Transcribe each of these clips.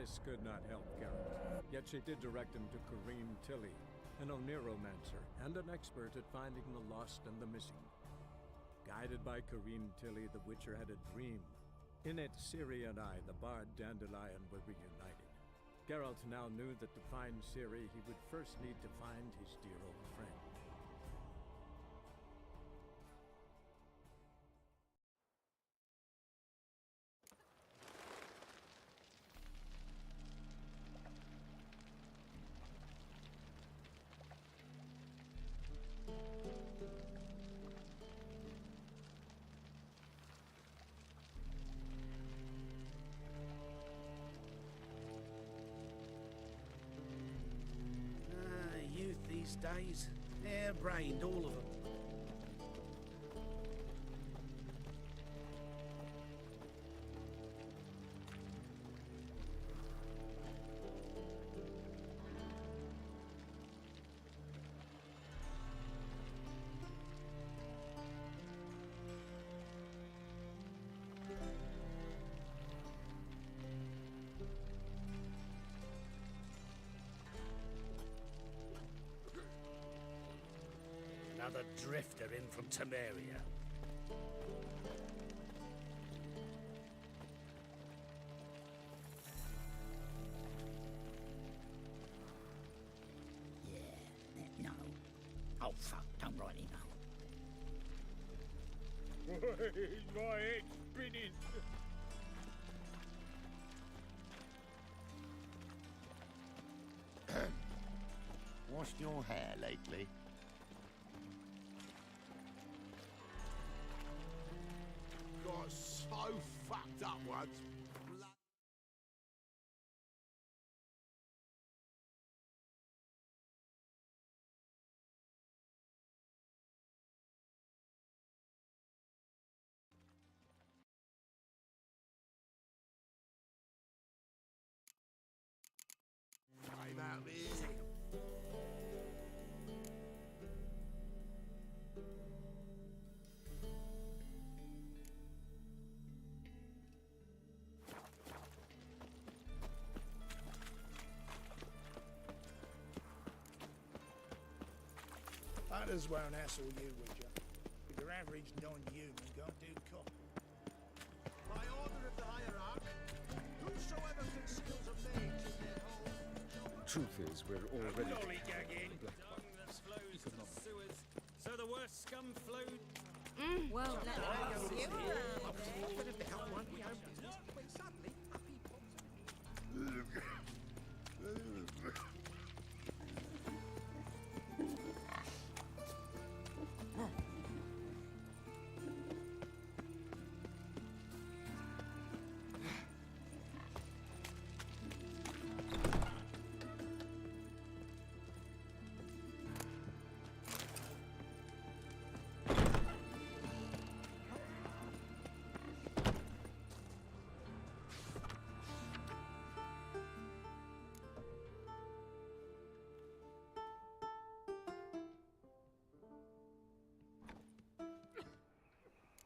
Triss could not help Geralt, yet she did direct him to Corrine Tilly, an Oniromancer and an expert at finding the lost and the missing. Guided by Corrine Tilly, the Witcher had a dream. In it, Ciri and I, the bard Dandelion, were reunited. Geralt now knew that to find Ciri, he would first need to find his dear old friend. Youth these days, hair-brained, all of them. Another drifter in from Temeria. No. Oh, fuck, don't rightly know. My head's spinning. Washed your hair lately? Got so fucked up once. Came out of here. Others won't hassle you, Witcher. If your average non-human can't do cop. By order of the hierarch, whosoever conceals a mage in their home... Truth is, we're already... Lollygagging. Dung that flows to the sewers, so the worst scum flowed. Well, let us you around. Offered him to help one we own business, when suddenly up he pops.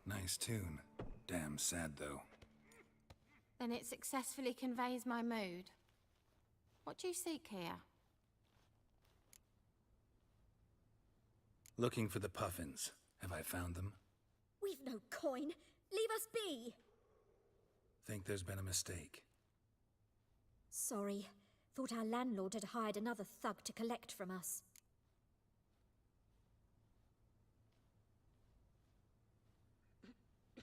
Nice tune. Damn sad, though. Then it successfully conveys my mood. What do you seek here? Looking for the puffins. Have I found them? We've no coin. Leave us be. Think there's been a mistake. Sorry. Thought our landlord had hired another thug to collect from us.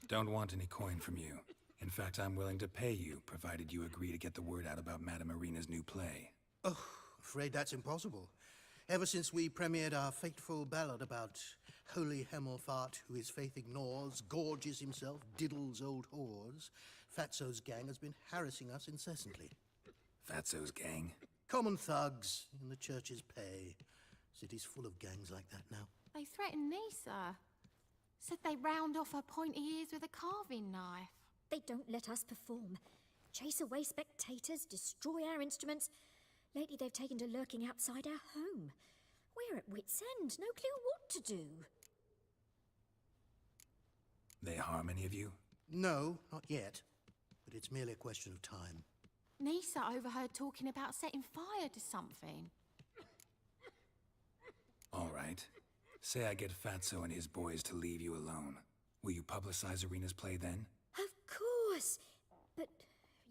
Don't want any coin from you. In fact, I'm willing to pay you, provided you agree to get the word out about Madame Marina's new play. Oh, afraid that's impossible. Ever since we premiered our fateful ballad about holy Hemelfart, who his faith ignores, gorges himself, diddles old whores, Fatso's gang has been harassing us incessantly. Fatso's gang? Common thugs in the church's pay. City's full of gangs like that now. They threatened me, sir. Said they round off her pointy ears with a carving knife. They don't let us perform. Chase away spectators, destroy our instruments. Lately they've taken to lurking outside our home. We're at wit's end, no clue what to do. They harm any of you? No, not yet. But it's merely a question of time. Nisa overheard talking about setting fire to something. All right. Say I get Fatso and his boys to leave you alone. Will you publicize Arena's play then? Of course. But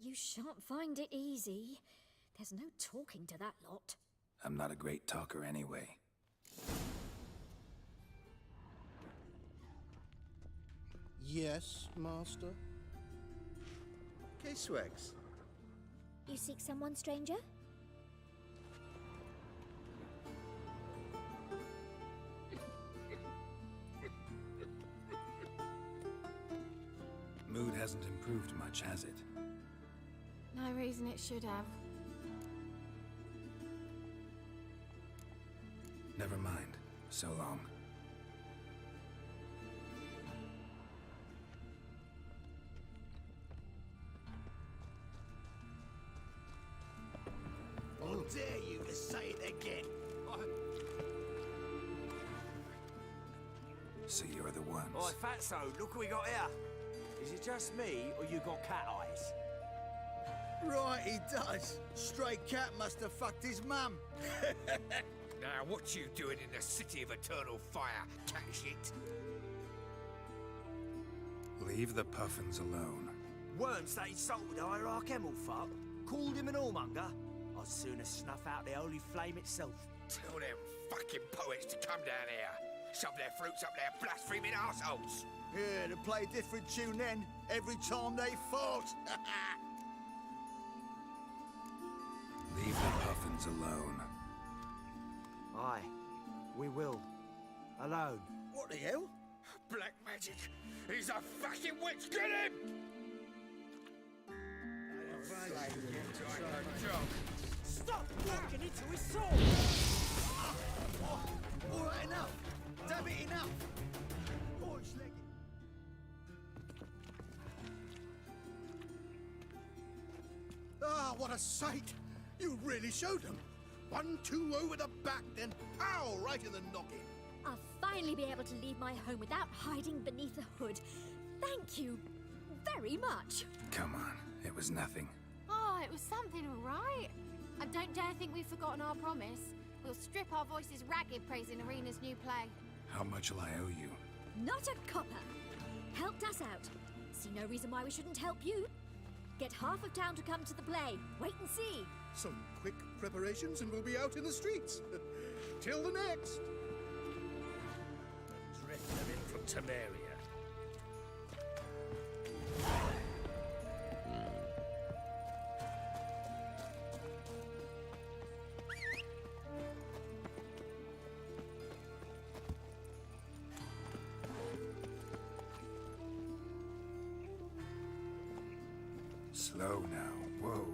you shan't find it easy. There's no talking to that lot. I'm not a great talker anyway. Yes, Master? Kiswegs. You seek someone, stranger? Mood hasn't improved much, has it? No reason it should have. Never mind. So long. How dare you to say it again? So you're the ones. Oi, Fatso, look what we got here. Is it just me, or you got cat eyes? Right, he does. Stray cat must have fucked his mum. Now, what you doing in the city of eternal fire, cat shit? Leave the puffins alone. Worms that insulted Hierarch Emelfart, called him an whoremonger. I'd sooner snuff out the holy flame itself. Tell them fucking poets to come down here. Shove their fruits up their blaspheming arseholes. Yeah, to play a different tune then, every time they fought. Leave the puffins alone. Aye, we will. Alone. What the hell? Black magic! He's a fucking witch! Get him! Stop walking into his soul! All right, enough. Damn it, enough. Boys, leg it. Ah, what a sight! You really showed them. 1-2 over the back, then ow, right in the noggin. I'll finally be able to leave my home without hiding beneath a hood. Thank you very much. Come on, it was nothing. Oh, it was something, all right. I don't dare think we've forgotten our promise. We'll strip our voices ragged praising Arena's new play. How much will I owe you? Not a copper. Helped us out. See no reason why we shouldn't help you. Get half of town to come to the play. Wait and see. Some quick preparations and we'll be out in the streets. Till the next. Drift them in from Temeria. Slow now, whoa.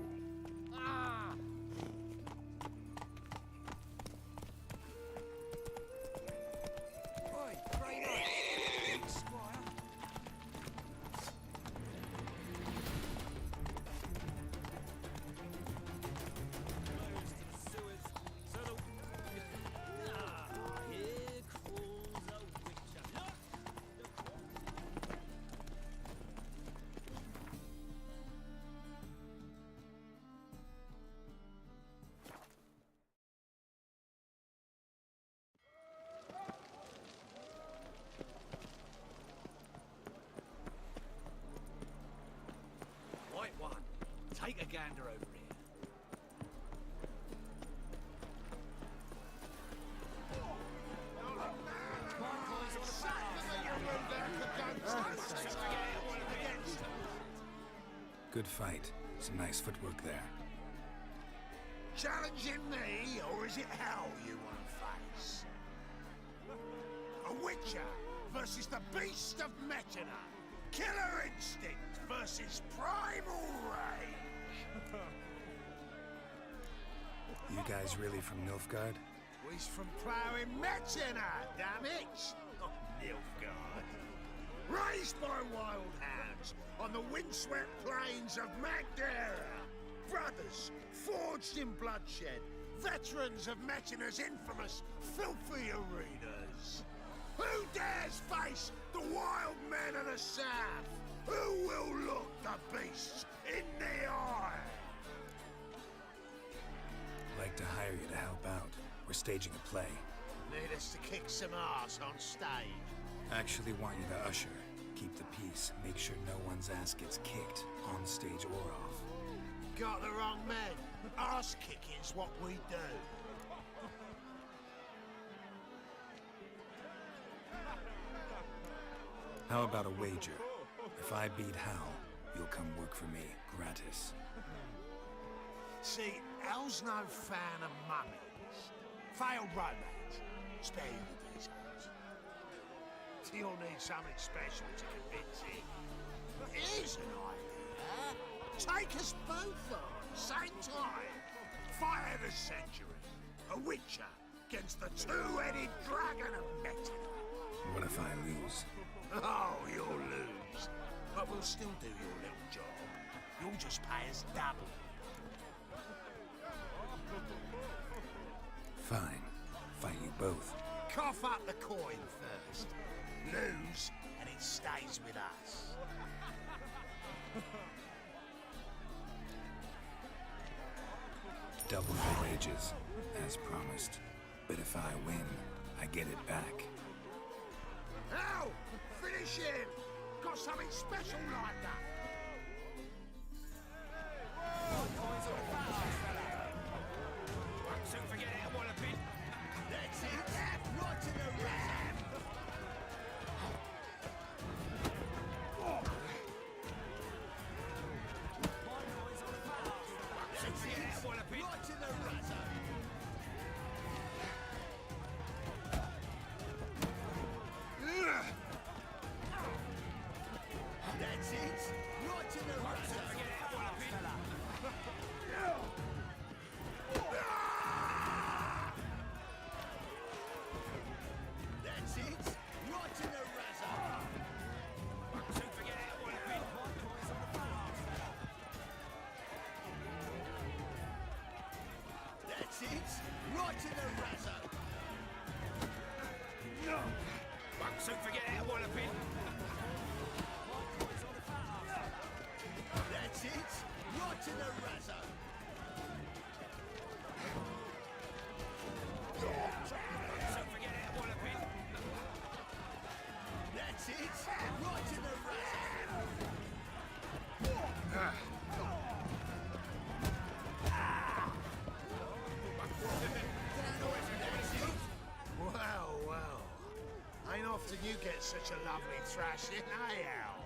Take a gander over here. Good fight. Some nice footwork there. Challenging me, or is it hell you want to face? A Witcher versus the Beast of Metina. Killer instinct versus primal rage. You guys really from Nilfgaard? He's from ploughing Metina, damn it! Not Nilfgaard. Raised by wild hounds on the windswept plains of Magdera. Brothers, forged in bloodshed. Veterans of Metina's infamous filthy arenas. Who dares face the wild men of the south? Who will look the beasts in the eye? like to hire you to help out. We're staging a play. Need us to kick some ass on stage. Actually want you to usher. Keep the peace. Make sure no one's ass gets kicked, on stage or off. Got the wrong man. Ass kicking's what we do. How about a wager? If I beat Hal, you'll come work for me, gratis. See, Hal's no fan of mummies. Failed romance. Spare you the details. You'll need something special to convince him. Here's an idea. Take us both on, same time. Fight of the century. A witcher against the two-headed dragon of Mencari. What if I lose? Oh, you'll lose. But we'll still do your little job. You'll just pay us double. Fine. Fight you both. Cough up the coin first. Lose, and it stays with us. Double the wages, as promised. But if I win, I get it back. Now, finish him! Got something special like that. Soon forget it, what a bit. That's it. Right in the ram. That's it. What a bit. Right in the razor. That's it. Right in the razor. Forget it, what a bit. That's it. Right in the razor. Soon forget it, what a bit. That's it. Right in the razor. Soon forget it, what a bit. That's it. Right in the razor. Soon forget it, what a bit. That's it. Right in the razor. Well, well. Ain't often you get such a lovely thrashing, eh, Al?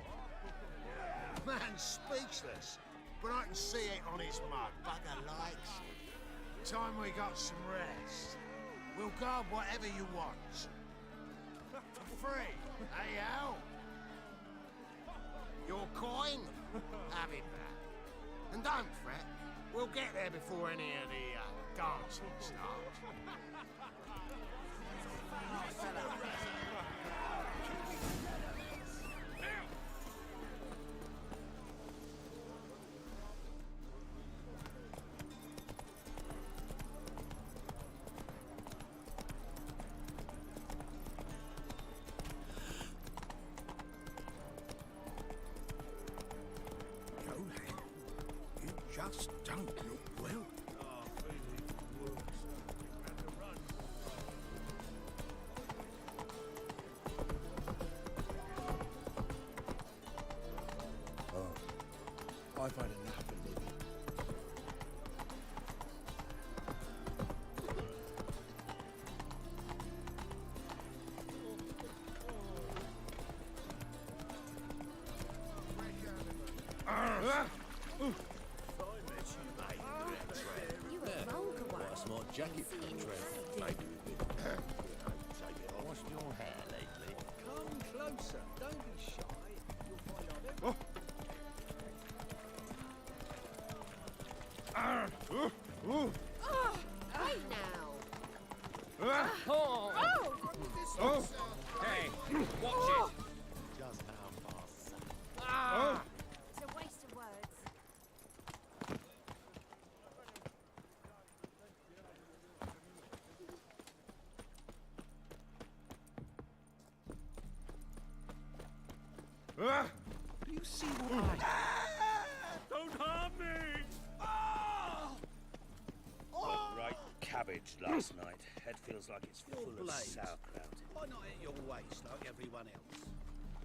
Man's speechless, but I can see it on his mug. Bugger likes it. Time we got some rest. We'll guard whatever you want. For free, eh, Al? Your coin? Have it back. And don't fret, we'll get there before any of the dancing starts. You just don't look well. I've had enough of living. You a vulgar one. That's my jacket for the trip. Maybe we could take it off. Washed your hair lately? Come closer. Don't be shy. You'll find out Oh, hey now. Hey, watch it. Just how fast. It's a waste of words. Do you see what I... Don't harm me. Right garbage last night. Head feels like it's full of blades. sauerkraut. Why not at your waist like everyone else?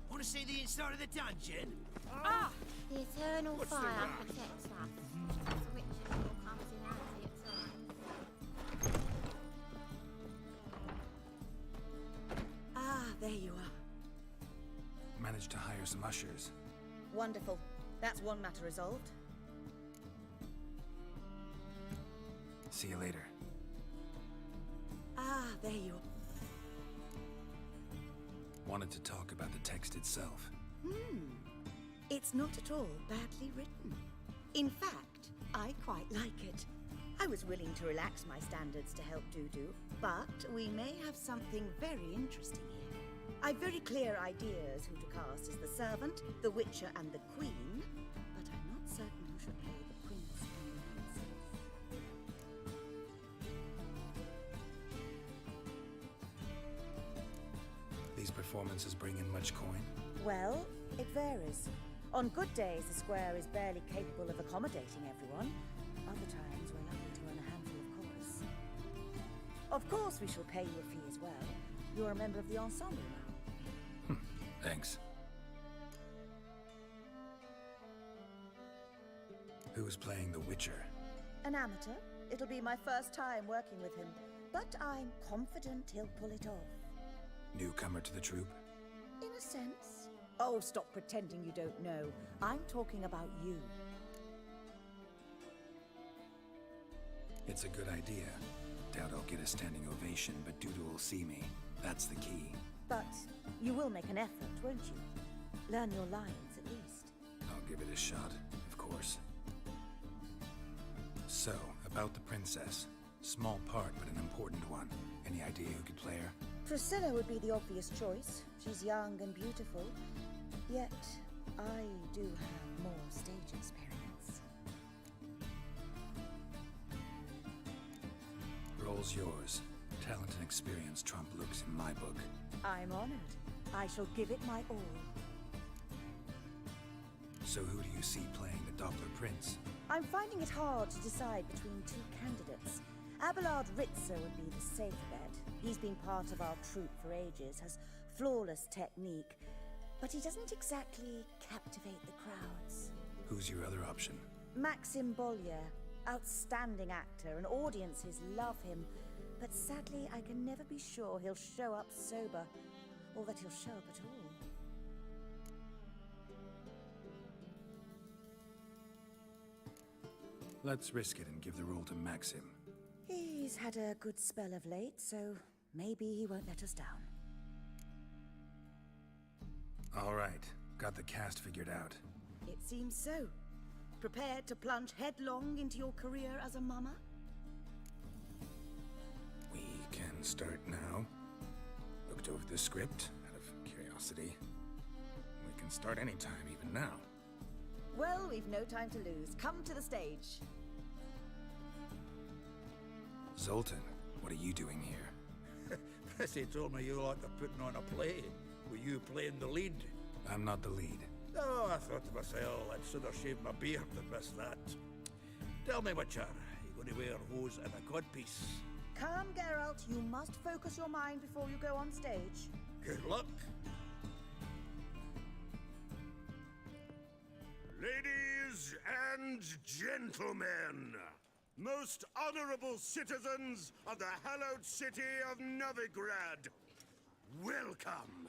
Want to see the inside of the dungeon? The eternal What's the fire rush? protects us. The witcher all comes in handy at times. There you are. Managed to hire some ushers. Wonderful. That's one matter resolved. See you later. There you are. Wanted to talk about the text itself. It's not at all badly written. In fact, I quite like it. I was willing to relax my standards to help Dudu, but we may have something very interesting here. I've very clear ideas who to cast as the servant, the witcher, and the queen, but I'm not certain who should play the prince and the princess. These performances bring in much coin? Well, it varies. On good days, the square is barely capable of accommodating everyone. Other times, we're lucky to earn a handful of chorus. Of course, we shall pay you a fee as well. You're a member of the ensemble now. Thanks. Who's playing the Witcher? An amateur. It'll be my first time working with him, but I'm confident he'll pull it off. Newcomer to the troupe? In a sense. Oh, stop pretending you don't know. I'm talking about you. It's a good idea. Doubt I'll get a standing ovation, but Dudu will see me. That's the key. But you will make an effort, won't you? Learn your lines, at least. I'll give it a shot, of course. So, about the princess. Small part, but an important one. Any idea who could play her? Priscilla would be the obvious choice. She's young and beautiful. Yet, I do have more stage experience. Role's yours. Talent and experience trump looks in my book. I'm honored. I shall give it my all. So who do you see playing the Doppler Prince? I'm finding it hard to decide between two candidates. Abelard Ritzer would be the safe bet. He's been part of our troupe for ages, has flawless technique, but he doesn't exactly captivate the crowds. Who's your other option? Maxim Bollier, outstanding actor, and audiences love him, but sadly I can never be sure he'll show up sober, or that he'll show up at all. Let's risk it and give the role to Maxim. He's had a good spell of late, so maybe he won't let us down. All right, got the cast figured out. It seems so. Prepared to plunge headlong into your career as a mama? We can start now. Looked over the script, out of curiosity. We can start anytime, even now. Well, we've no time to lose. Come to the stage. Zoltan, what are you doing here? Prissy told me you like to putting on a play. Were you playing the lead? I'm not the lead. Oh, I thought to myself, I'd sooner shave my beard than miss that. Tell me, Witcher, you going to wear hose and a codpiece? Calm, Geralt. You must focus your mind before you go on stage. Good luck. Ladies and gentlemen, most honorable citizens of the hallowed city of Novigrad, welcome.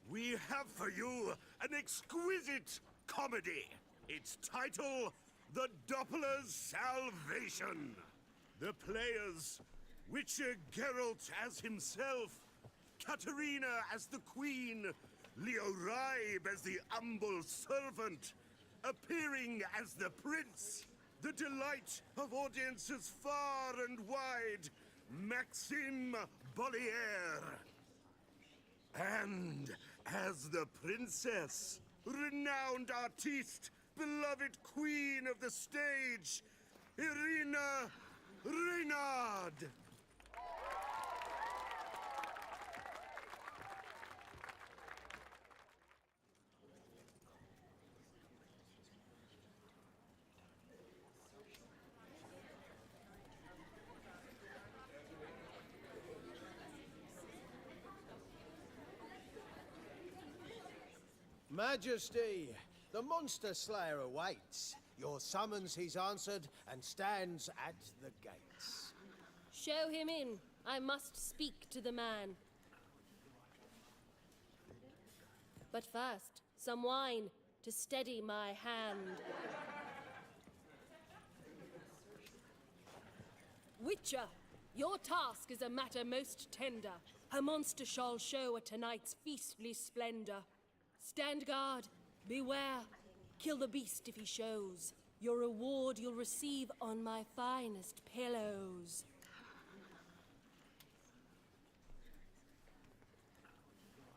We have for you an exquisite comedy. Its title, The Doppler's Salvation. The players, Witcher Geralt as himself, Katerina as the queen, Leo Raib as the humble servant, appearing as the prince, the delight of audiences far and wide, Maxim Bollier. And as the princess, renowned artiste, beloved queen of the stage, Irina Reynard. Majesty, the monster slayer awaits. Your summons he's answered and stands at the gates. Show him in. I must speak to the man. But first, some wine to steady my hand. Witcher, your task is a matter most tender. A monster shall show at tonight's feastly splendor. Stand guard, beware, kill the beast if he shows. Your reward you'll receive on my finest pillows.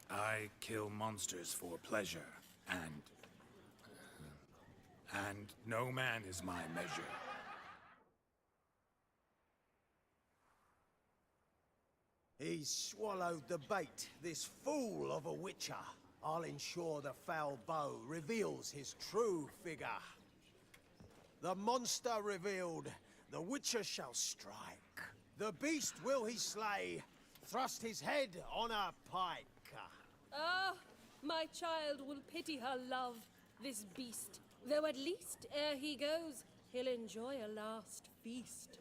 I kill monsters for pleasure, and no man is my measure. He's swallowed the bait, this fool of a witcher. I'll ensure the foul bow reveals his true figure. The monster revealed, the witcher shall strike. The beast will he slay, thrust his head on a pike. Ah, my child will pity her love, this beast. Though at least, ere he goes, he'll enjoy a last feast.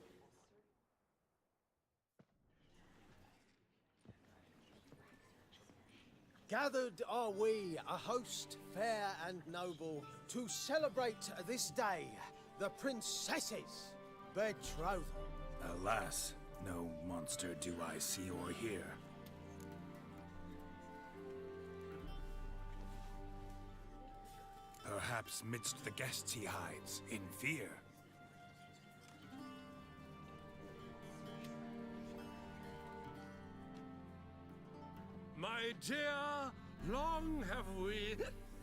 Gathered are we, a host fair and noble, to celebrate this day, the princess's betrothal. Alas, no monster do I see or hear. Perhaps midst the guests he hides, in fear. My dear, long have we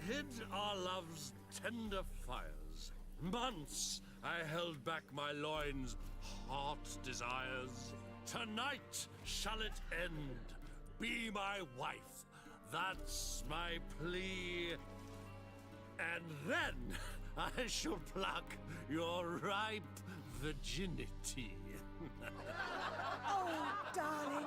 hid our love's tender fires. Months I held back my loins' heart desires. Tonight shall it end. Be my wife. That's my plea. And then I shall pluck your ripe virginity. Oh, darling,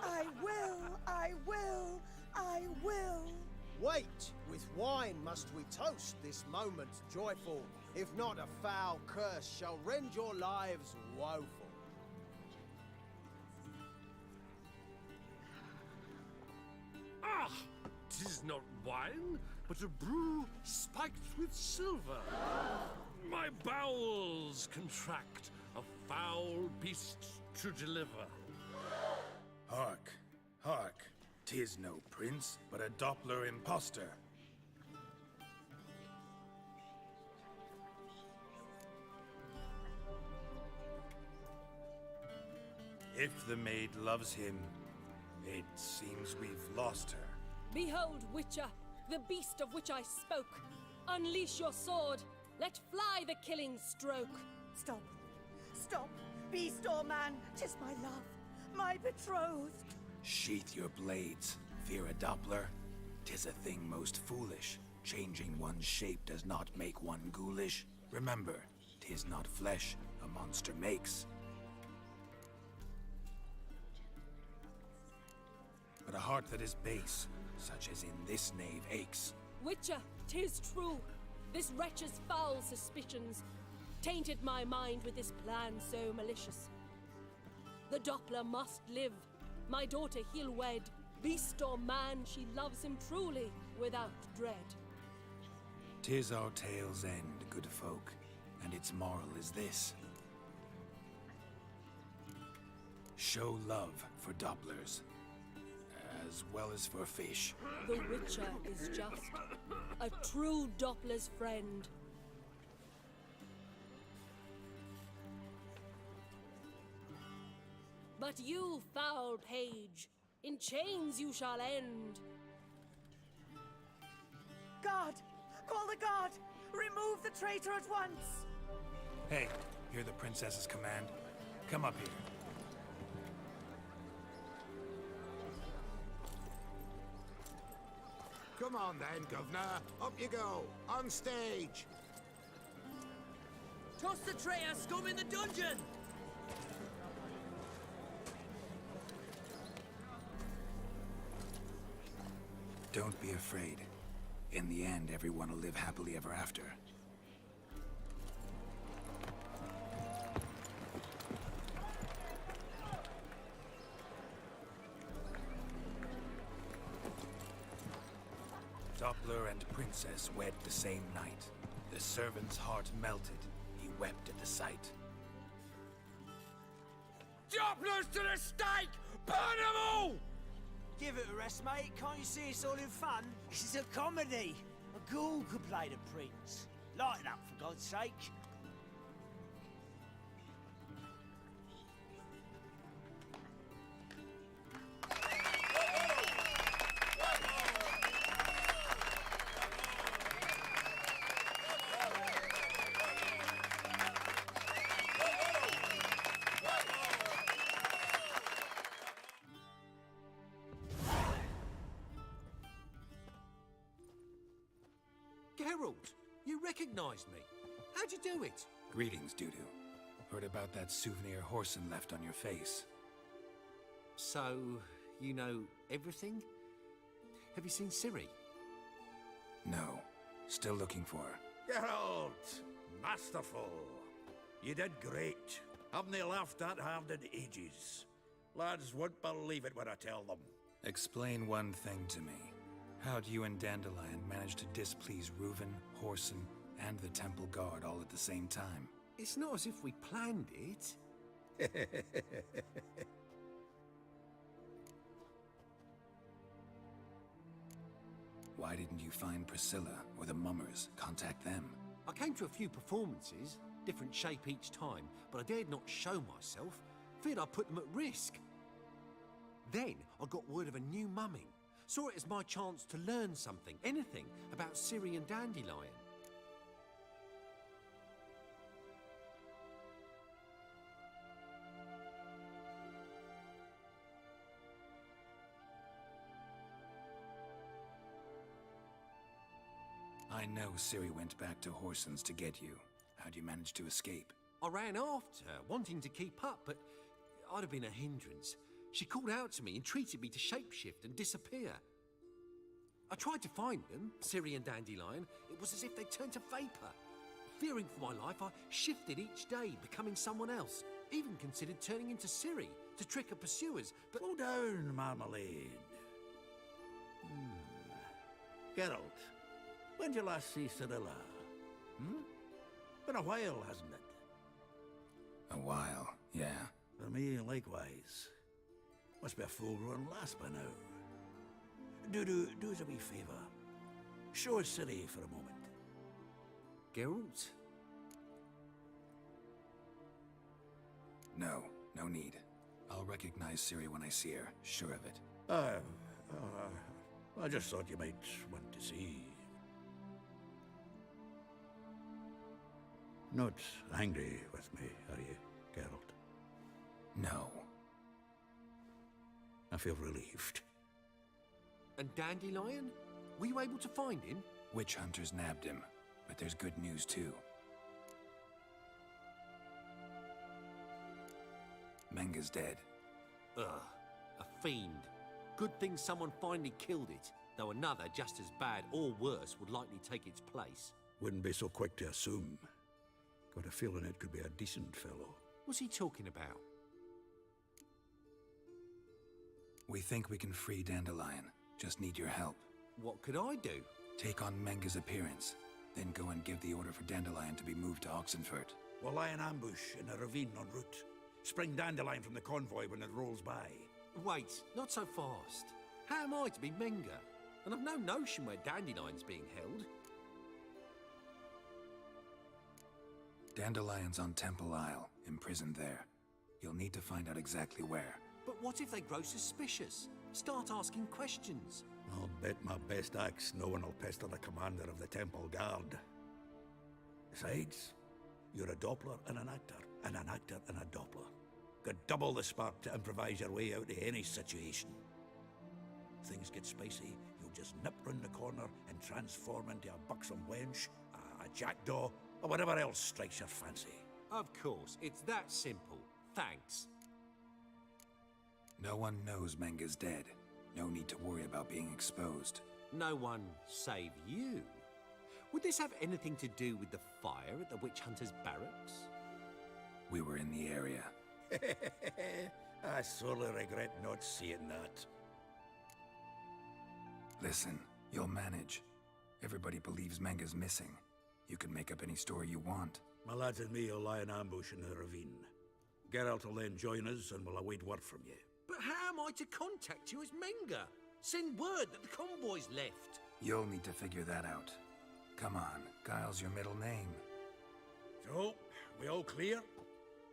I will, I will, I will. Wait, with wine must we toast this moment joyful. If not, a foul curse shall rend your lives woeful. Ah, 'tis not wine, but a brew spiked with silver. My bowels contract, a foul beast to deliver. Hark, hark, 'tis no prince, but a Doppler impostor. If the maid loves him, it seems we've lost her. Behold, Witcher, the beast of which I spoke. Unleash your sword. Let fly the killing stroke. Stop. Stop. Beast or man, 'tis my love, my betrothed. Sheath your blades, fear a Doppler. 'Tis a thing most foolish. Changing one's shape does not make one ghoulish. Remember, 'tis not flesh a monster makes, but a heart that is base, such as in this knave aches. Witcher, 'tis true. This wretch's foul suspicions tainted my mind with this plan so malicious. The Doppler must live. My daughter he'll wed. Beast or man, she loves him truly, without dread. 'Tis our tale's end, good folk, and its moral is this. Show love for Dopplers, as well as for fish. The Witcher is just a true Doppler's friend. But you, foul page, in chains you shall end. Guard! Call the guard! Remove the traitor at once! Hey, hear the princess's command? Come up here. Come on then, Governor. Up you go. On stage. Toss the traitor scum in the dungeon! Don't be afraid. In the and everyone will live happily ever after. Doppler and Princess wed the same night. The servant's heart melted. He wept at the sight. Dopplers to the stake! Burn them all! Give it a rest, mate. Can't you see it's all in fun? This is a comedy. A ghoul could play the prince. Lighten up, for God's sake. Geralt, you recognized me. How'd you do it? Greetings, Dudu. Heard about that souvenir Horson left on your face. So, you know everything? Have you seen Ciri? No. Still looking for her. Geralt! Masterful! You did great. Haven't they laughed that hard in ages? Lads won't believe it when I tell them. Explain one thing to me. How'd you and Dandelion manage to displease Reuven, Horson, and the Temple Guard all at the same time? It's not as if we planned it. Why didn't you find Priscilla or the Mummers? Contact them. I came to a few performances, different shape each time, but I dared not show myself. Feared I'd put them at risk. Then I got word of a new mumming. Saw it as my chance to learn something, anything, about Ciri and Dandelion. I know Ciri went back to Horson's to get you. How'd you manage to escape? I ran after her, wanting to keep up, but I'd have been a hindrance. She called out to me, entreated me to shapeshift and disappear. I tried to find them, Ciri and Dandelion. It was as if they turned to vapor. Fearing for my life, I shifted each day, becoming someone else. Even considered turning into Ciri to trick her pursuers, but... Slow down, Marmalade. Geralt, when did you last see Cirilla? Been a while, hasn't it? A while, yeah. For me, likewise. Must be a full-grown lass by now. Do us a wee favour. Show us Ciri for a moment. Geralt? No, no need. I'll recognize Ciri when I see her, sure of it. I just thought you might want to see. Not angry with me, are you, Geralt? No. I feel relieved. And Dandelion? Were you able to find him? Witch hunters nabbed him, but there's good news too. Menga's dead. Ugh, a fiend. Good thing someone finally killed it, though another just as bad or worse would likely take its place. Wouldn't be so quick to assume. Got a feeling it could be a decent fellow. What's he talking about? We think we can free Dandelion. Just need your help. What could I do? Take on Menga's appearance, then go and give the order for Dandelion to be moved to Oxenfurt. We'll lie in ambush in a ravine en route. Spring Dandelion from the convoy when it rolls by. Wait, not so fast. How am I to be Menga? And I've no notion where Dandelion's being held. Dandelion's on Temple Isle, imprisoned there. You'll need to find out exactly where. But what if they grow suspicious? Start asking questions. I'll bet my best axe no one will pester the commander of the Temple Guard. Besides, you're a Doppler and an actor, and an actor and a Doppler. Got double the spark to improvise your way out of any situation. Things get spicy, you'll just nip round the corner and transform into a buxom wench, a jackdaw, or whatever else strikes your fancy. Of course, it's that simple. Thanks. No one knows Menga's dead. No need to worry about being exposed. No one save you. Would this have anything to do with the fire at the witch hunters' barracks? We were in the area. I sorely regret not seeing that. Listen, you'll manage. Everybody believes Menga's missing. You can make up any story you want. My lads and me will lie in ambush in the ravine. Geralt will then join us and will await word from you. But how am I to contact you as Menga? Send word that the convoy's left. You'll need to figure that out. Come on, Guile's your middle name. So, we all clear?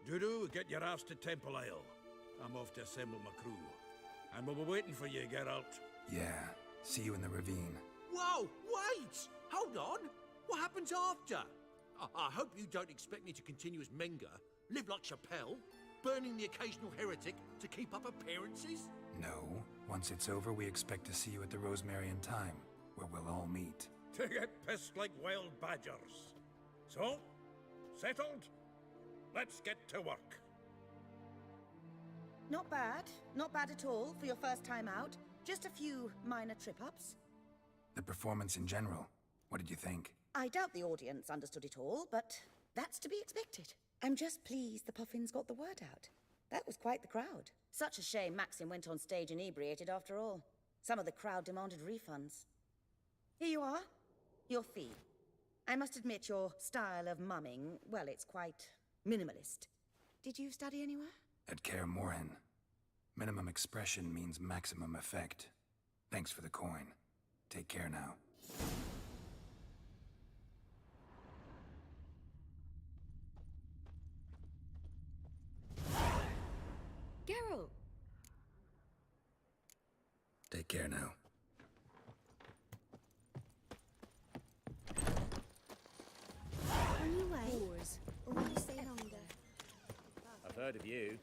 Dudu, get your ass to Temple Isle. I'm off to assemble my crew. And we'll be waiting for you, Geralt. Yeah, see you in the ravine. Whoa, wait! Hold on! What happens after? I hope you don't expect me to continue as Menga, live like Chappelle, burning the occasional heretic to keep up appearances? No. Once it's over, we expect to see you at the Rosemary in Time, where we'll all meet. To get pissed like wild badgers. So, settled? Let's get to work. Not bad. Not bad at all for your first time out. Just a few minor trip-ups. The performance in general, what did you think? I doubt the audience understood it all, but that's to be expected. I'm just pleased the Puffins got the word out. That was quite the crowd. Such a shame Maxim went on stage inebriated after all. Some of the crowd demanded refunds. Here you are. Your fee. I must admit your style of mumming, well, it's quite minimalist. Did you study anywhere? At Kaer Morhen. Minimum expression means maximum effect. Thanks for the coin. Take care now. Geralt! Take care now. On your way? Yours. Or will you stay longer? I've heard of you.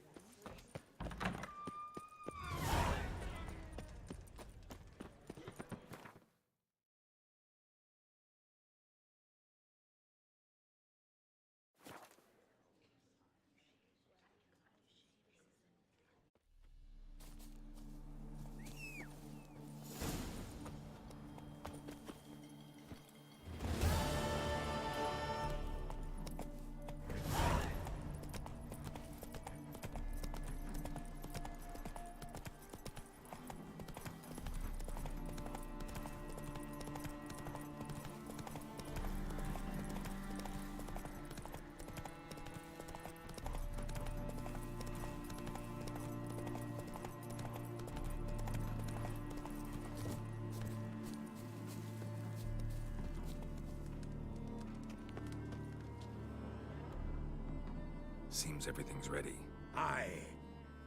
Seems everything's ready. Aye.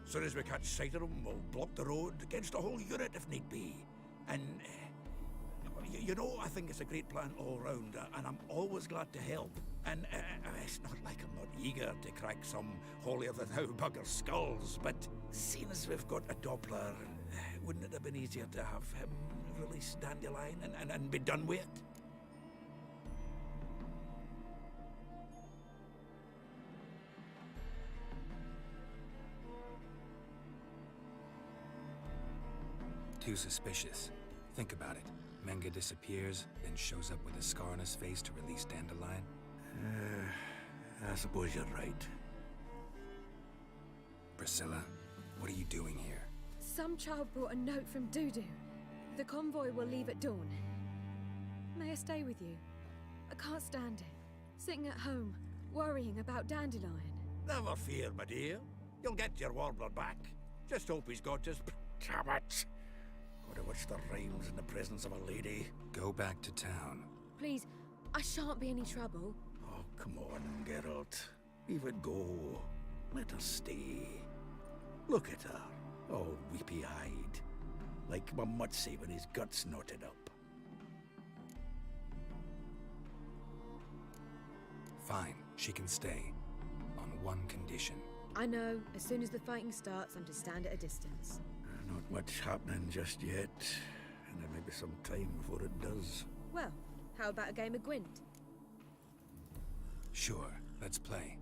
Soon as we catch sight of them, we'll block the road against a whole unit if need be. And, you know, I think it's a great plan all round, and I'm always glad to help. And it's not like I'm not eager to crack some holier-than-thou bugger's skulls, but seeing as we've got a Doppler, wouldn't it have been easier to have him release Dandelion and be done with it? Too suspicious. Think about it. Menga disappears, then shows up with a scar on his face to release Dandelion. I suppose you're right. Priscilla, what are you doing here? Some child brought a note from Dudu. The convoy will leave at dawn. May I stay with you? I can't stand it. Sitting at home, worrying about Dandelion. Never fear, my dear. You'll get your warbler back. Just hope he's got his... Damn it! Go to watch the rhymes in the presence of a lady. Go back to town. Please, I shan't be any trouble. Oh, come on, Geralt. Leave it go. Let her stay. Look at her, all weepy-eyed. Like my Mutsy when his guts knotted up. Fine, she can stay. On one condition. I know, as soon as the fighting starts, I'm to stand at a distance. Not much happening just yet, and there may be some time before it does. Well, how about a game of gwent? Sure, let's play.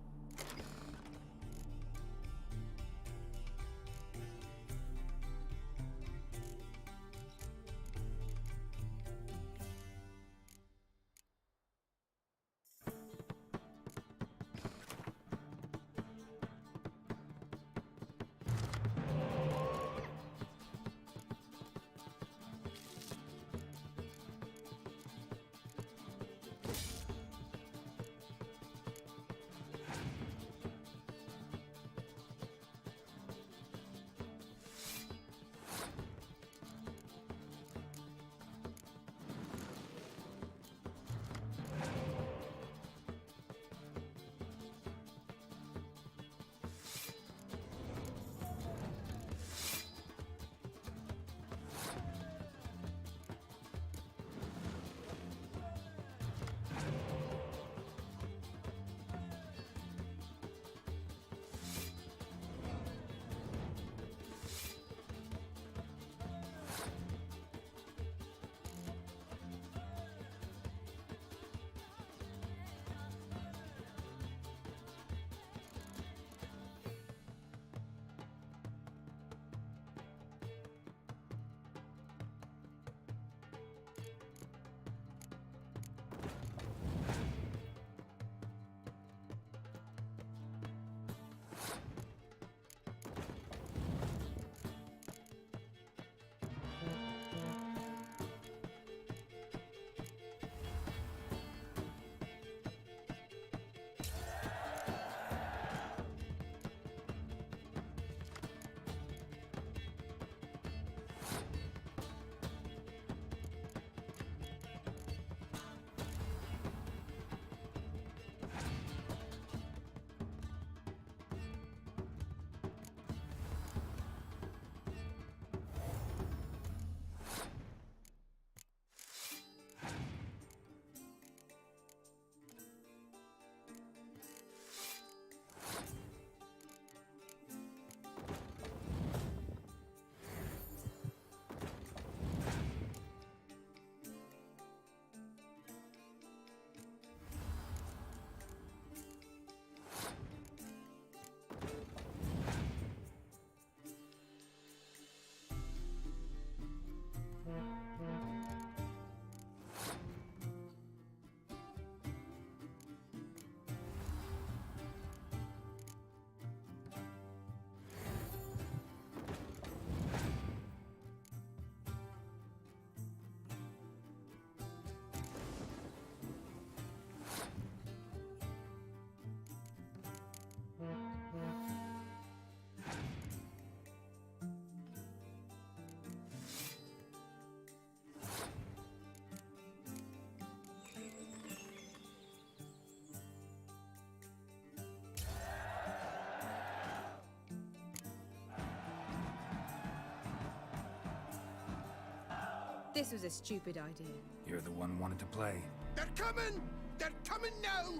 This was a stupid idea. You're the one wanted to play. They're coming! They're coming now!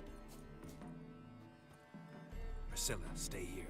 Priscilla, stay here.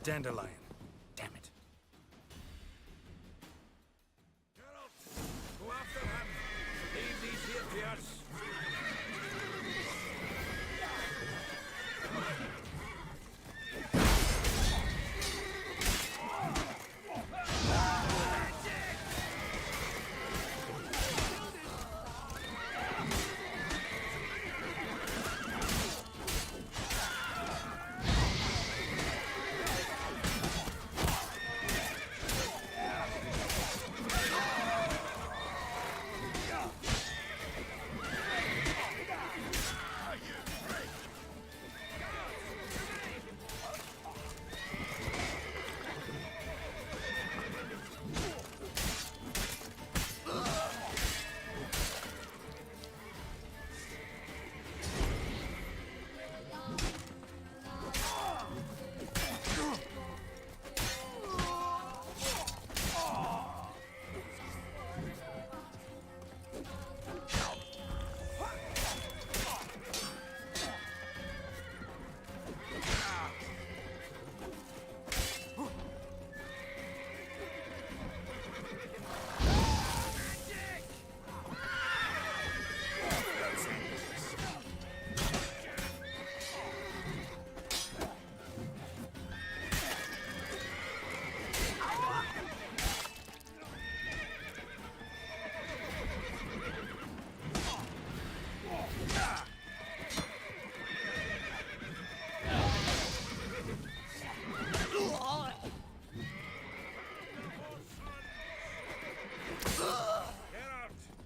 Dandelion. Damn it. Go after him. Leave these here to us.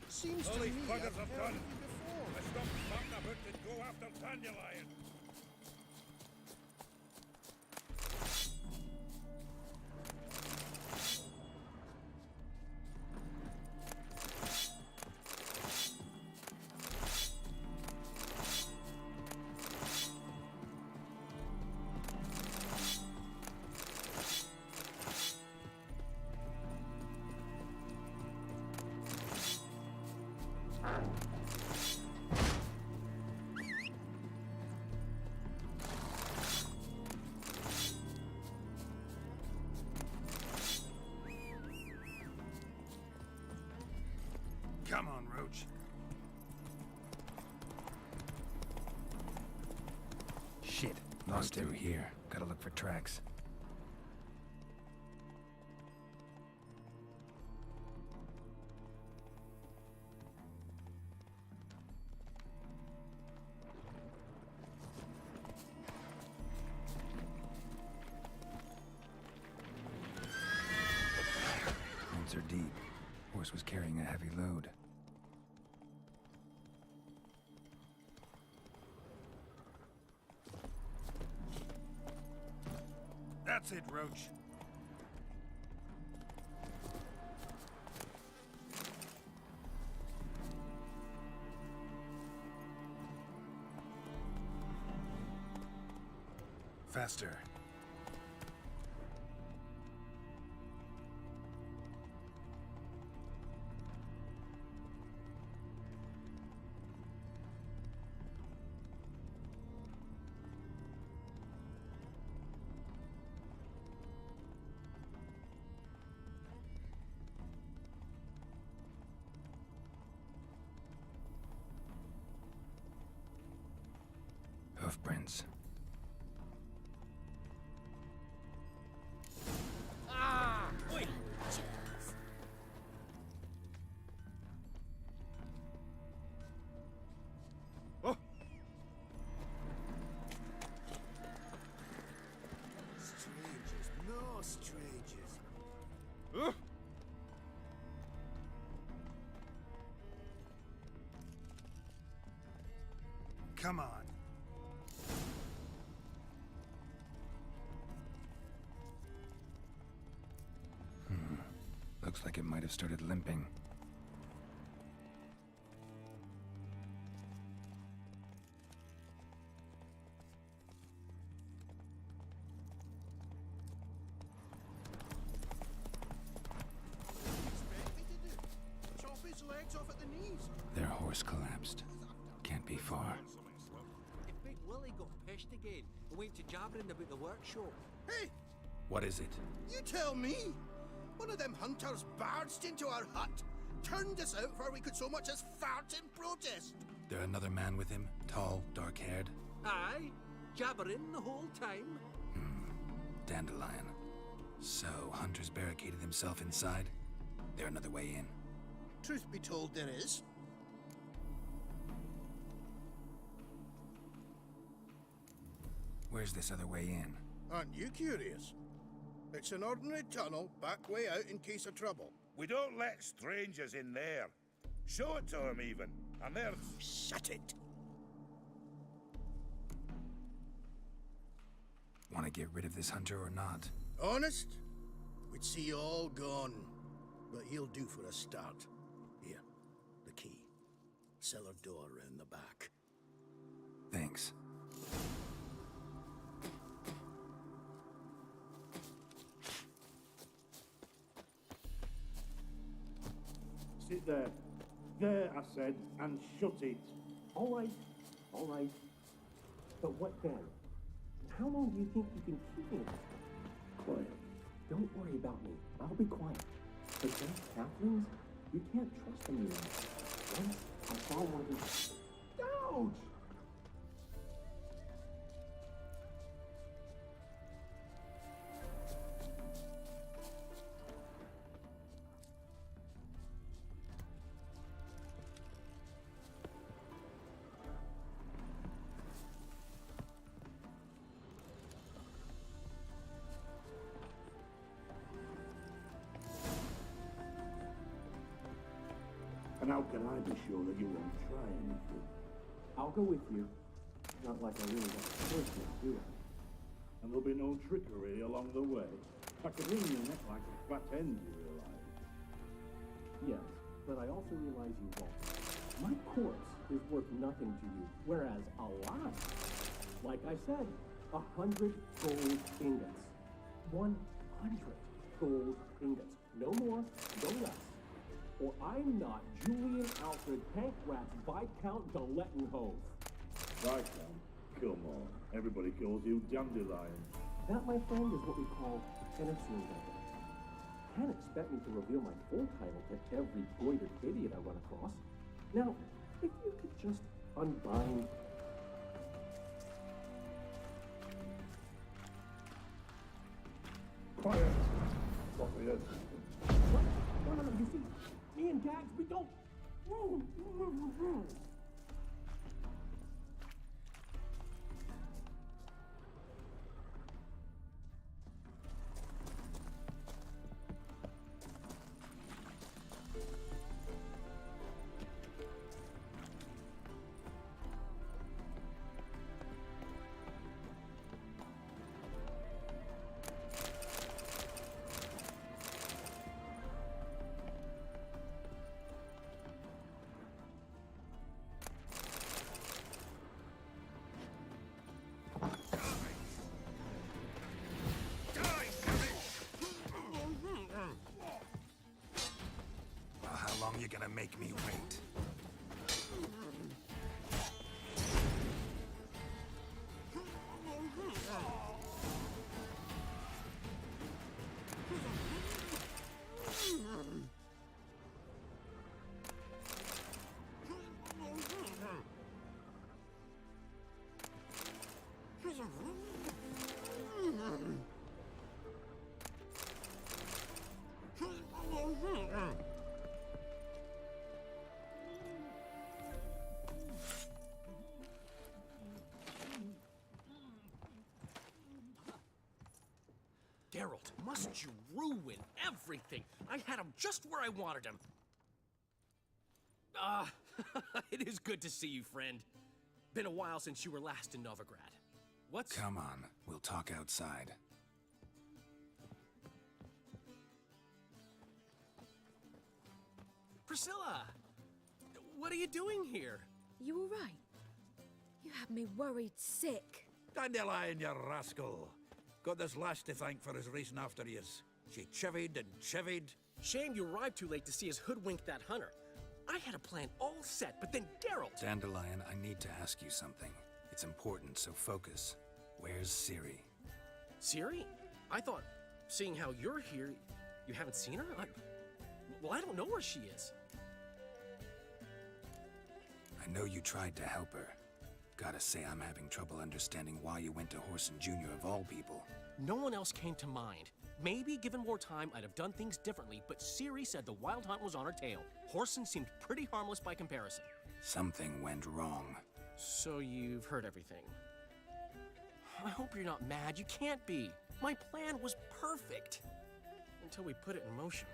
Seems to All me these I've buggers have heard done. of you before. I stop farting about and go after Dandelion. Come on, Roach. Shit. Lost through here. Gotta look for tracks. Roots are deep. Horse was carrying a heavy load. That's it, Roach. Faster. Hoofprints. Ah! Oi! Oh! Strangers, no strangers. Huh? Come on. Looks like it might have started limping. Chop his legs off at the knees. Their horse collapsed. Can't be far. If Big Willie got pissed again and went to jabbering about the workshop. Hey, What is it? you tell me. One of them hunters barged into our hut, turned us out before we could so much as fart in protest. There another man with him? Tall, dark-haired? Aye, jabbering the whole time. Dandelion. So, Hunter's barricaded himself inside? There another way in? Truth be told, there is. Where's this other way in? Aren't you curious? It's an ordinary tunnel, back way out in case of trouble. We don't let strangers in there. Show it to them, even. And there's... Shut it. Want to get rid of this hunter or not? Honest? We'd see you all gone. But he'll do for a start. Here, the key. Cellar door round the back. Thanks. Sit there. There, I said, and shut it. All right. But what then? How long do you think you can keep me? Quiet. Don't worry about me. I'll be quiet. But those halflings, you can't trust them anymore. Once I saw one of them. Ouch! And how can I be sure that you won't try anything? I'll go with you. Not like I really want to hurt you, do I? And there'll be no trickery along the way. I could wring your neck like a fat hen, you realize? Yes, but I also realize you won't. My corpse is worth nothing to you, whereas alive, like I said, 100 gold ingots. 100 gold ingots. No more, no less. Or I'm not Julian Alfred Pankratz Viscount de Lettenhove. Viscount? Come on. Everybody calls you Dandelion. That, my friend, is what we call an assumed title. Can't expect me to reveal my full title to every goited idiot I run across. Now, if you could just unbind... Quiet! Quiet. What? No, you see, me and Gags, we don't... Well, how long you gonna make me wait? Geralt, must you ruin everything? I had him just where I wanted him. It is good to see you, friend. Been a while since you were last in Novigrad. What's... Come on, we'll talk outside. Priscilla! What are you doing here? You all right? You had me worried sick. Dandelion, you rascal. Got this lass to thank for his racing after yous. She chivied and chivied. Shame you arrived too late to see us hoodwink that hunter. I had a plan all set, but then Geralt... Dandelion, I need to ask you something. It's important, so focus. Where's Ciri? Ciri? I thought, seeing how you're here, you haven't seen her? Well, I don't know where she is. I know you tried to help her. Gotta say, I'm having trouble understanding why you went to Whoreson Jr. of all people. No one else came to mind. Maybe, given more time, I'd have done things differently, but Ciri said the Wild Hunt was on her tail. Whoreson seemed pretty harmless by comparison. Something went wrong. So you've heard everything. I hope you're not mad. You can't be. My plan was perfect. Until we put it in motion.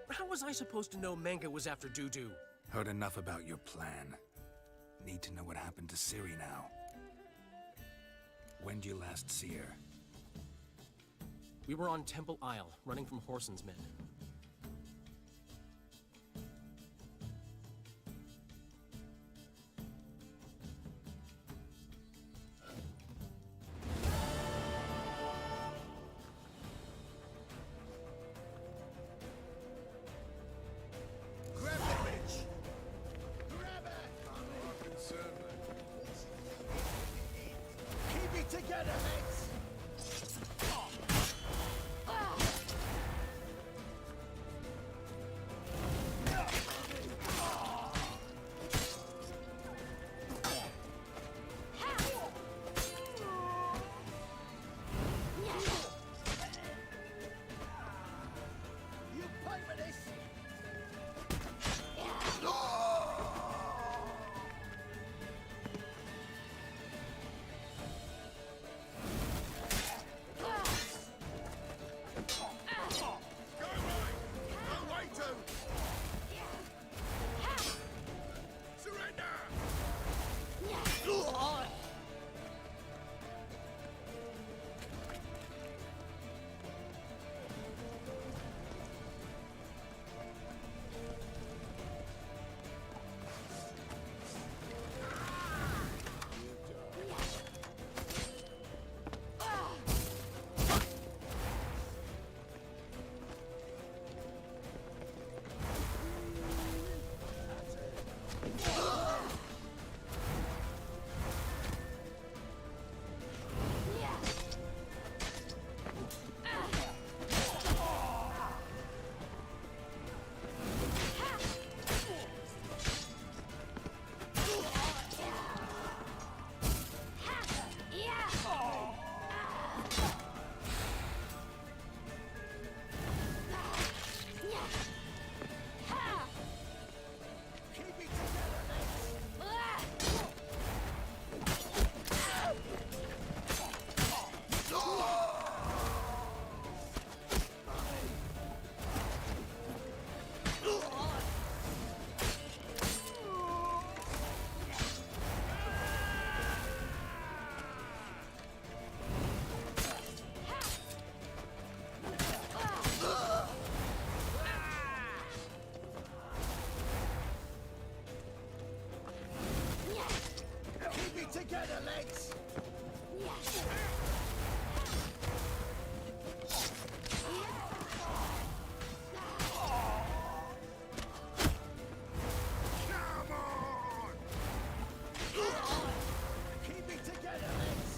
How was I supposed to know Menga was after Dudu? Heard enough about your plan. Need to know what happened to Ciri now. When did you last see her? We were on Temple Isle, running from Whoreson's men. Grab the bitch! Grab it! Keep it together, mates! You pay for this! Together, legs! Come on! Keep it together, legs!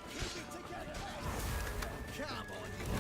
Keep it together, legs! Come on, you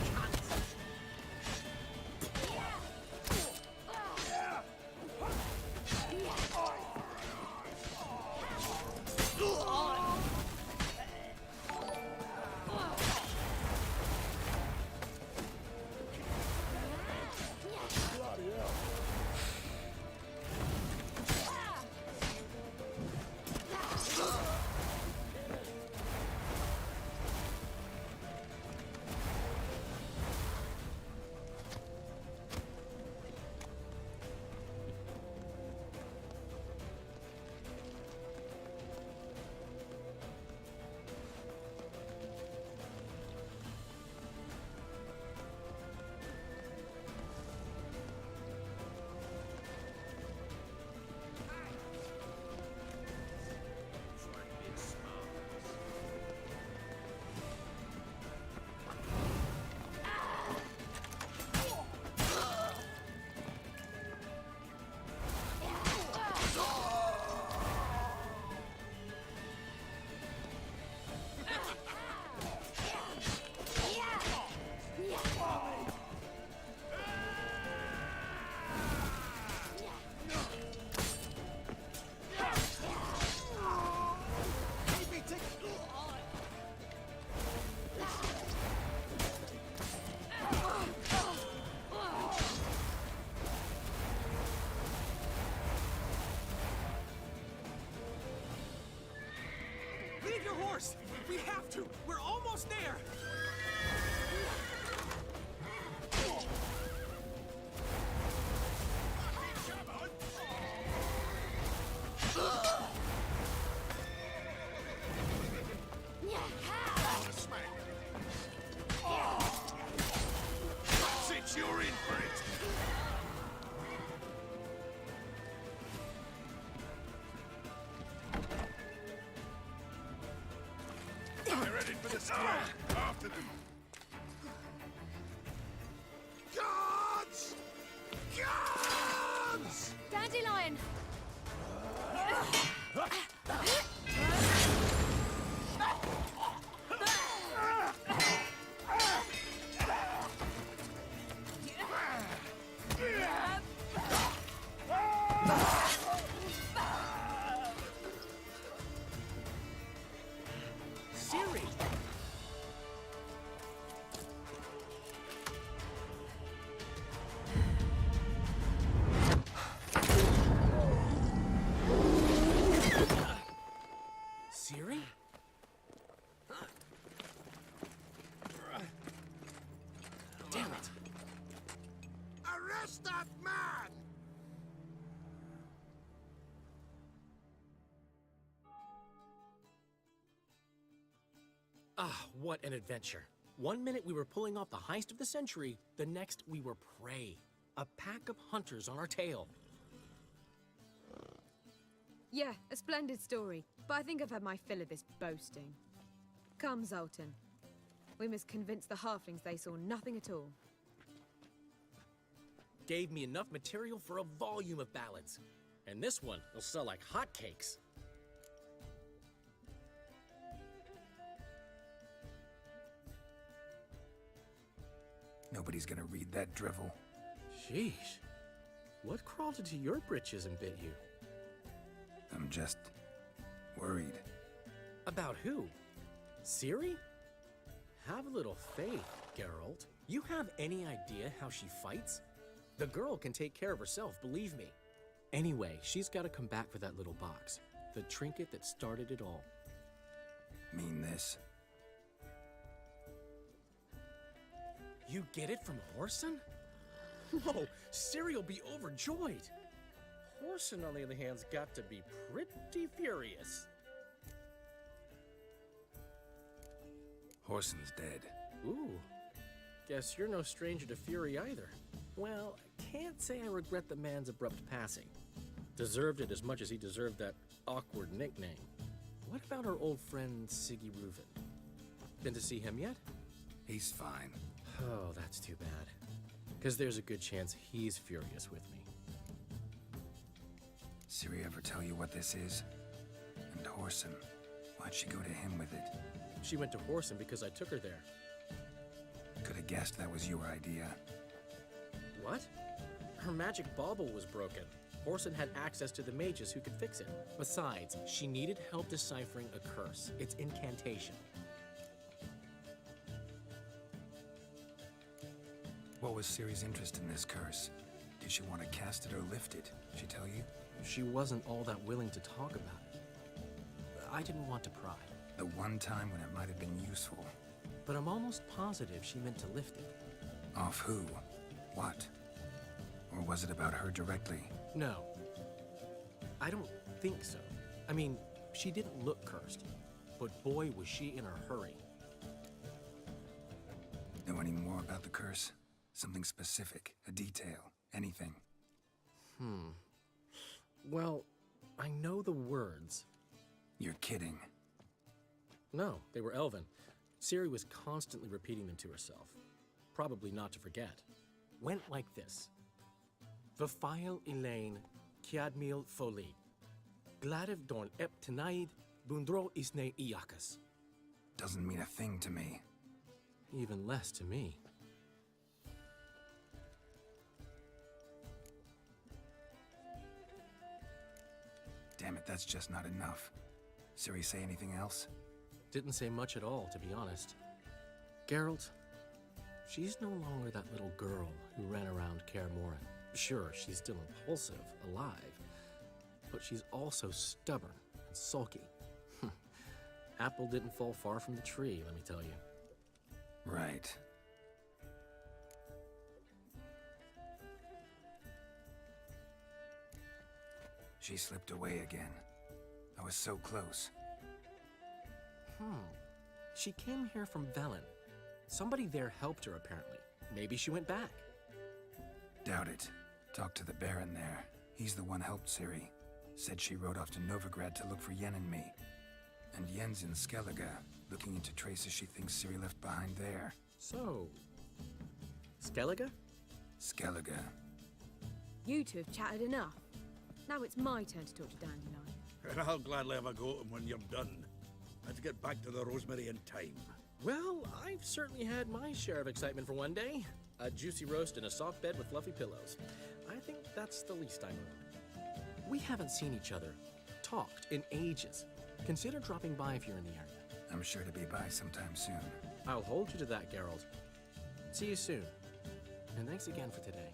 We have to! We're almost there! That's it, you're in for it! They're headed for the square. After them. Guards! Guards! Dandelion! Ciri! Ciri? Damn it! Arrest that man! Ah, what an adventure. One minute we were pulling off the heist of the century, the next we were prey. A pack of hunters on our tail. Yeah, a splendid story, but I think I've had my fill of this boasting. Come, Zoltan. We must convince the halflings they saw nothing at all. Gave me enough material for a volume of ballads. And this one will sell like hotcakes. Nobody's gonna read that drivel. Sheesh. What crawled into your britches and bit you? I'm just worried. About who? Ciri? Have a little faith, Geralt. You have any idea how she fights? The girl can take care of herself, believe me. Anyway, she's got to come back for that little box. The trinket that started it all. Mean this? You get it from Whoreson? Whoa, Ciri'll be overjoyed. Whoreson, on the other hand, has got to be pretty furious. Whoreson's dead. Ooh, guess you're no stranger to fury either. Well, I can't say I regret the man's abrupt passing. Deserved it as much as he deserved that awkward nickname. What about our old friend Siggy Reuven? Been to see him yet? He's fine. Oh, that's too bad. Because there's a good chance he's furious with me. Ciri ever tell you what this is? And Whoreson, why'd she go to him with it? She went to Whoreson because I took her there. Could have guessed that was your idea. What? Her magic bauble was broken. Whoreson had access to the mages who could fix it. Besides, she needed help deciphering a curse. It's incantation. What was Ciri's interest in this curse? Did she want to cast it or lift it? She tell you? She wasn't all that willing to talk about it. I didn't want to pry. The one time when it might have been useful. But I'm almost positive she meant to lift it. Off who? What? Or was it about her directly? No. I don't think so. I mean, she didn't look cursed. But boy, was she in a hurry. Know any more about the curse? Something specific, a detail, anything? Well, I know the words. You're kidding. No, they were Elven. Ciri was constantly repeating them to herself. Probably not to forget. Went like this. Vafile Elaine, Kiadmil Foli. Gladev Dorn Ep Tenaid, Bundro Isne Iakas. Doesn't mean a thing to me. Even less to me. Damn it, that's just not enough. Ciri say anything else? Didn't say much at all, to be honest. Geralt, she's no longer that little girl who ran around Kaer Morhen. Sure, she's still impulsive, alive, but she's also stubborn and sulky. apple didn't fall far from the tree, let me tell you. Right. She slipped away again. I was so close. She came here from Velen. Somebody there helped her, apparently. Maybe she went back. Doubt it. Talked to the Baron there. He's the one helped Ciri. Said she rode off to Novigrad to look for Yen and me. And Yen's in Skellige, looking into traces she thinks Ciri left behind there. So... Skellige? Skellige. You two have chatted enough. Now it's my turn to talk to Dandelion. And I'll gladly have a go at him when you're done. Let's get back to the Rosemary in time. Well, I've certainly had my share of excitement for one day. A juicy roast in a soft bed with fluffy pillows. I think that's the least I'm owed. We haven't seen each other, talked, in ages. Consider dropping by if you're in the area. I'm sure to be by sometime soon. I'll hold you to that, Geralt. See you soon. And thanks again for today.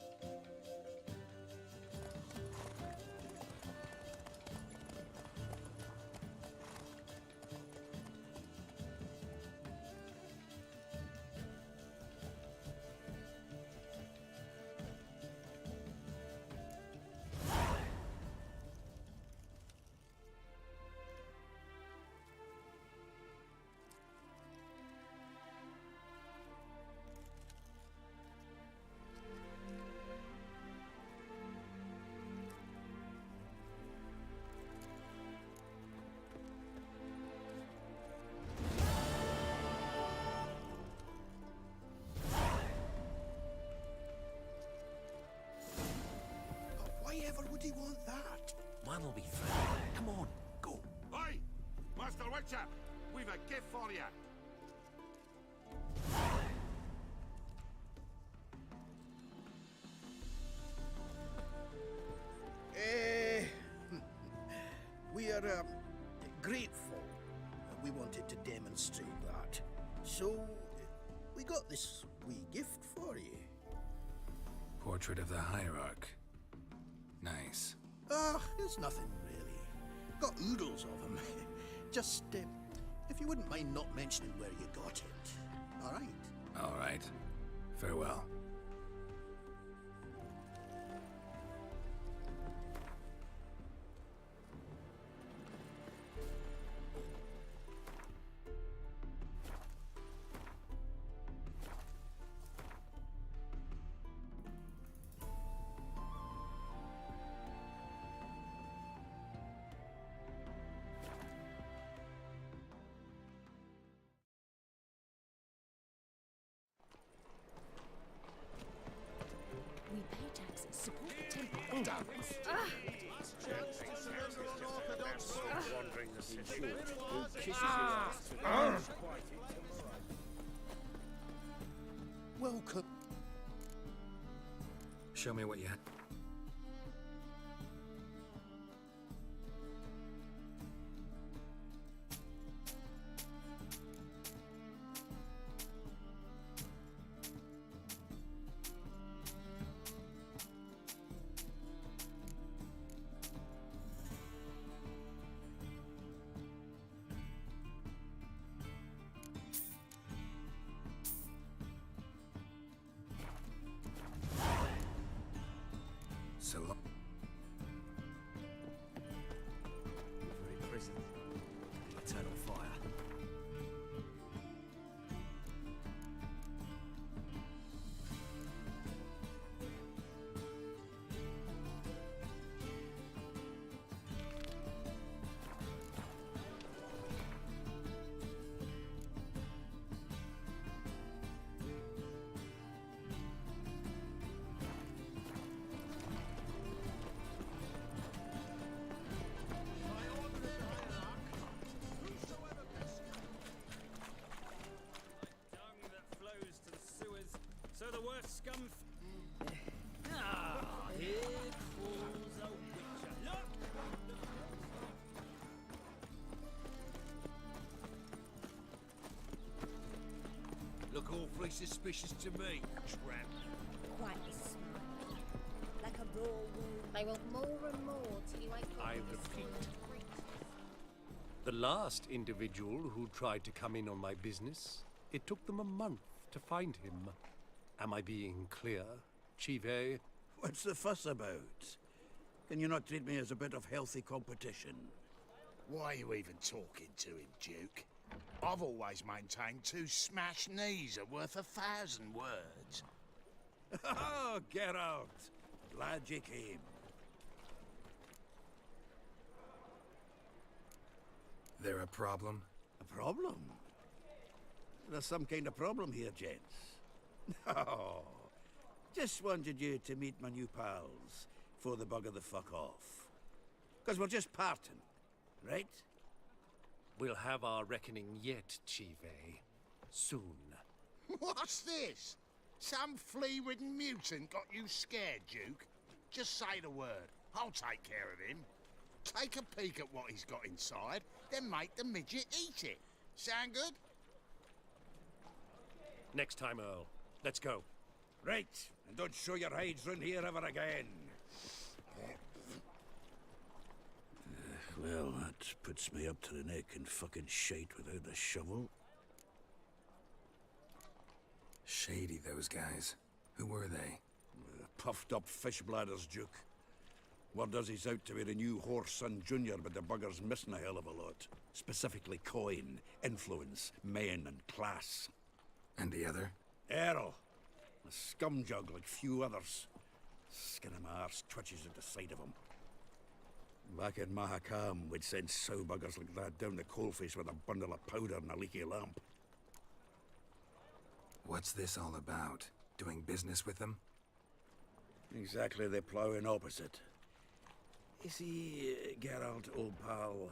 Why ever would he want that? Mine will be free. Come on, go. Hey, Master Witcher, we've a gift for you. We are grateful. We wanted to demonstrate that. So, we got this wee gift for you. Portrait of the Hierarch. Nice. It's nothing really. Got oodles of them. Just, if you wouldn't mind not mentioning where you got it. All right? All right. Farewell. We pay taxes, support the temple. Welcome. Show me what you had. So long. Very present. Eternal fire. So the worst scum. Here falls a witcher. Look! Look awfully suspicious to me, tramp. Quite a smile. Like a raw wound. They want more and more till you wake up. I with a repeat. sword of creatures. The last individual who tried to come in on my business, it took them a month to find him. Am I being clear, Chive? What's the fuss about? Can you not treat me as a bit of healthy competition? Why are you even talking to him, Duke? I've always maintained 2 smashed knees are worth 1,000 words. Oh, Geralt! Glad you came. There a problem? A problem? There's some kind of problem here, gents. Oh, just wanted you to meet my new pals before they bugger the fuck off. Because we're just parting, right? We'll have our reckoning yet, Chive. Soon. What's this? Some flea-ridden mutant got you scared, Duke? Just say the word. I'll take care of him. Take a peek at what he's got inside, then make the midget eat it. Sound good? Next time, Earl. Let's go. Right, and don't show your hides round here ever again. Well, that puts me up to the neck in fucking shite without a shovel. Shady, those guys. Who were they? Puffed up fish bladders, Duke. Word does he's out to be the new Whoreson Jr., but the bugger's missing a hell of a lot. Specifically coin, influence, men, and class. And the other? Earl. A scumjug like few others. Skin of my arse twitches at the sight of him. Back in Mahakam, we'd send sow buggers like that down the coalface with a bundle of powder and a leaky lamp. What's this all about? Doing business with them? Exactly the ploughing opposite. You see, Geralt, old pal...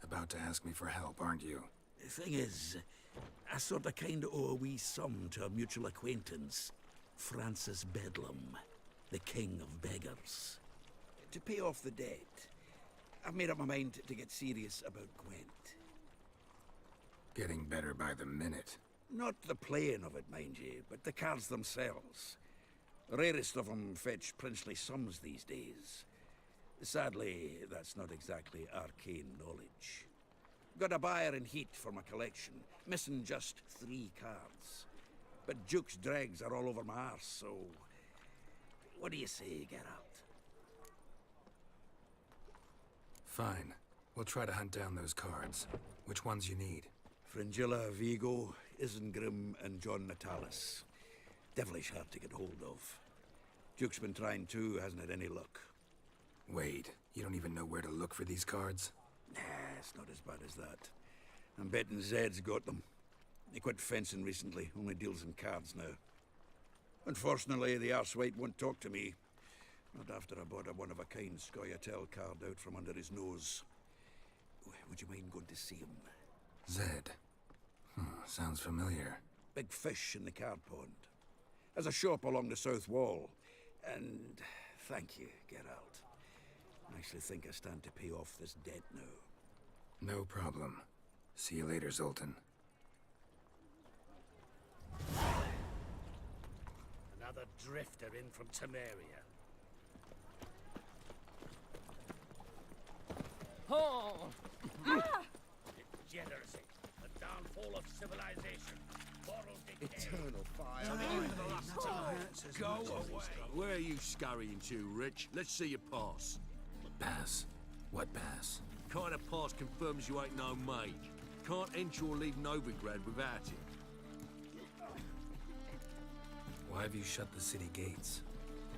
About to ask me for help, aren't you? The thing is, I sort of kind of owe a wee sum to a mutual acquaintance, Francis Bedlam, the king of beggars. To pay off the debt, I've made up my mind to get serious about Gwent. Getting better by the minute. Not the playing of it, mind you, but the cards themselves. The rarest of them fetch princely sums these days. Sadly, that's not exactly arcane knowledge. Got a buyer in heat for my collection, missing just 3 cards. But Duke's dregs are all over my arse, so... What do you say, Geralt? Fine. We'll try to hunt down those cards. Which ones you need? Fringilla, Vigo, Isengrim, and John Natalis. Devilish hard to get hold of. Duke's been trying too, hasn't had any luck. Wait, you don't even know where to look for these cards? Nah, it's not as bad as that. I'm betting Zed's got them. He quit fencing recently, only deals in cards now. Unfortunately, the arsewite won't talk to me. Not after I bought a one-of-a-kind Scoia'tael card out from under his nose. Would you mind going to see him? Zed. Sounds familiar. Big fish in the card pond. Has a shop along the south wall. And thank you, Geralt. I actually think I stand to pay off this debt now. No problem. See you later, Zoltan. Another drifter in from Temeria. Oh! Degeneracy, the downfall of civilization, moral decay. Eternal fire. Go away. Where are you scurrying to, Rich? Let's see your pass. Pass? What pass? Kind of pass confirms you ain't no mage. Can't enter or leave Novigrad without it. Why have you shut the city gates?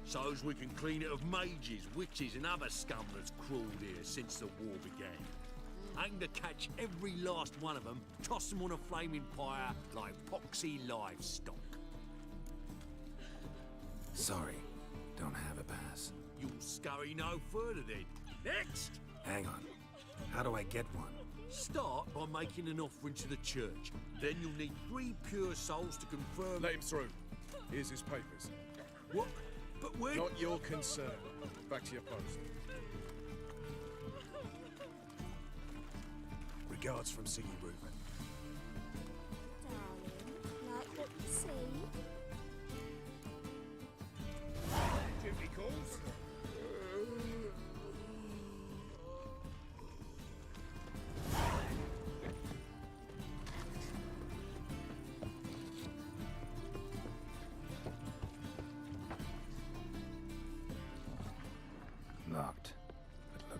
So's we can clean it of mages, witches, and other scum that's crawled here since the war began. Aim to catch every last one of them, toss them on a flaming pyre like poxy livestock. Sorry, don't have a pass. You'll scurry no further then. Next! Hang on. How do I get one? Start by making an offering to the church. Then you'll need 3 pure souls to confirm... Let him through. Here's his papers. What? But where... Not your concern. Back to your post. Regards from Siggy Reuben. Darling, like what you see? Duty calls.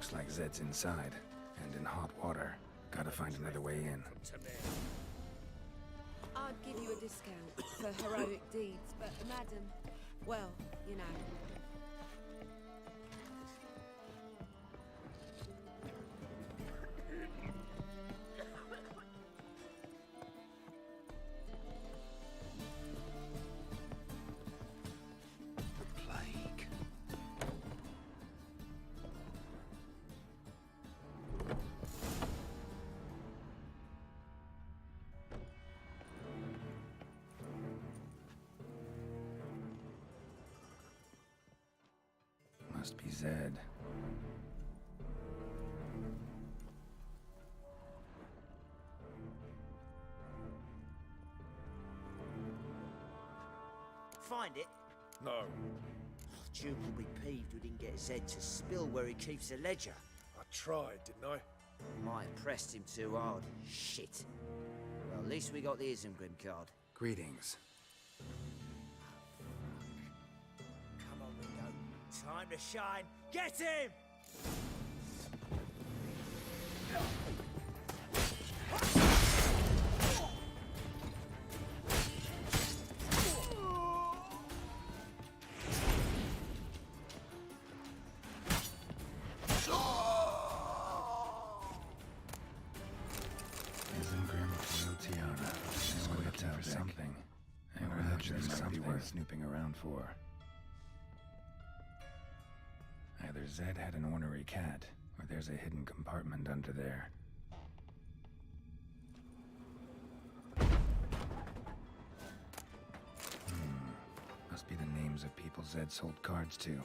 Looks like Zed's inside, and in hot water. Gotta find another way in. I'd give you a discount for heroic deeds, but madam, well, you know. Must be Zed. Find it? No. Duke will be peeved we didn't get Zed to spill where he keeps the ledger. I tried, didn't I? Might have pressed him too hard. Shit. Well, at least we got the Isengrim card. Greetings. Come on, Ringo. Time to shine. Get him! Snooping around for. Either Zed had an ornery cat, or there's a hidden compartment under there. Must be the names of people Zed sold cards to.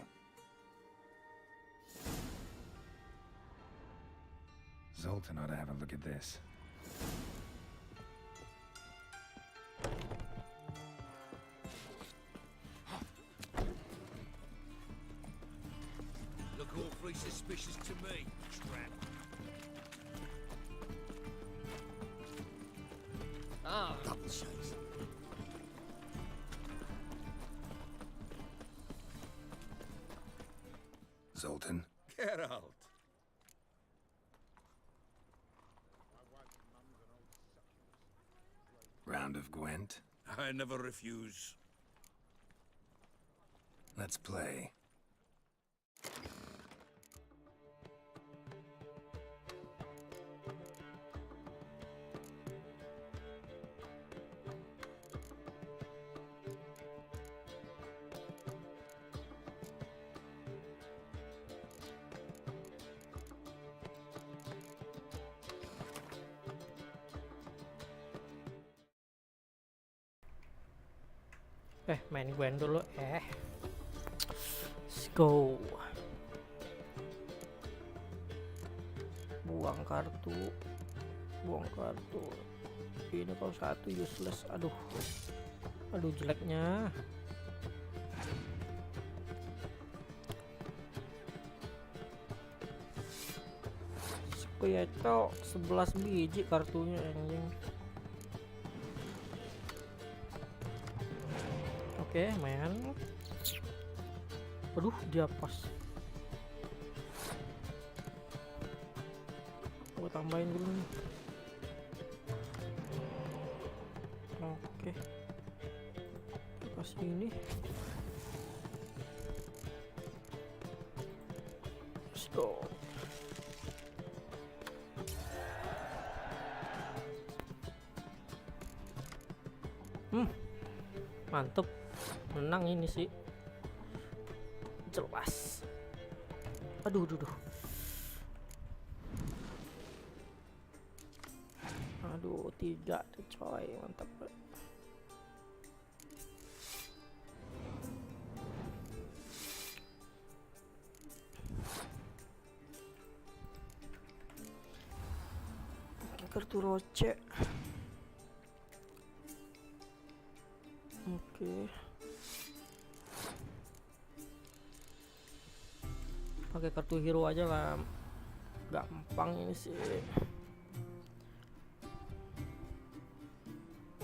Zoltan ought to have a look at this. Awfully suspicious to me, trap. Ah. Double chase. Zoltan? Geralt. Round of Gwent? I never refuse. Let's play. Main gwent dulu let's go. Buang kartu ini kalau satu useless. Aduh jeleknya. Squeeto 11 biji kartunya anjing. Oke, main. Aduh, dia pas. Gue tambahin dulu nih. Oke. Kasih ini. Let's go. Mantep. Menang ini sih jelas. Aduh tidak tuh coy, mantap. Kartu roce. Oke. Pakai kartu hero aja lah, gampang ini sih.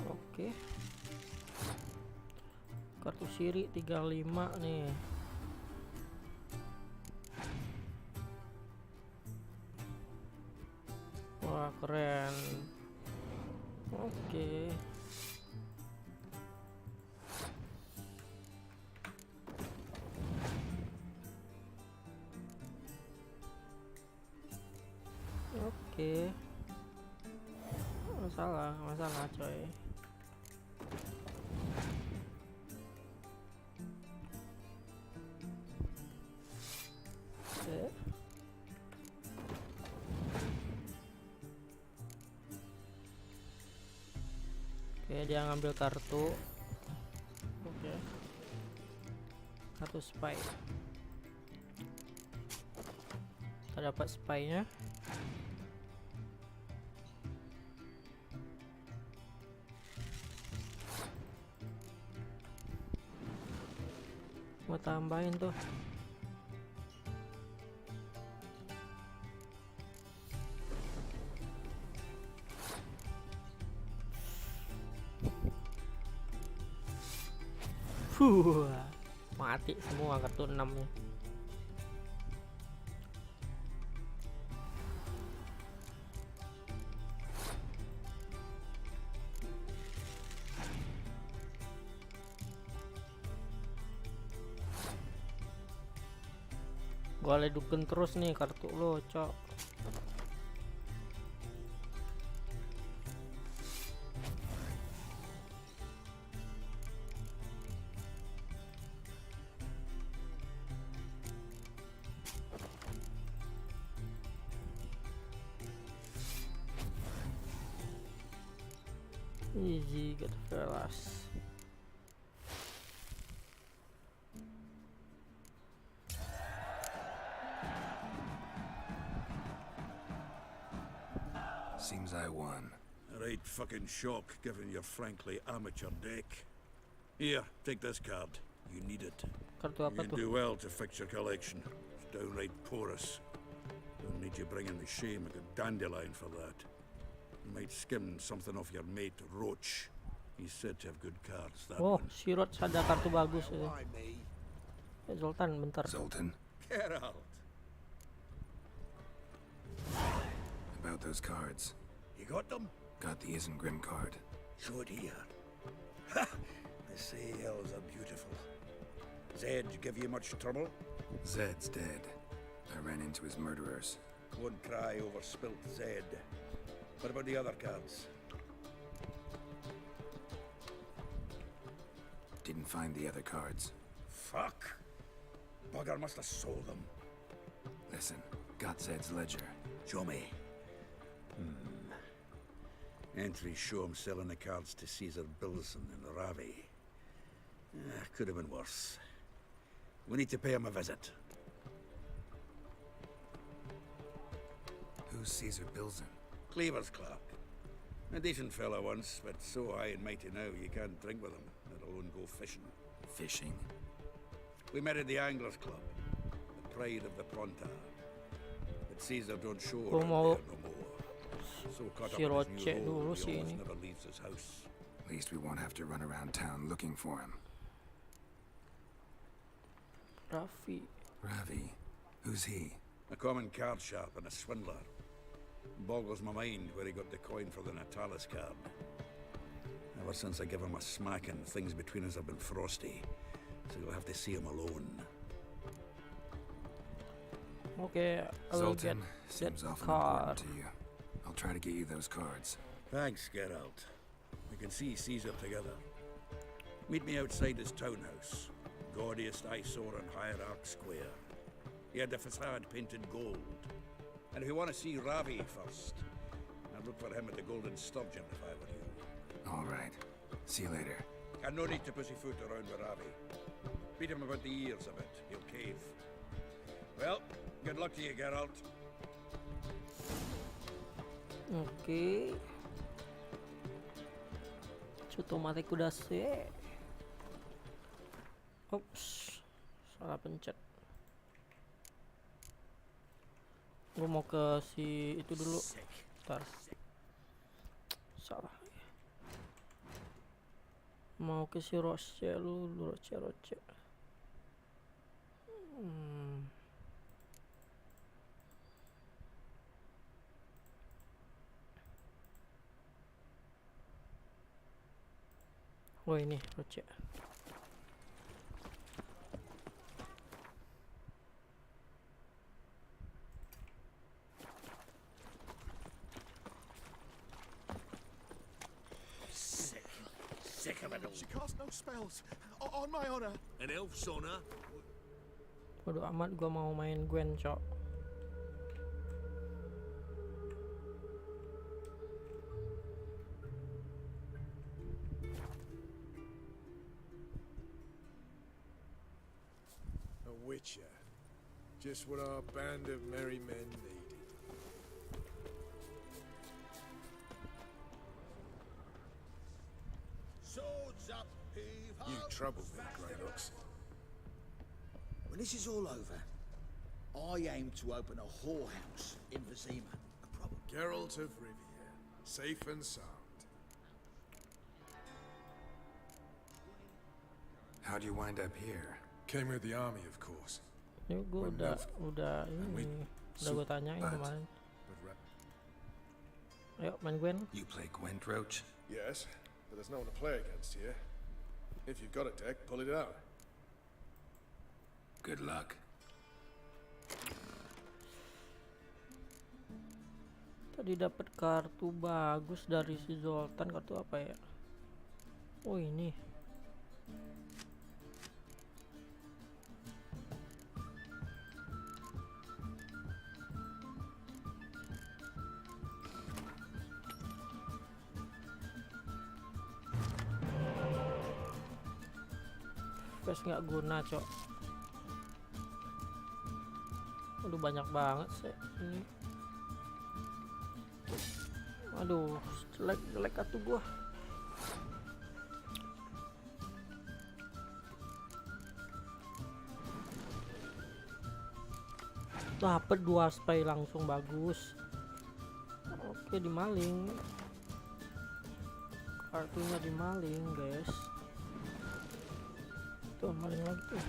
Oke, kartu Ciri 35 nih. Oke. Masalah coy. Oke. Oke, dia ngambil kartu. Oke. Kartu spy. Kita dapat spy-nya. Mau tambahin tuh. Mati semua kartu 6-nya. Gua ledukin terus nih kartu lo, cok. Easy, good fellas. Seems I won. Right fucking shock, given your frankly amateur deck. Here, take this card. You need it. Kartu apa You tuh? do well to fix your collection. It's downright porous. Don't need you bringing the shame like a dandelion for that. You might skim something off your mate Roach. He's said to have good cards. That Oh, one. si Roach ada kartu bagus itu. Zoltan, bentar. Zoltan, Get out. about those cards. You got them? Got the Isengrim card. Show it here. Ha! The sails are beautiful. Zed give you much trouble? Zed's dead. I ran into his murderers. Won't cry over spilt Zed. What about the other cards? Didn't find the other cards. Fuck! Bugger must have sold them. Listen, got Zed's ledger. Show me. Entries show him selling the cards to Caesar Bilson and Ravi. Could have been worse. We need to pay him a visit. Who's Caesar Bilson? Cleaver's clerk. A decent fella once, but so high and mighty now you can't drink with him, let alone go fishing. Fishing? We met at the Anglers Club, the pride of the Prontar. But Caesar don't show Gua around mau there no more. So caught si up in Roche his new dulu role, sih he almost ini. never leaves his house. At least we won't have to run around town looking for him. Ravi? Who's he? A common card sharp and a swindler. Boggles my mind where he got the coin for the Natalis card. Ever since I gave him a smacking, things between us have been frosty. So you'll have to see him alone. Okay, I will get Zoltan, seems that awful card. important to you. I'll try to get you those cards. Thanks, Geralt. We can see Caesar together. Meet me outside his townhouse. Gaudiest eyesore on Hierarch Square. He had the facade painted gold. And if you want to see Ravi first, I'd look for him at the Golden Sturgeon if I were you. All right. See you later. And no need to pussyfoot around with Ravi. Beat him about the ears a bit. He'll cave. Well, good luck to you, Geralt. Oke. Otomatis udah sih. Ups, salah pencet. Gue mau ke si itu dulu. Ntar. Salah. Mau ke si Roche dulu, Roche. Oh ini Roche. No spells. On my honor. An elf's honor? Bodo amat, gua mau main gwent, cok. A witcher. Just what our band of merry men needed. Swords up, heave ho. You troubled me, Grey Ox. When this is all over, I aim to open a whorehouse in Vizima. Geralt of Rivia, safe and sound. How'd you wind up here? Came with the army, of course. Ini gue udah gue tanyain kemarin. Ayo main gwent. You play gwent, Roach? Yes, but there's no one to play against here. If you've got a deck, pull it out. Good luck. Tadi dapat kartu bagus dari si Zoltan. Kartu apa ya? Oh ini. Face nggak guna, cok. Aduh banyak banget sih ini. Aduh, jelek kartu gua. Dapet 2 spy langsung, bagus. Oke, dimaling. Kartunya dimaling, guys. Tuh, maling lagi tuh.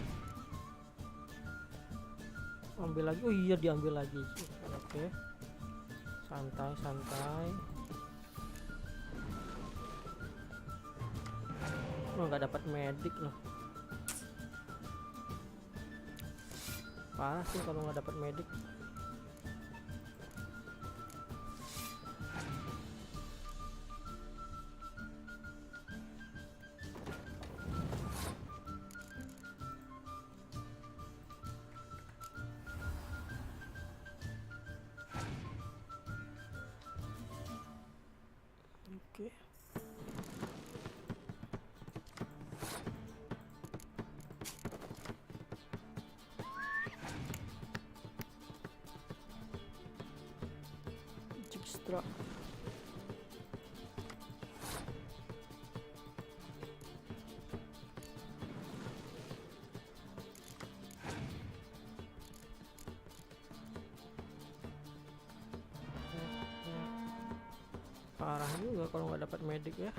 Ambil lagi. Oh iya, diambil lagi. Oke. Santai. Oh, nggak dapat medik loh. Parah sih kalau nggak dapat medik. Oke. Ekstra. Parah juga kalau nggak dapat medik ya.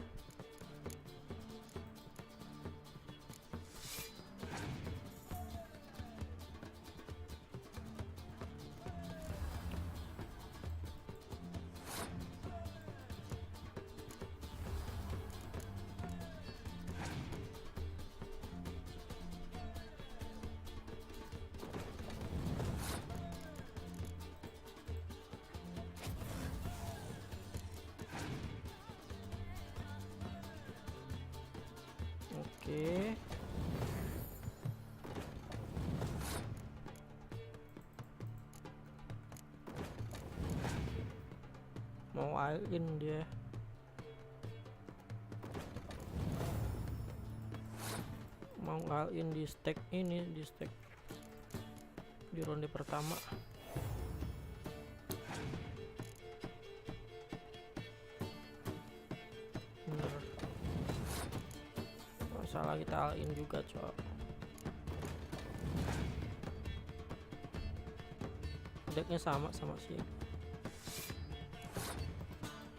Oke. Mau all-in dia. Mau all-in di stack ini, di stack di ronde pertama. Bener. Masalah kita all-in juga, cok. Decknya sama si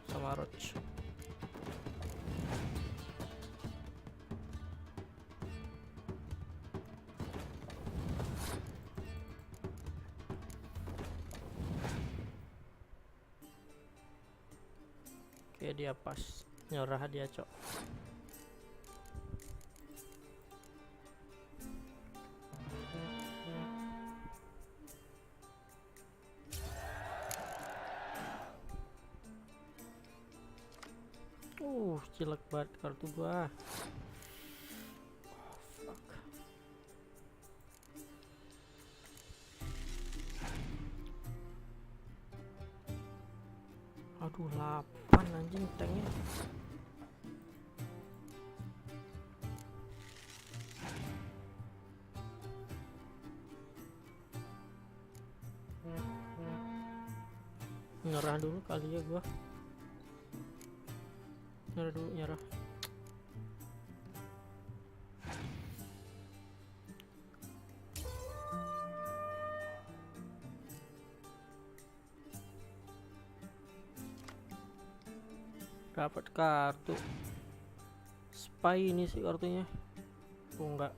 sama Roach. Oke, dia pas nyerah dia, cok. Jelek banget kartu gua. Aduh, 8 anjing tanknya. Nyerah dulu kali ya gua. Nyerah. Dapat kartu spy ini sih kartunya. Oh enggak.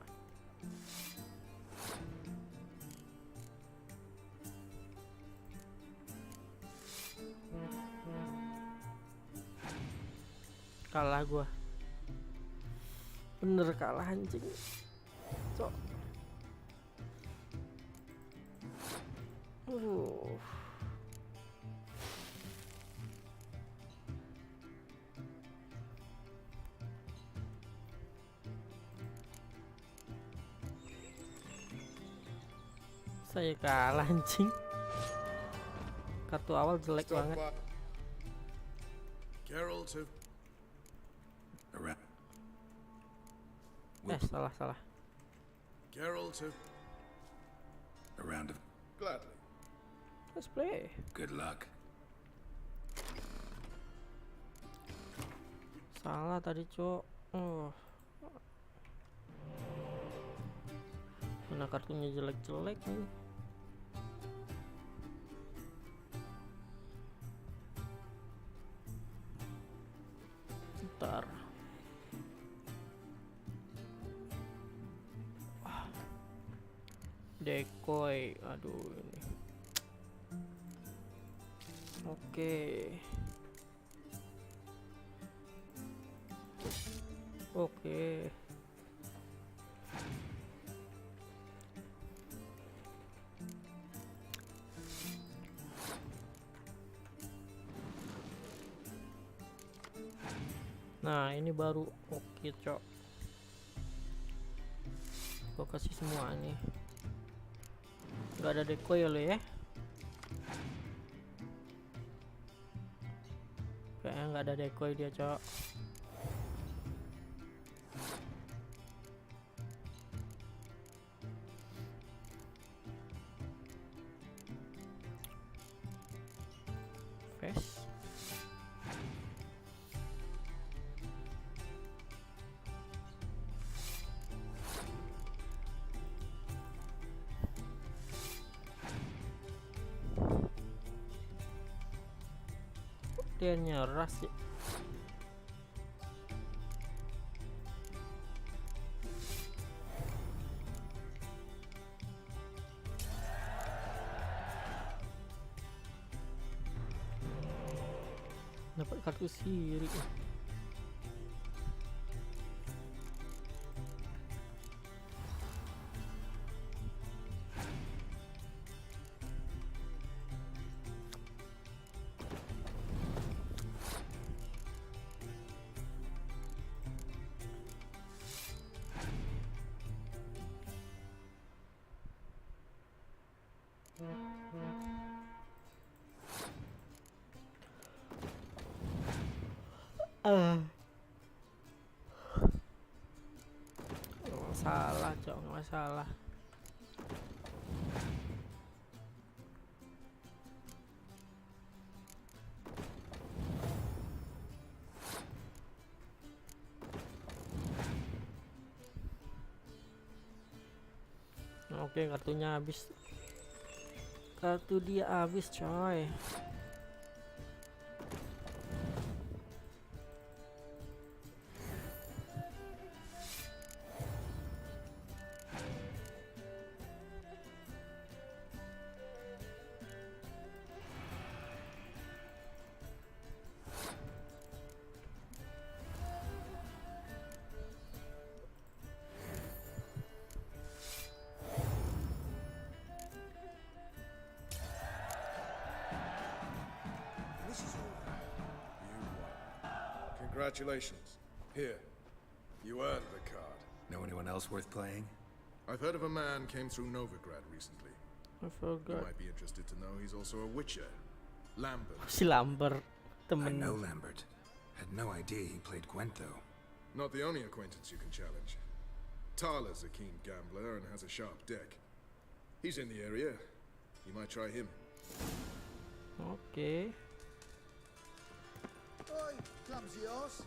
Kalah gua. Bener kalah anjing. Cok. Saya kalah anjing. Kartu awal jelek banget. Carol to Salah. Carol to A round of gladly. Let's play. good luck. Salah tadi, Cok. Mana kartunya jelek-jelek nih. Ntar. Decoy, aduh ini. Oke. Nah, ini baru oke, Cok. Gua kasih semua nih. Gak ada decoy ya lo ya. Kayaknya nggak ada decoy dia, Cok. Face. Dia nyerah sih. Dapat kartu sirik. Salah, Cok, nggak salah. Oke, kartunya habis. Kartu dia habis, coy. Congratulations. Here. You earned the card. Know anyone else worth playing? I've heard of a man came through Novigrad recently. I You forgot. might be interested to know he's also a witcher. Lambert. Si Lambert. Temen. know Lambert. Had no idea he played Gwent, though. Not the only acquaintance you can challenge. Tyler's a keen gambler and has a sharp deck. He's in the area. You might try him. Oke. Oi, clumsy horse.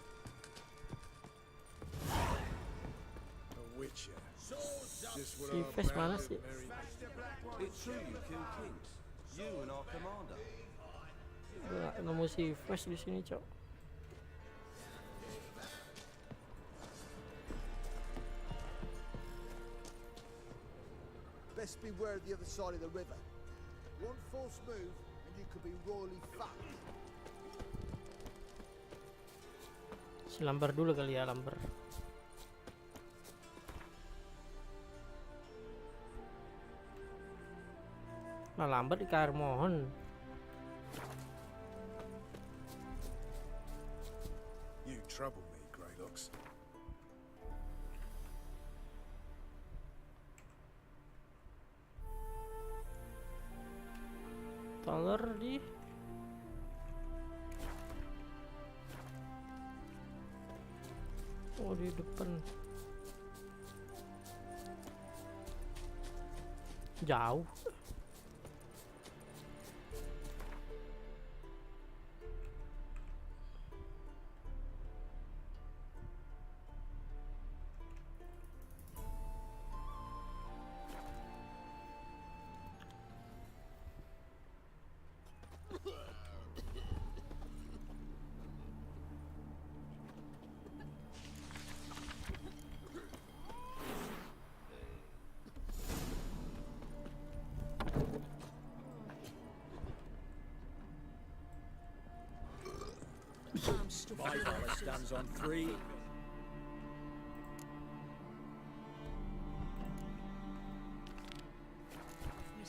A witcher. Just what Si our Fes mana band sih? of merry men. It's true you killed kings. You and our commander. Gue gak nemu si Fes di sini, Cok. Best beware of the other side of the river. One false move and you could be royally fucked. Si Lamber dulu kali ya, Lamber. Nah, Lamber di Kair Mohon. You trouble me, Greylocks. Taler di di depan. Jauh. My palace stands on 3.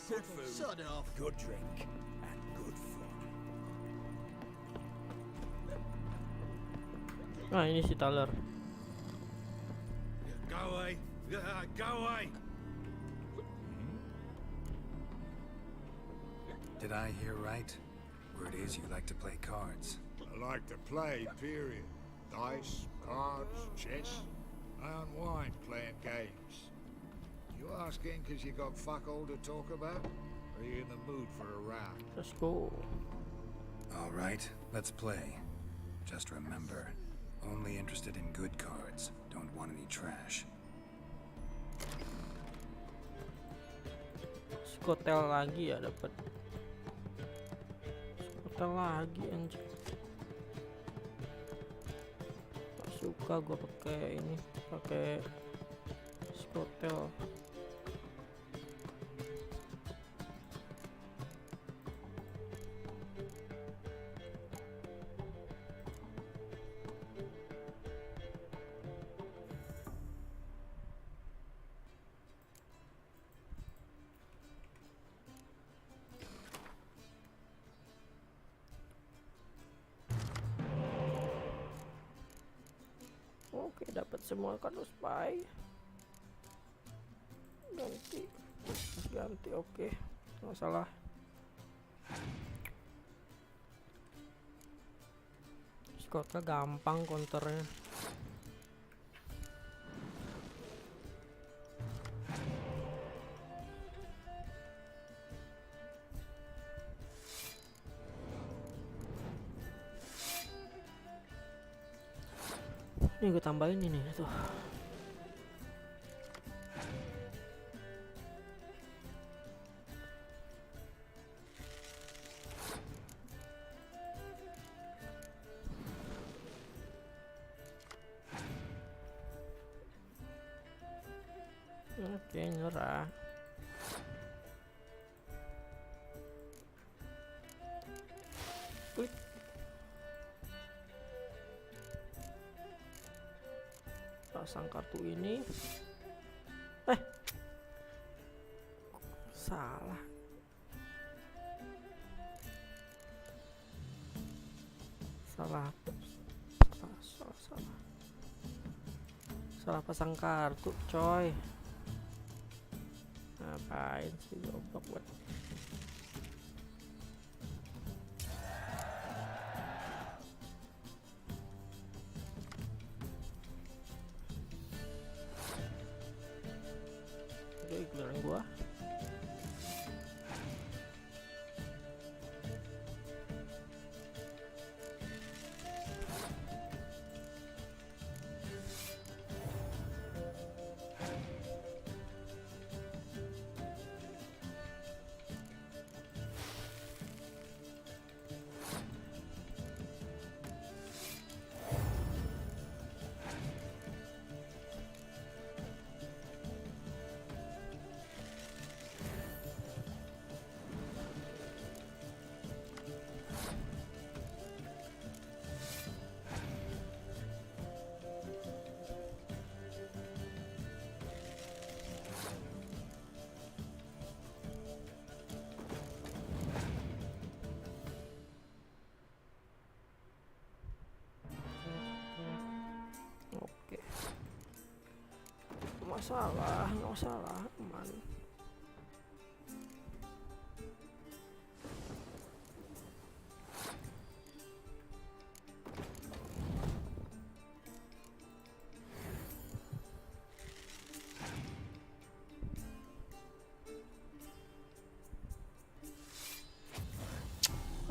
Good food, Sod off. good drink, and good fun. Nah, ini si Taler. Go away. Go away. Did I hear right? Word is you like to play cards. I like to play, period. Dice, cards, chess. I unwind playing games. You asking because you got fuck all to talk about? Or are you in the mood for a round? Let's go. All right, let's play. Just remember, only interested in good cards. Don't want any trash. Skotel lagi ya dapat. Skotel lagi anjir. Gak suka gue pakai ini, pakai skotel. Oke, dapat semua kartu spy. Ganti, oke, nggak salah. Scottnya gampang counternya. Ini gue tambahin ini tuh. Oke, nyerah. Wih. Pasang kartu ini. Salah. Salah pasang kartu, coy. Ngapain sih goblok buat. biarin gua. Oke, nggak masalah, aman.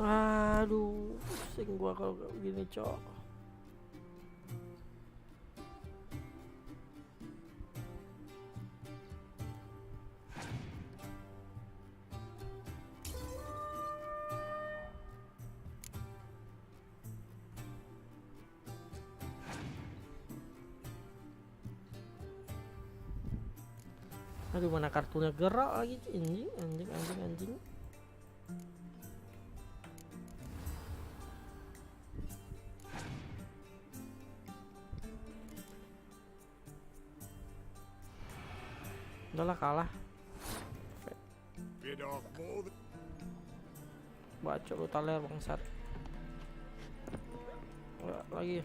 Aduh, pusing gua kalau kayak begini, cok. Aduh, mana kartunya gerak lagi, anjing. Udahlah, kalah. Bacot lu taler bangsat. Enggak lagi.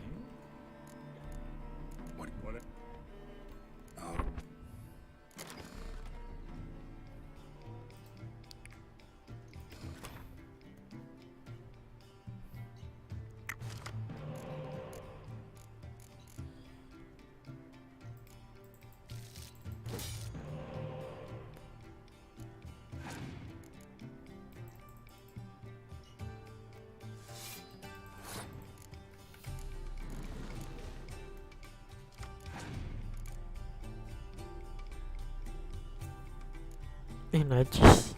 Najis.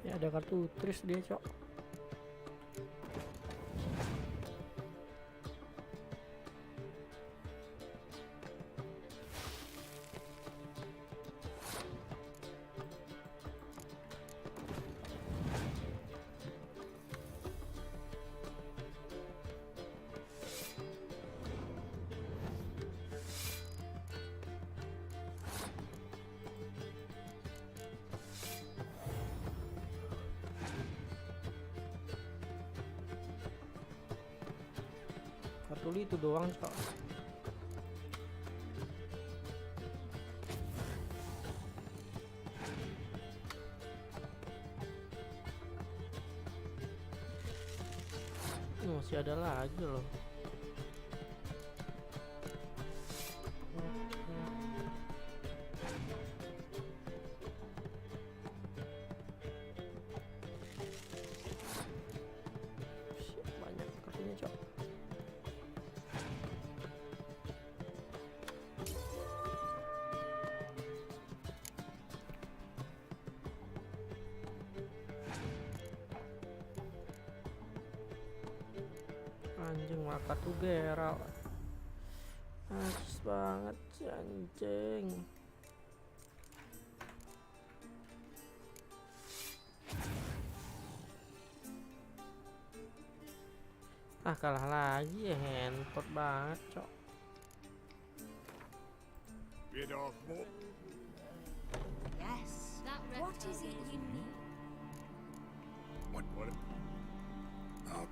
Ya ada kartu tris dia, cok. Kartu itu doang, cok. Masih ada lagi loh. Banyak kartunya, cok. Anjing malah kartu Geralt. Najis banget sih anjing. Kalah lagi ya, handphone banget cok. Bit off more. Yes. What is it you need? What? Oh.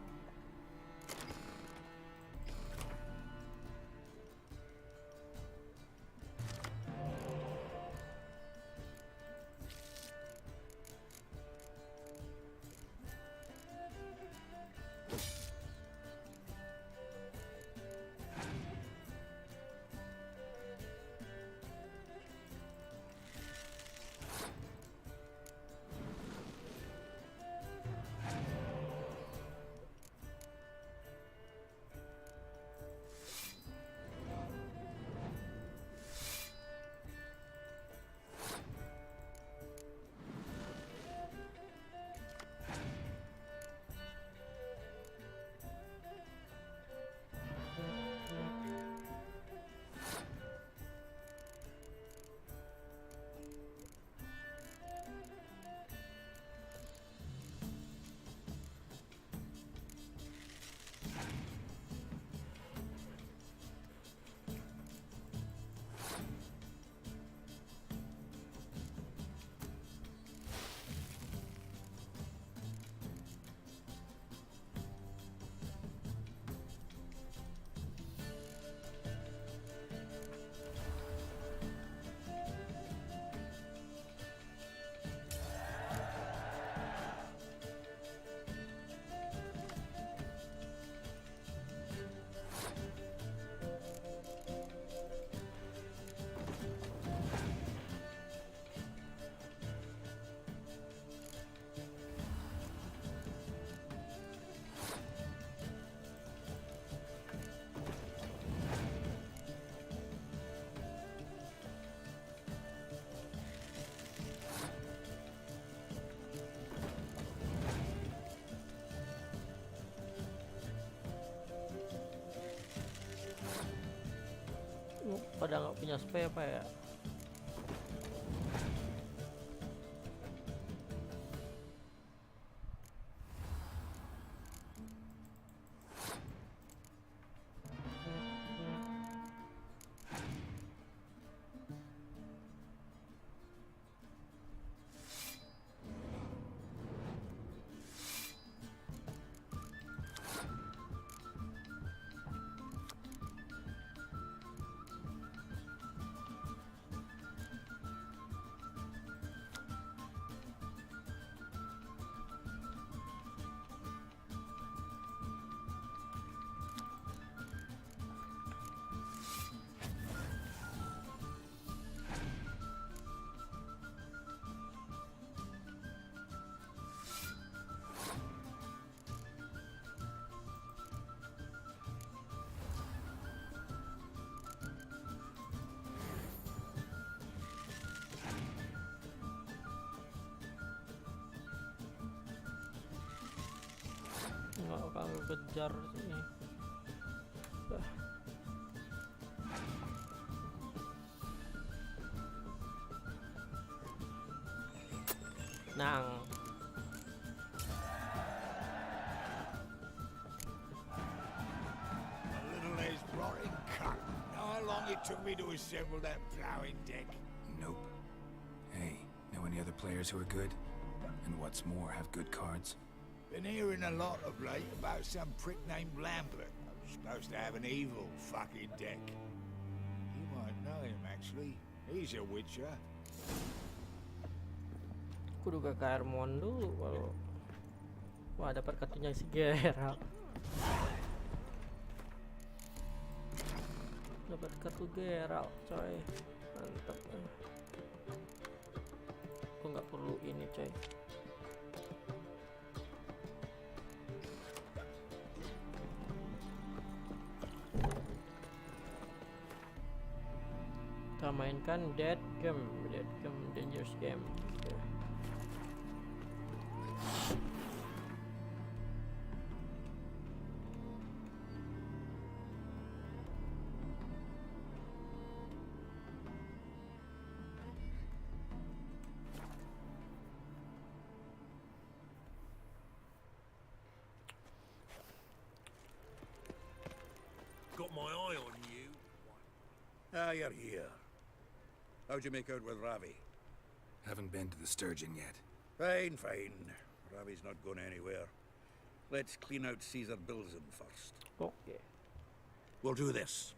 Pada nggak punya spare apa ya? Nggak kamu kejar sini. Nang. A little less rotting cunt. Know how long it took me to assemble that ploughing deck? Nope. Hey, know any other players who are good? And what's more, have good cards? Been hearing a lot of late about some prick named Lambert. Supposed to have an evil fucking deck. You might know him, actually. He's a witcher. Kudu ke Kairmon dulu kalau. Wah, dapat kartunya si Geralt. Dapat kartu Geralt, coy. Mantap. Aku nggak perlu ini, coy. Kita mainkan Dead Game, Dangerous Game. Okay. my eye on you. Ah, you're here. How'd you make out with Ravi? Haven't been to the Sturgeon yet. Fine, fine. Ravi's not going anywhere. Let's clean out Caesar Bilzen first. Okay. We'll do this.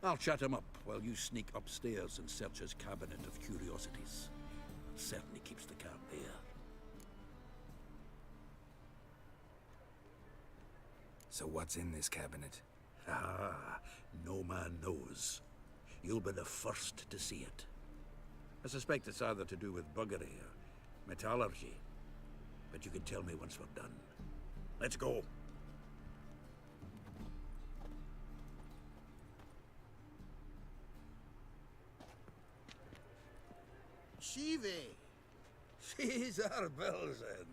I'll chat him up while you sneak upstairs and search his cabinet of curiosities. Certainly keeps the cat there. So what's in this cabinet? Ah, no man knows. You'll be the first to see it. I suspect it's either to do with buggery or metallurgy. But you can tell me once we're done. Let's go. Shivi! Caesar Bilzen.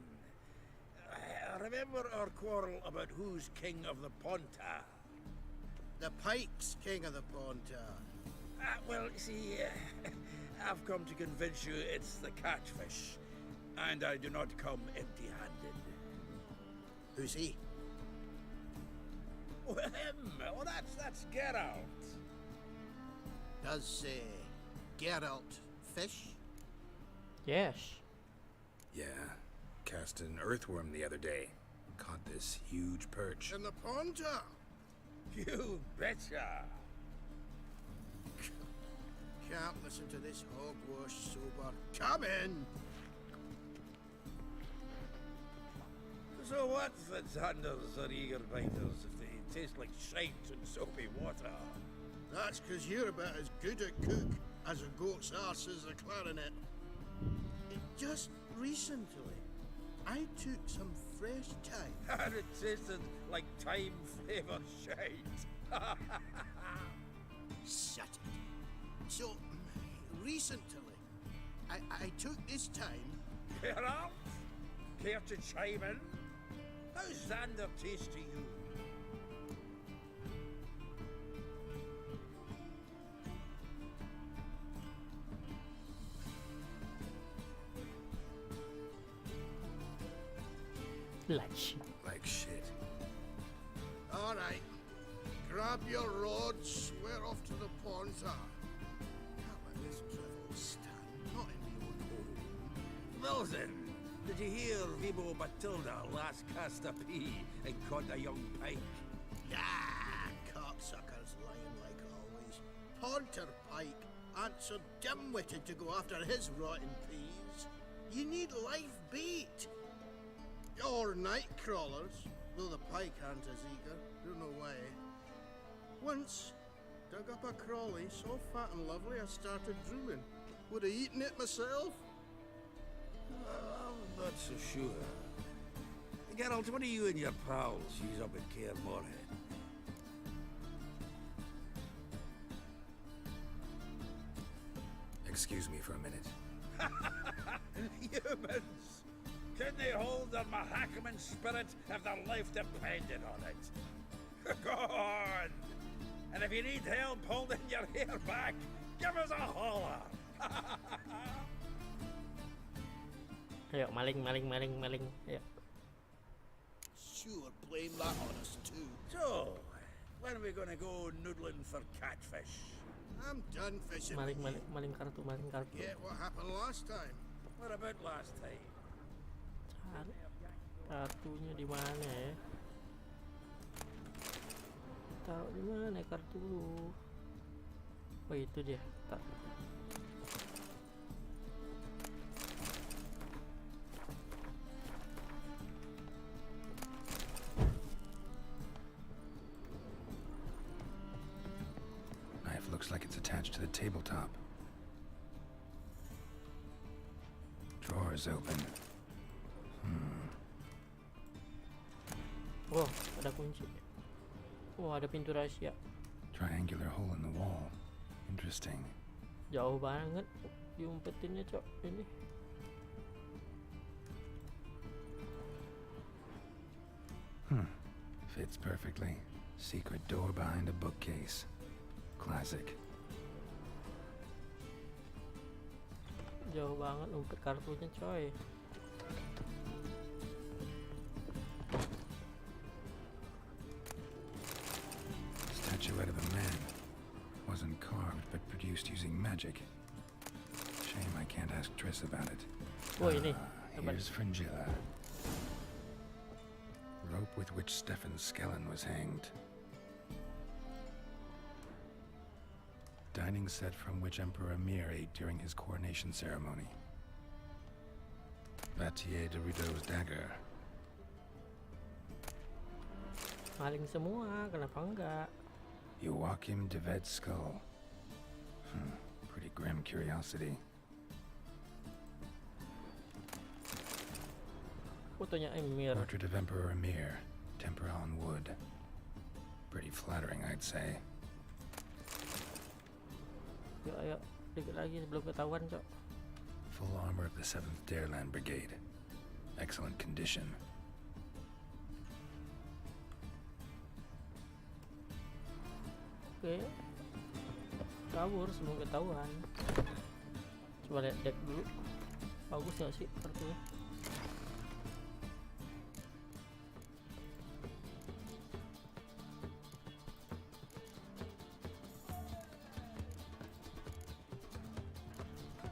Remember our quarrel about who's king of the Ponta? The Pike's king of the Ponta. Well, see, I've come to convince you it's the catchfish, and I do not come empty-handed. Who's he? Oh, him! Oh, that's Geralt. Does Geralt fish? Yes. Yeah. Cast an earthworm the other day. Caught this huge perch. In the Ponta? You betcha. Can't listen to this hogwash sober. Come in! So what's the Zanders or eager biters if they taste like shite and soapy water? That's 'cause you're about as good at cook as a goat's arse is a clarinet. Just recently, I took some fresh thyme. And it tasted like thyme-flavoured shite. Shut it. So, recently, I took this thyme. Geralt? Care to chime in? How's Xander taste to you? Like shit. Like shit. All right. Grab your rods. We're off to the Ponta. Can't let this drivel stand. Not in the old home. Bilzen, did you hear Vibo Batilda last cast a pea and caught a young pike? Yeah, cocksuckers lying like always. Ponter Pike ain't so dim-witted to go after his rotten peas. You need live bait. Or night crawlers, though the pike aren't as eager. Don't know why. Once, dug up a crawly so fat and lovely I started drooling. Would have eaten it myself. I'm not so sure. Geralt, what do you and your pals use up at Kaer Morhen? Excuse me for a minute. Humans! Can they hold their Mahakaman spirit if their life depended on it? Go on! And if you need help holding your hair back, give us a holler! Ayo, maling. Ayo. Sure, blame that on us too. So, when are we gonna go noodling for catfish? I'm done fishing. Maling kartu. Forget what happened last time. What about last time? Cari kartunya di mana ya? Taruh di mana kartu lu? Oh, itu dia. Tak. Knife looks like it's attached to the tabletop. Drawer is open. Oh, ada kunci. Oh, ada pintu rahasia. Triangular hole in the wall. Interesting. Jauh banget diumpetinnya, Cok. Ini. Fits perfectly. Secret door behind a bookcase. Classic. Jauh banget umpet kartunya, coy. Statuette of magic. Shame I can't ask Triss about it. Oh, ini. Here's Fringilla. Rope with which Stefan Skellen was hanged. Dining set from which Emperor Emir ate during his coronation ceremony. Vatier de Rideau's dagger. Maling semua, kenapa enggak? Joachim de Ved's skull. Pretty grim curiosity. Fotonya Emir. Portrait of Emperor Emir, tempera on wood. Pretty flattering, I'd say. Yuk, ayo, dikit lagi sebelum ketahuan, Cok. Full armor of the 7th Dareland Brigade. Excellent condition. Oke. Kabur sebelum ketahuan. Coba lihat deck dulu. Bagus nggak sih kartunya?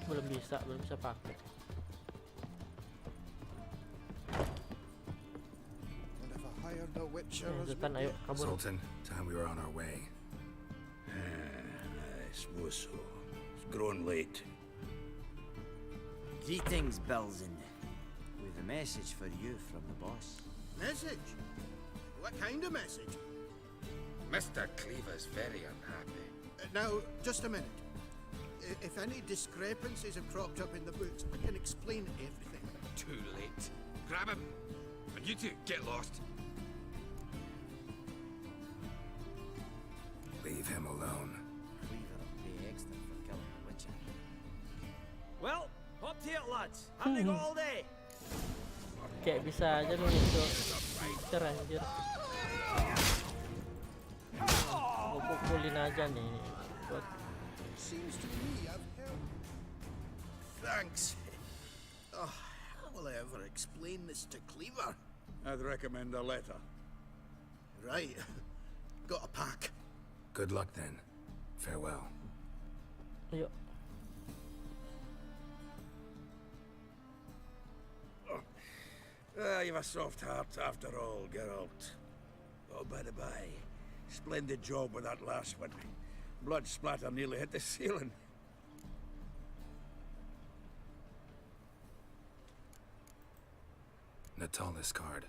Belum bisa pakai. Sultan, ayo kabur. Sultan, time we were on our way. I suppose so. It's grown late. Greetings, Belzen. With a message for you from the boss. Message? What kind of message? Mr. Cleaver's very unhappy. Now, just a minute. If any discrepancies have cropped up in the books, I can explain everything. Too late. Grab him. And you two, get lost. Leave him alone. Cleaver will pay extra for killing the Witcher. Well, up to it, lads. Haven't they got all day? Kayak bisa aja nih itu. Pinter anjir. Gua pukulin aja nih. Seems to me I've heard. Thanks. Oh, how will I ever explain this to Cleaver? I'd recommend a letter. Right. Got a pack. Good luck then. Farewell. Ayo. You've a soft heart after all, Geralt. Oh, by the by, splendid job with that last one. Blood splatter nearly hit the ceiling. Natalis card.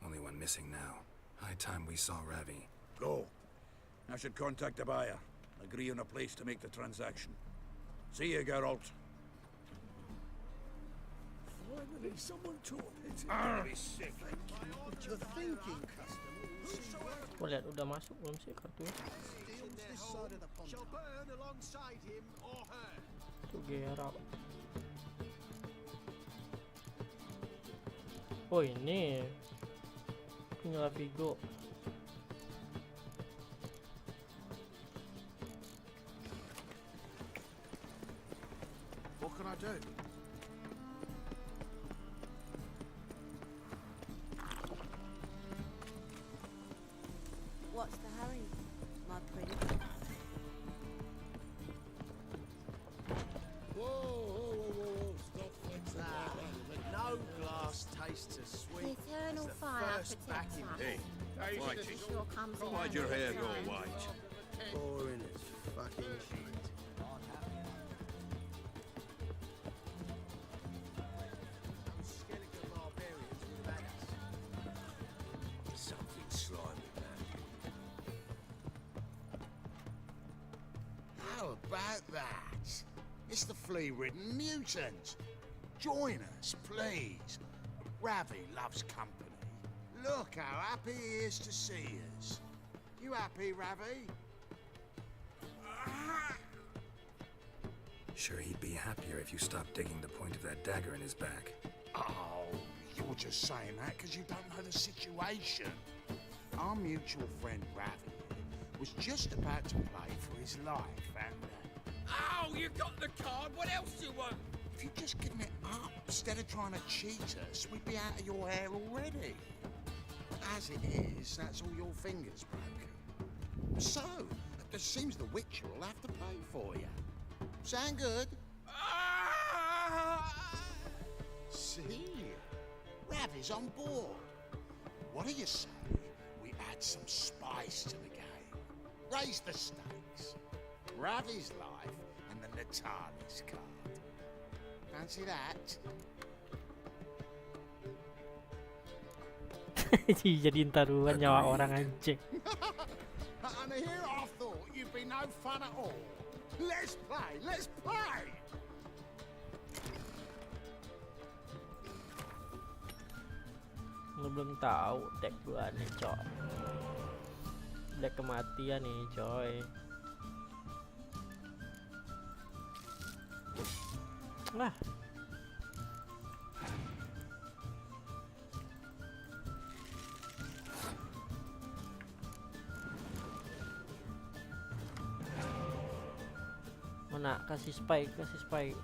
Only one missing now. High time we saw Ravi. Go. I should contact the buyer. Agree on a place to make the transaction. See you, Geralt. Finally, someone taught me to be sick. What you're thinking, customer. Gua lihat udah masuk belum sih kartunya? Shall burn alongside him or her. Tuh Geralt. Oh ini tinggal Vigo. What can I do? What's the hurry, my pretty? Whoa, stop flexing like that. No glass tastes as sweet Eternal as the fire first protects back in us. day. Whitey, Sure comes in why'd your handy hair go sometimes. white? Boring as fucking shit. Skeleton barbarians with banners. Something slimy, man. How about that? It's the flea-ridden mutant. Join us, please. Ravi loves company. Look how happy he is to see us. You happy, Ravi? Sure, he'd be happier if you stopped digging the point of that dagger in his back. Oh, you're just saying that because you don't know the situation. Our mutual friend Ravi was just about to play for his life, and Oh, you got the card. What else do you want? if you'd just given it up instead of trying to cheat us, we'd be out of your hair already. As it is, that's all your fingers broken. So, it seems the Witcher will have to pay for you. Sound good? See? Ravi's on board. What do you say we add some spice to the game? Raise the stakes. Ravi's life and the Natalis card. Fancy that? Dijadiin taruhan nyawa orang anjing. And here I thought you'd be no fun at all. Let's play, let's play! Lu belum tahu deck gua nih coy. Deck kematian nih coy. Lah. Mana kasih spike, kasih spike.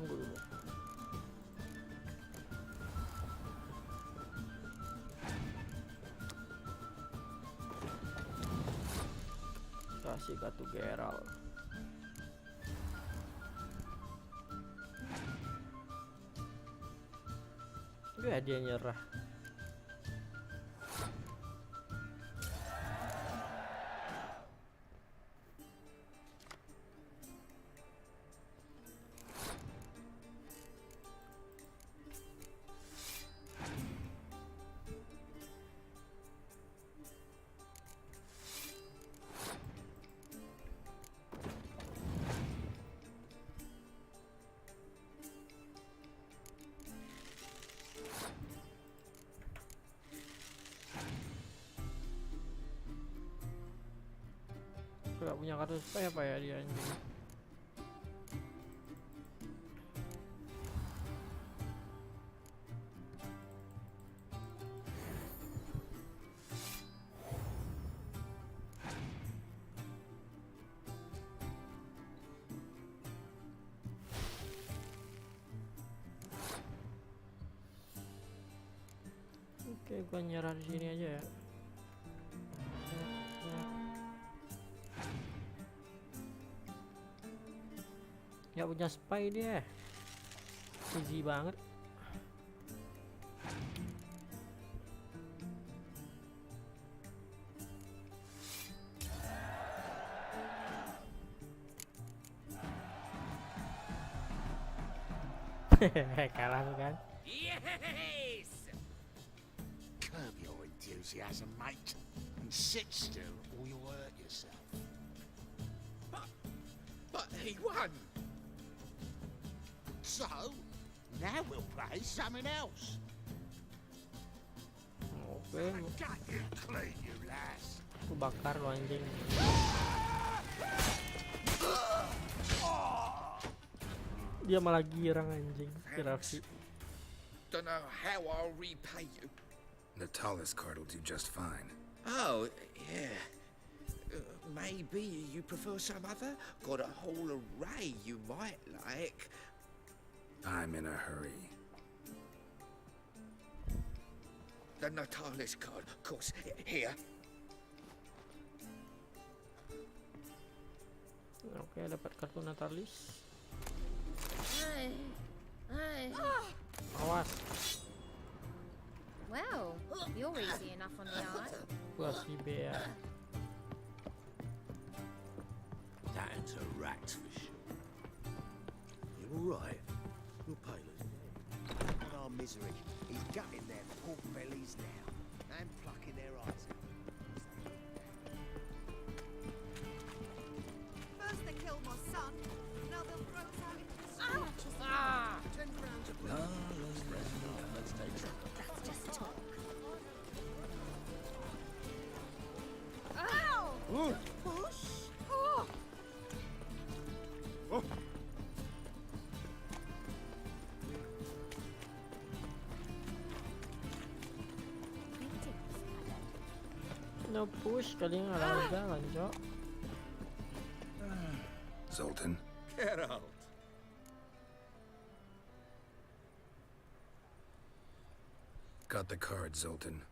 Tunggu dulu. Kasih kartu Geralt. Gak dia nyerah. Gak punya kartu spy apa ya dia anjing. Oke, gua nyerah di sini aja ya. Gak punya spy dia. Easy banget. Kalah kan? Yes! Curb your enthusiasm, mate, and sit still or you'll hurt yourself. But he won. So, now we'll play something else. Oke. I got you clean, you lass. Aku bakar lo anjing. Dia malah girang anjing. Kirafi. Don't know how I'll repay you. Natalis card will do just fine. Oh, yeah. Maybe you prefer some other? Got a whole array you might like. I'm in a hurry. The Natalis card, of course. Here. Oke, dapat kartu Natalis. Hey. Awas. Well, you're easy enough on the eye. Gua si Bea. That's a rat for sure. You alright? We'll pay them. On our misery, he's gutting their poor bellies now and plucking their eyes out. First they killed my son, now they'll throw us out into the street. 10 rounds of blood. Let's take some. That's just talk. Ow! Push! Oh! No push kali nggak ada jalan, Cok. Zoltan, Geralt. Got the card, Zoltan.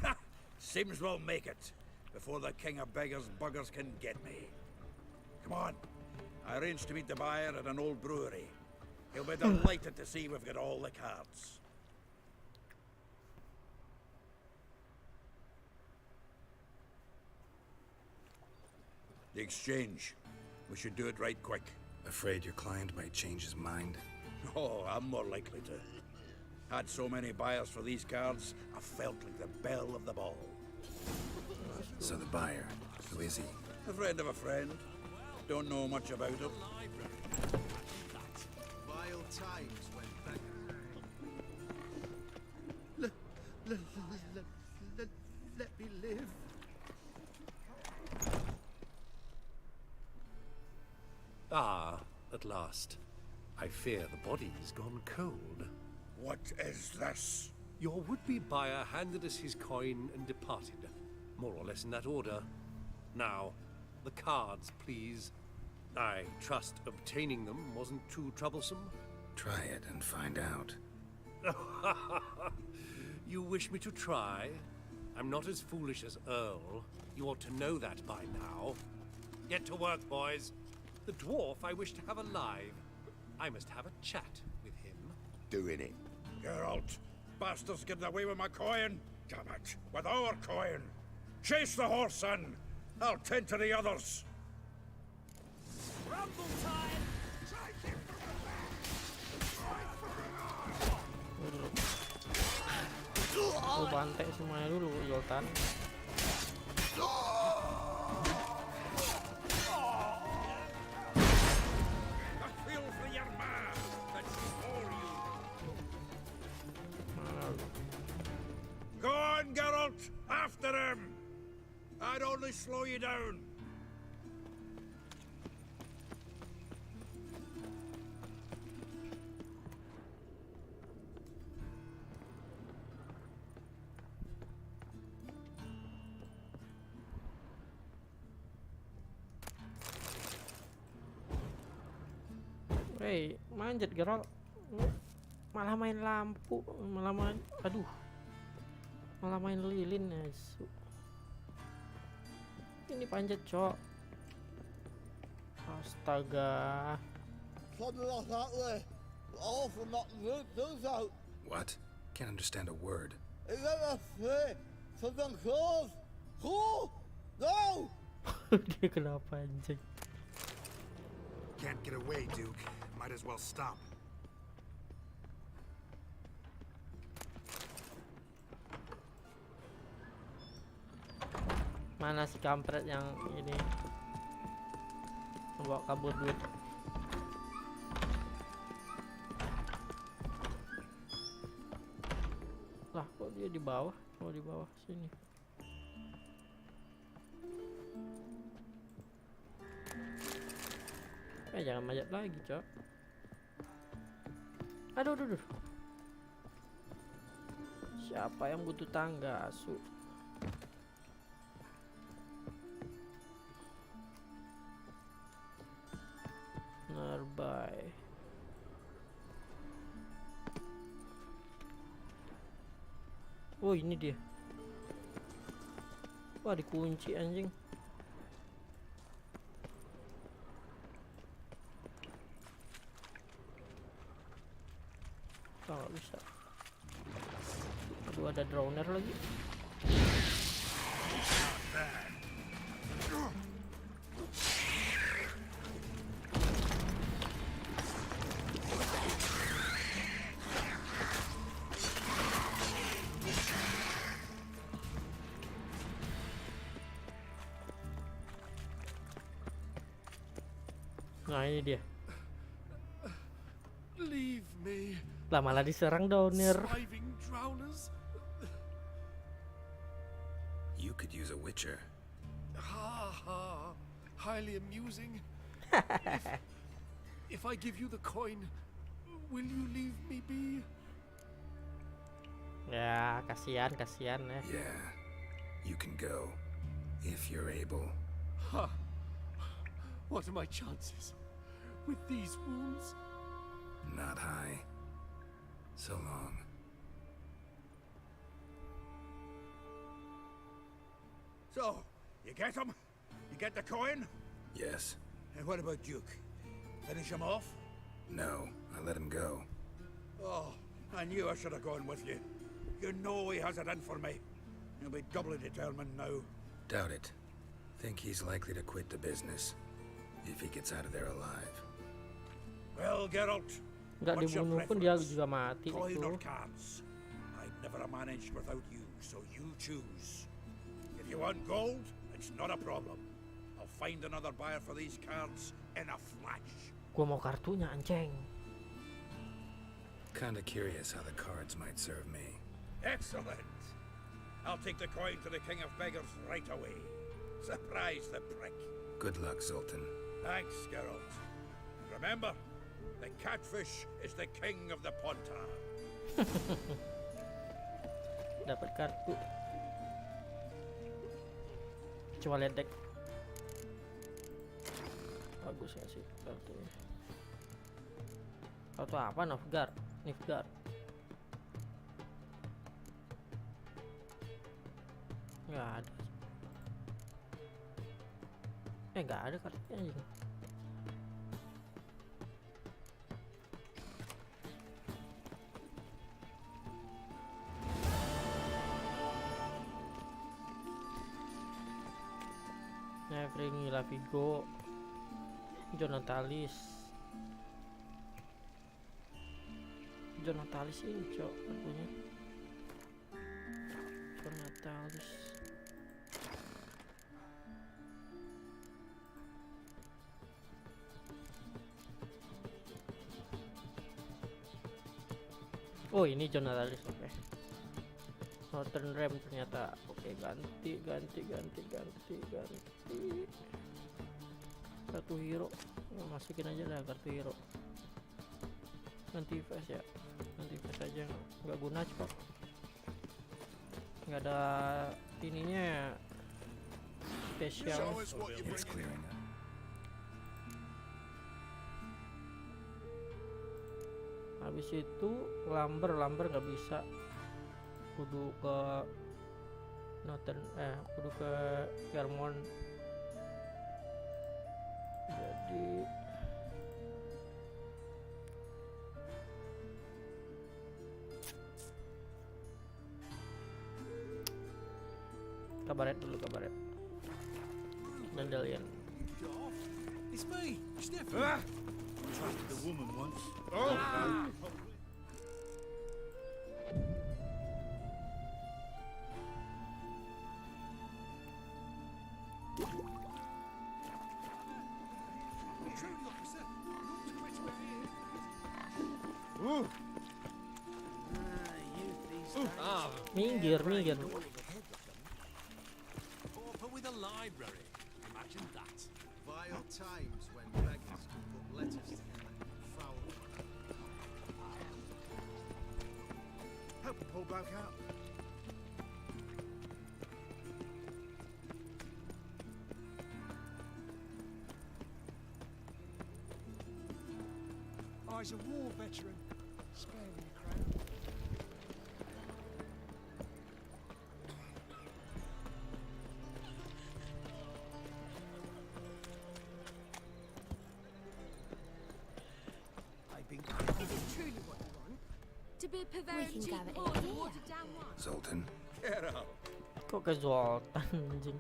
Ha! Seems we'll make it before the king of beggars buggers can get me. Come on. I arranged to meet the buyer at an old brewery. He'll be delighted to see we've got all the cards. The exchange. We should do it right quick. Afraid your client might change his mind? Oh, I'm more likely to. Had so many buyers for these cards, I felt like the belle of the ball. So the buyer, who is he? A friend of a friend. Don't know much about him. Vile times went back. Let me live. Ah, at last. I fear the body's gone cold. What is this? Your would-be buyer handed us his coin and departed. More or less in that order. Now, the cards, please. I trust obtaining them wasn't too troublesome. Try it and find out. You wish me to try? I'm not as foolish as Earl. You ought to know that by now. Get to work, boys. The dwarf I wish to have alive. I must have a chat with him. Doing it. Geralt, bastards getting away with my coin. Damn it, with our coin. Chase the horse, son. I'll tend to the others. Rumble time! Lu bantai semuanya dulu, Zoltan. Go on, Geralt! After him! I'd only slow you down. Hey, manjat Geralt. Malah main lampu, malah main, aduh. Malah main lilin ya. Ini panjat, Cok. Astaga. What? Can't understand a word. Dia kenapa anjing? Can't get away, Duke. Might as well stop. Mana si kampret yang ini membawa kabur duit? Lah, kok dia di bawah? Oh, di bawah sini. Jangan manjat lagi, Cok. Aduh, aduh, aduh. Siapa yang butuh tangga, asu? Nearby. Oh, ini dia. Wah, dikunci anjing. Oh, nggak bisa. Aduh, ada drowner lagi. Nah, ini dia. Leave me. Lah, malah diserang downer. You could use a witcher. Ha ha. Highly amusing. If I give you the coin, will you leave me be? Ya, kasihan ya. Yeah, you can go if you're able. Huh. What are my chances with these wounds? Not high. So long. So, you get him? You get the coin? Yes. And what about Duke? Finish him off? No, I let him go. Oh, I knew I should have gone with you. You know he has it in for me. He'll be doubly determined now. Doubt it. Think he's likely to quit the business. If he gets out of there alive. Well, Geralt, Nggak what's your dibunuh pun dia preference? juga mati Coin itu. or cards? I'd never have managed without you, so you choose. If you want gold, it's not a problem. I'll find another buyer for these cards in a flash. Gua mau kartunya, anjing. Kinda curious how the cards might serve me. Excellent. I'll take the coin to the King of Beggars right away. Surprise the prick. Good luck, Zoltan. Thanks, Geralt. Remember, the catfish is the king of the pontar. Dapat kartu. Coba lihat deck. Bagus ya sih kartunya. Kartu apa? Nilfgaard. Nggak ada. Nggak ada kartunya anjing. Nevring, Lavigo, Jonatalis ini cok kartunya. Jonatalis. Oh ini Jonatalis, oke. Northern Ram ternyata. Oke, ganti. Kartu hero. Masukin aja lah kartu hero. Ganti face ya. Ganti face aja, nggak guna cok. Nggak ada ininya. Spesial. It's clearing up. Habis itu lamber nggak bisa. Kudu ke kudu ke Vermont. Jadi kabaret Dandelion. It's me, Stefan. Trapped the woman once. Minggir. But with a library, imagine that. Vile times when beggars could put letters together. Foul. Hope the poor bloke out. I was a war veteran. Spare me the crown. Is it truly what you want? To be a perverted cheap whore and watered down wine? Zoltan. Geralt. Kok ke Zoltan anjing.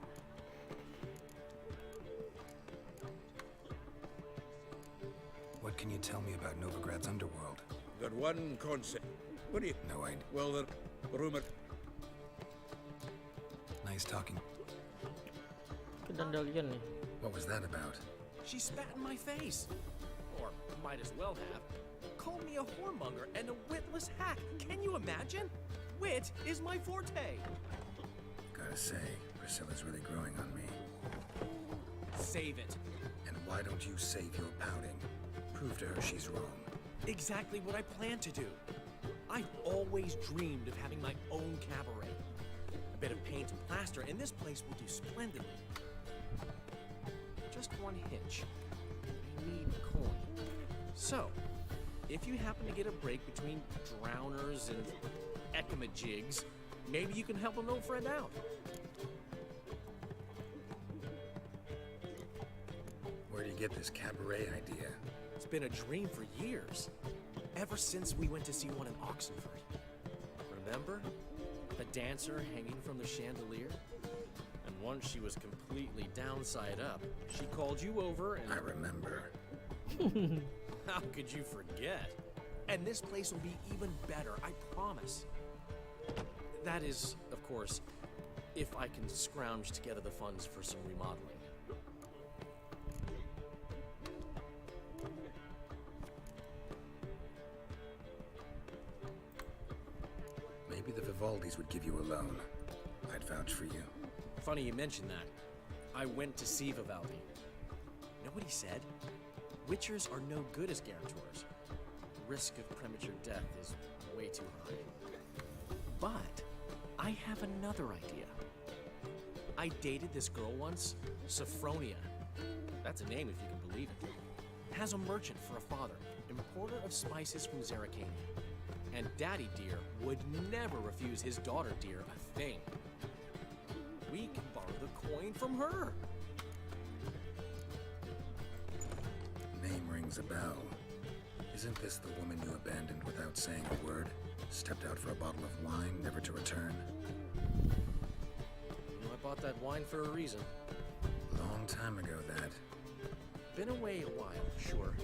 What can you tell me about Novigrad's underworld? Got one concept. What do you... No, I... Well, the rumor... Nice talking. Ke Dandelion nih. What was that about? She spat in my face. Or might as well have. Called me a whoremonger and a witless hack. Can you imagine? Wit is my forte. Gotta say, Priscilla's really growing on me. Save it. And why don't you save your pouting? Prove to her she's wrong. Exactly what I plan to do. I've always dreamed of having my own cabaret. A bit of paint and plaster, and this place will do splendidly. Just one hitch. I need coin. So, if you happen to get a break between drowners and ecamajigs, maybe you can help an old friend out. get this cabaret idea? It's been a dream for years. Ever since we went to see one in Oxenford. Remember? The dancer hanging from the chandelier? And once she was completely downside up, she called you over and... I remember. How could you forget? And this place will be even better, I promise. That is, of course, if I can scrounge together the funds for some remodeling. Maybe the Vivaldis would give you a loan. I'd vouch for you. Funny you mentioned that. I went to see Vivaldi. Know what he said? Witchers are no good as guarantors. The risk of premature death is way too high. But I have another idea. I dated this girl once, Sophronia. That's a name if you can believe it. Has a merchant for a father, importer of spices from Zerrikania. And Daddy Dear would never refuse his daughter Dear a thing. We can borrow the coin from her. Name rings a bell. Isn't this the woman you abandoned without saying a word? Stepped out for a bottle of wine, never to return? I bought that wine for a reason. Long time ago, that. Been away a while, sure.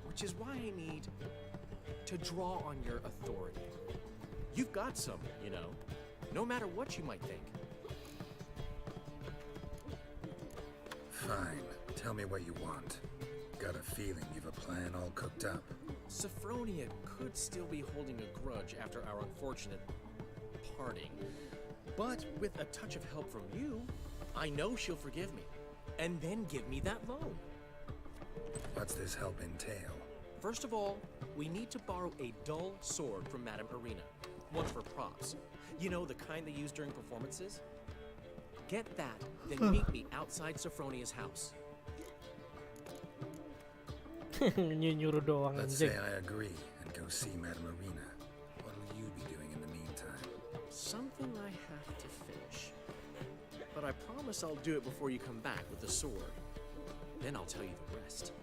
Which is why I need to draw on your authority. You've got some, you know, no matter what you might think. Fine. Tell me what you want. Got a feeling you've a plan all cooked up. Sophronia could still be holding a grudge after our unfortunate parting. But with a touch of help from you, I know she'll forgive me. And then give me that loan. What's this help entail? First of all, we need to borrow a dull sword from Madame Irina. One for props. You know, the kind they use during performances? Get that, then meet me outside Sophronia's house. Nyuruh doang Let's anjing. say I agree and go see Madame Irina. What will you be doing in the meantime? Something I have to finish. But I promise I'll do it before you come back with the sword. Then I'll tell you the rest.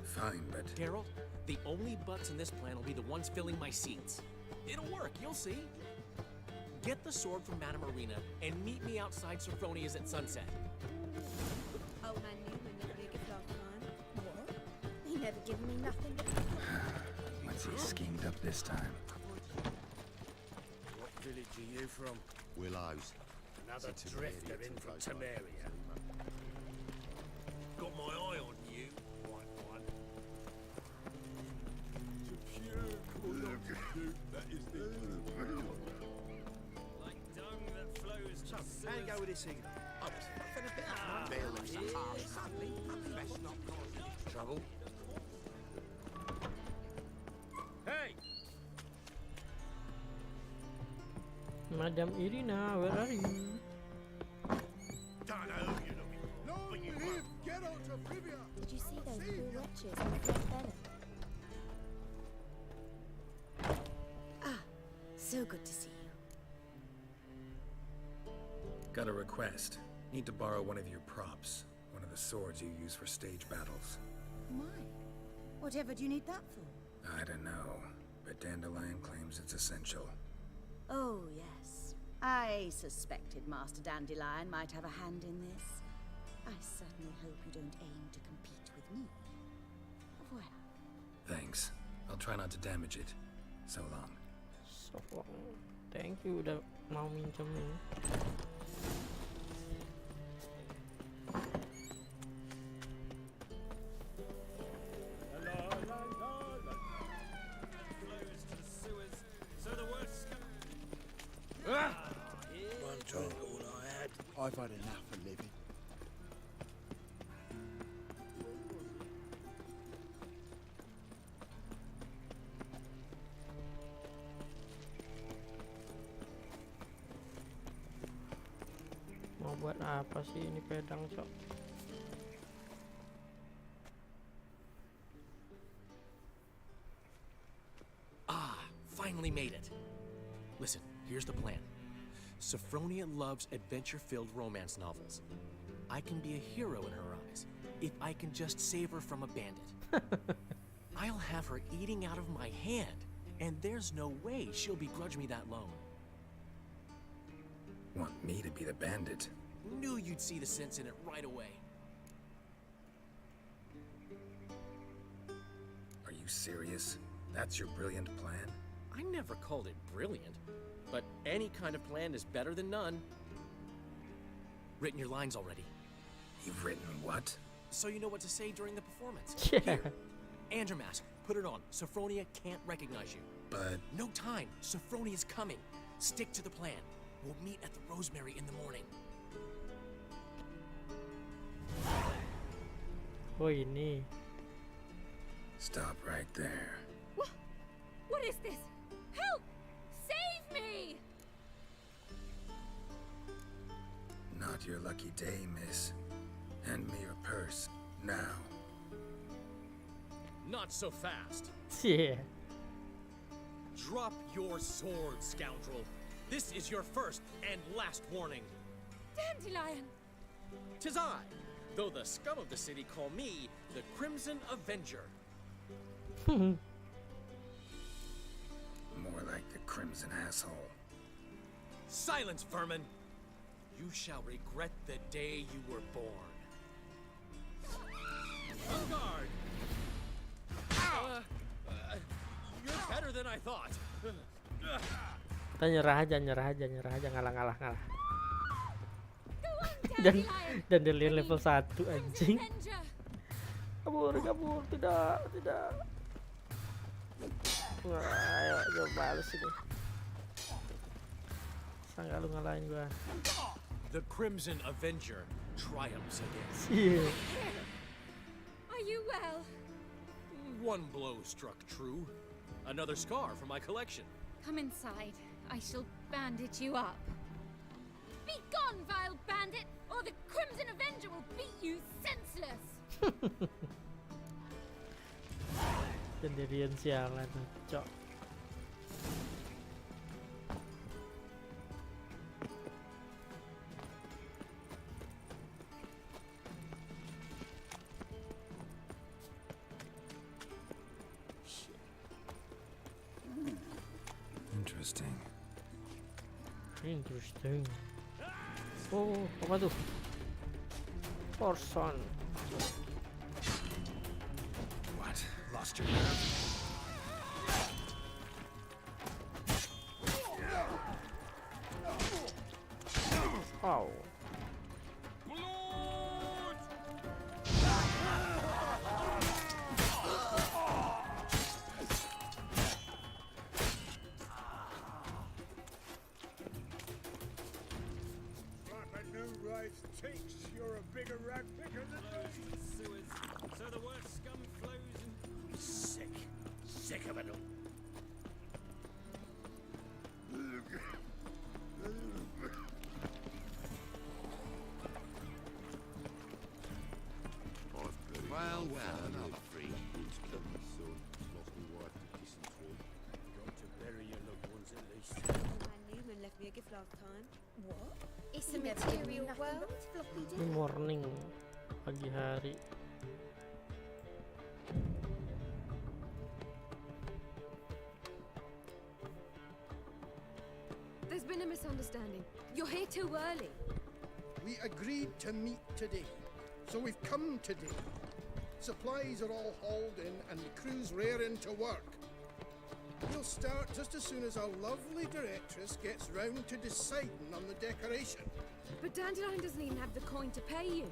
Fine, but... Geralt, the only butts in this plan will be the ones filling my seats. It'll work, you'll see. Get the sword from Madame Irina and meet me outside Sophronia's at sunset. Old man Newman never did give last time. What? He never given me nothing but... What's he schemed up this time? What village are you from? Willows. Another drifter in from Temeria. Got my eye on you, white one. Like dung that flows to So, how you go with this thing? I was puffing a bit of Bill and suddenly, best not cause trouble. Hey! Madame Irina, where are you? Don't know who you're looking for. Long but you live Geralt of Rivia! Did you see those poor wretches on Fred Benham? Ah, so good to see you. Got a request. Need to borrow one of your props. One of the swords you use for stage battles. My, whatever do you need that for? I don't know, but Dandelion claims it's essential. Oh, yes. I suspected Master Dandelion might have a hand in this. I certainly hope you don't aim to compete with me. Au revoir. Thanks. I'll try not to damage it. So long. So long. Thank you udah mau minjemin. One drink all I had. I've had enough of living. Mau buat apa sih ini pedang, Cok? Ah, finally made it. Listen, here's the plan. Sophronia loves adventure-filled romance novels. I can be a hero in her eyes. if I can just save her from a bandit. I'll have her eating out of my hand, and there's no way she'll begrudge me that loan. Want me to be the bandit? Knew you'd see the sense in it right away. Are you serious? That's your brilliant plan? I never called it brilliant, but any kind of plan is better than none. Written your lines already. You've written what? So you know what to say during the performance. Yeah. Here, and your mask. Put it on. Sophronia can't recognize you. But... No time. Sophronia's coming. Stick to the plan. We'll meet at the Rosemary in the morning. Oh ini. Stop right there. What is this? Help! Save me! Not your lucky day, miss. Hand me your purse, now. Not so fast. Yeah. Drop your sword, scoundrel. This is your first and last warning. Dandelion! 'Tis I, though the scum of the city call me the Crimson Avenger. More like the Crimson Asshole. Silence, vermin! You shall regret the day you were born. On guard! You're better than I thought. Kita nyerah aja, ngalah. dan dia level 1 anjing. Kabur, tidak. Wah, ayo coba balas ini. Sangka lu ngalahin gua. The Crimson Avenger triumphs again. Yeah. Are you well? One blow struck true. Another scar from my collection. Come inside. I shall bandage you up. Be gone, vile bandit, or the Crimson Avenger will beat you senseless. Sendirian sialan, cok. Interesting. Oh, apa tuh? Person. What? Lost your nerve? Oh. You're a bigger rat picker than me. Sewers. So the worst scum flows and... Sick of it all. Well, another free. Got to bury your loved ones at least. Newman left me a gift last time. What? It's a material world, floppy Ini morning, pagi hari. There's been a misunderstanding. You're here too early. We agreed to meet today, so we've come today. Supplies are all hauled in and the crew's raring to work. We'll start just as soon as our lovely directress gets round to deciding on the decoration. But Dandelion doesn't even have the coin to pay you.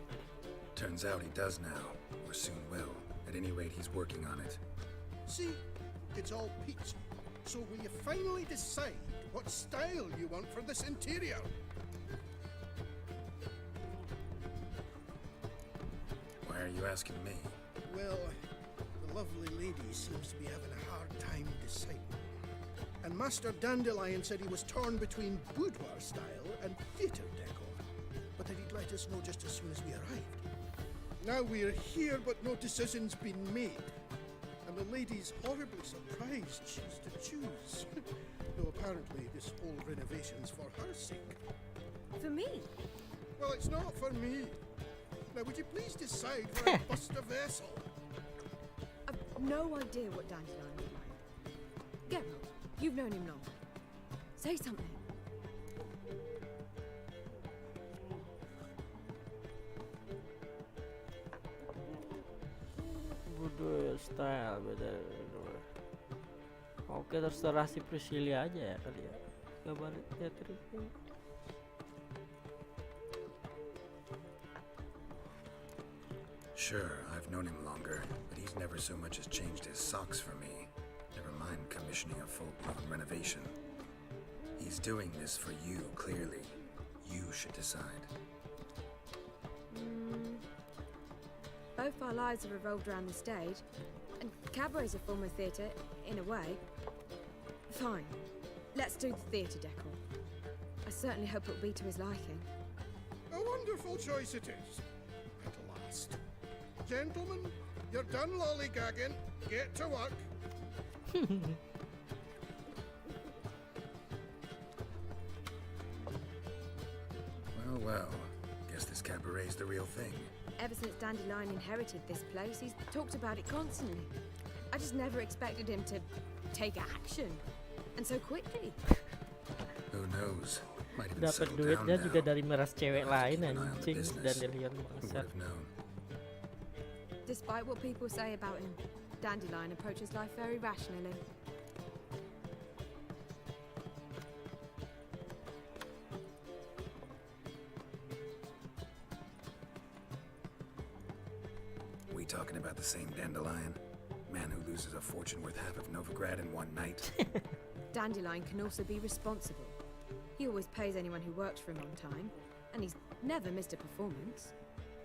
Turns out he does now, or soon will. At any rate, he's working on it. See, it's all peachy. So will you finally decide what style you want for this interior? Why are you asking me? Well, the lovely lady seems to be having a hard time deciding. And Master Dandelion said he was torn between boudoir style and theatre decor, but that he'd let us know just as soon as we arrived. Now we're here, but no decision's been made. And the lady's horribly surprised she's to choose. Though apparently this whole renovation's for her sake. For me? Well, it's not for me. Now, would you please decide where I bust a vessel? I've no idea what Dandelion is like. Geralt, you've known him long. Say something. Budaya style beda. Oke, terserah si Priscilla aja ya kali ya. Gambar teatriknya. Sure, I've known him longer, but he's never so much as changed his socks for me. Never mind commissioning a full-blown renovation. He's doing this for you, clearly. You should decide. Both our lives have revolved around the stage, and cabaret's a form of theatre, in a way. Fine. Let's do the theatre decor. I certainly hope it'll be to his liking. A wonderful choice it is. At last. Gentlemen, you're done lollygagging. Get to work. Well, guess this cabaret's the real thing. Ever since Dandelion inherited this place, he's talked about it constantly. I just never expected him to take action. And so quickly. Who knows? Might have Dapat settled duitnya down juga now. dari meras cewek lain Keep an eye on the anjing. business. Dandelion Who would bangsat. have known? Despite what people say about him, Dandelion approaches life very rationally. We talking about the same Dandelion? Man who loses a fortune worth half of Novigrad in one night? Dandelion can also be responsible. He always pays anyone who works for him on time, and he's never missed a performance.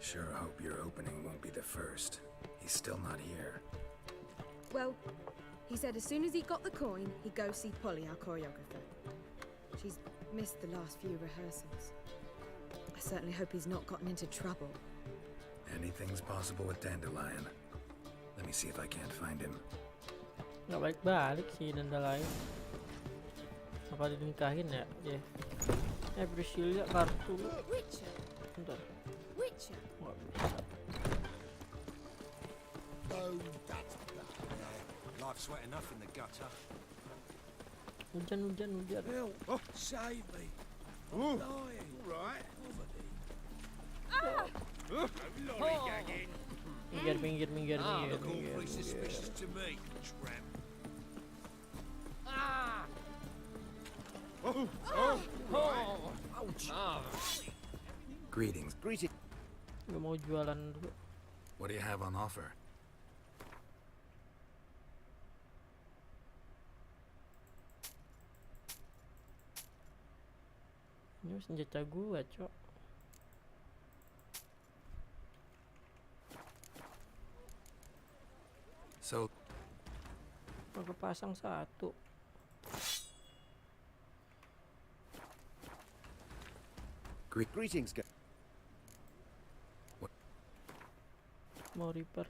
Sure hope your opening won't be the first. He's still not here. Well, he said as soon as he got the coin, he'd go see Polly, our choreographer. She's missed the last few rehearsals. I certainly hope he's not gotten into trouble. Anything's possible with Dandelion. Let me see if I can't find him. Nggak balik-balik sih Dandelion. Apa dinikahin ya dia? Priscilla kartu. Witcher. Bentar. Witcher. Nggak bisa. Oh, that's bad. Life's wet enough in the gutter. Hujan. Help! Oh, save me! Oh, Lying. all right. Lollygagging. Minggir. Look awfully suspicious to me, tramp. Oh, Greetings. Gue mau jualan dulu. What do you have on offer? Ini senjata gue, cok. So, Mau kepasang satu. Greetings, guys. Mau Reaper.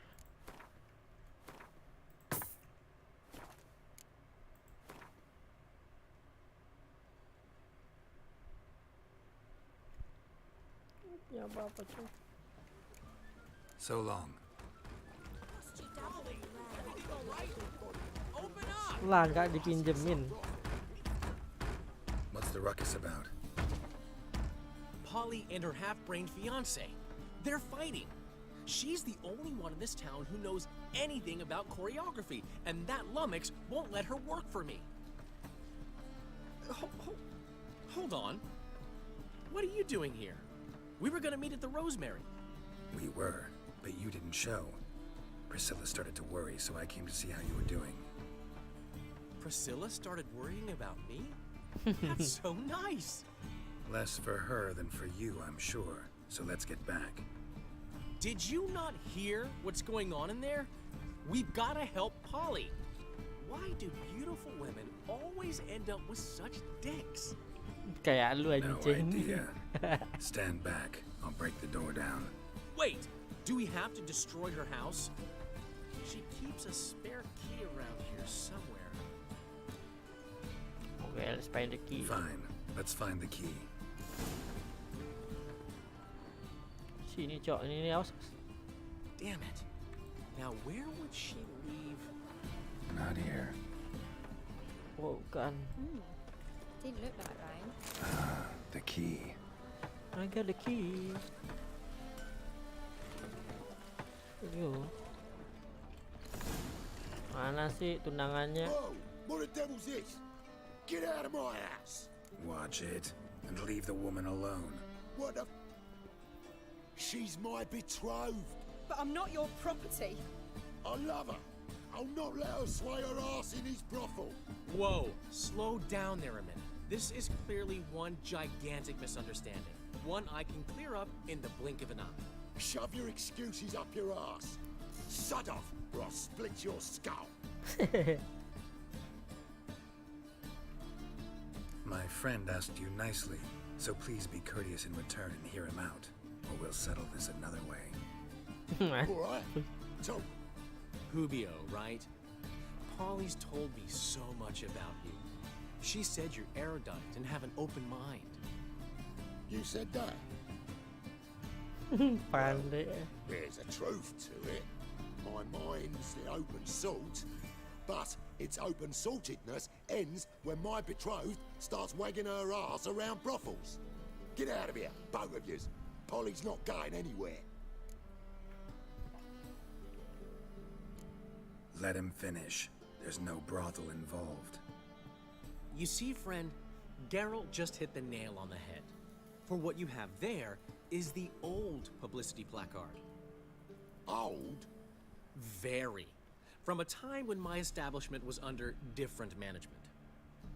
Ya apa-apa, cok. so long. Lah, nggak dipinjemin. What's the ruckus about? Polly and her half-brained fiancé. They're fighting. She's the only one in this town who knows anything about choreography, and that lummox won't let her work for me. Hold on. What are you doing here? We were gonna meet at the Rosemary. We were, but you didn't show. Priscilla started to worry, so I came to see how you were doing. Priscilla started worrying about me? That's so nice. Less for her than for you, I'm sure. So let's get back. Did you not hear what's going on in there? We've got to help Polly. Why do beautiful women always end up with such dicks? Kayak lu No anjing. idea. Stand back. I'll break the door down. Wait, do we have to destroy her house? She keeps a spare key around here somewhere. Okay, let's find the key. Fine. Let's find the key. Sini cok, ini awas. Damn it. Now where would she leave? Not here. Oh, kan. Didn't look like rain. The key. I got the key. Yo. Mana sih tunangannya? Whoa! What the devil's this? Get out of my house! Watch it, and leave the woman alone. What the... She's my betrothed. But I'm not your property. I love her. I'll not let her sway her ass in his brothel. Whoa, slow down there a minute. This is clearly one gigantic misunderstanding. One I can clear up in the blink of an eye. Shove your excuses up your ass. Sod off, or I'll split your skull. My friend asked you nicely, so please be courteous in return and hear him out, or we'll settle this another way. All right. So, Hubio, right? Polly's told me so much about you. She said you're erudite and have an open mind. you said that? Pandai. There's a truth to it. My mind's the open salt, but its open saltedness ends when my betrothed starts wagging her ass around brothels. Get out of here, both of yous. Polly's not going anywhere. Let him finish. There's no brothel involved. You see, friend, Geralt just hit the nail on the head. For what you have there is the old publicity placard. Old? Very. From a time when my establishment was under different management.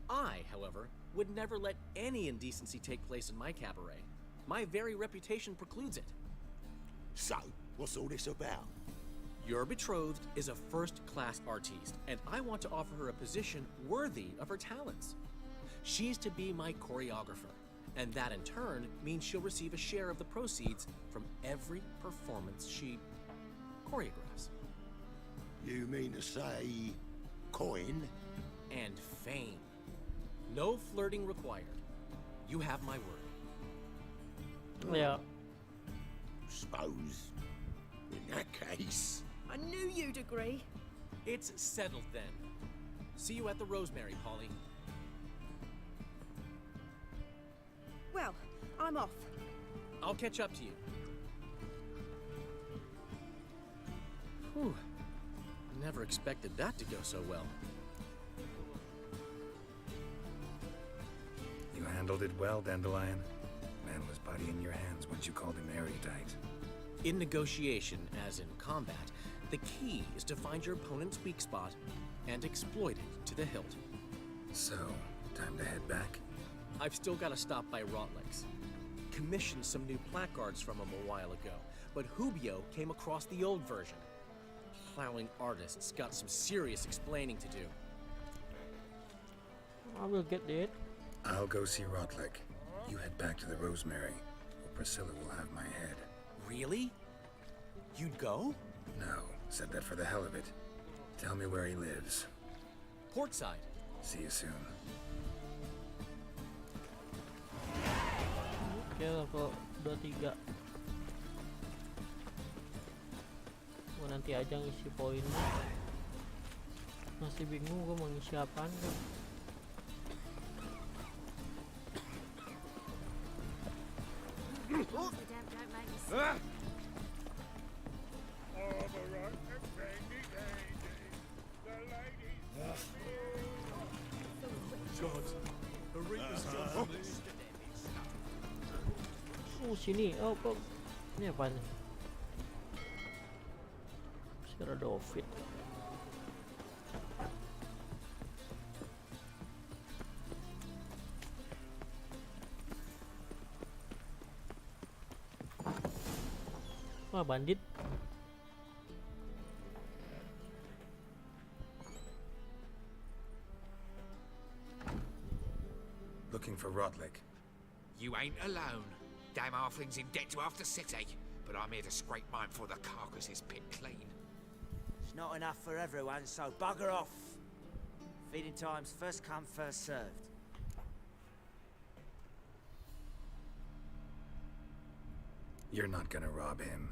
I, however, would never let any indecency take place in my cabaret. My very reputation precludes it. So, what's all this about? Your betrothed is a first-class artiste, and I want to offer her a position worthy of her talents. She's to be my choreographer, and that in turn means she'll receive a share of the proceeds from every performance she choreographs. You mean to say... coin? And fame. No flirting required. You have my word. Yeah. Suppose... in that case... I knew you'd agree. It's settled then. See you at the Rosemary, Polly. Well, I'm off. I'll catch up to you. Whew. Never expected that to go so well. You handled it well, Dandelion. Man was body in your hands once you called him erudite. In negotiation, as in combat, the key is to find your opponent's weak spot and exploit it to the hilt. So, time to head back? I've still got to stop by Rotlick's. Commissioned some new placards from him a while ago, but Hubio came across the old version. Plowing artists got some serious explaining to do. I will get it. I'll go see Rotlick. You head back to the Rosemary, or Priscilla will have my head. Really? You'd go? No, said that for the hell of it. Tell me where he lives. Portside. See you soon. Oke, level 23. Gua nanti aja ngisi poinnya. Masih bingung gua mau ngisi apaan kan. Oh sini, oh kok ini apa nih? Si Radovid. Wah bandit. Looking for Rotlick. You ain't alone. Damn halfling's in debt to half the city, but I'm here to scrape mine before the carcass is picked clean. It's not enough for everyone, so bugger off. Feeding time's first come, first served. You're not gonna rob him.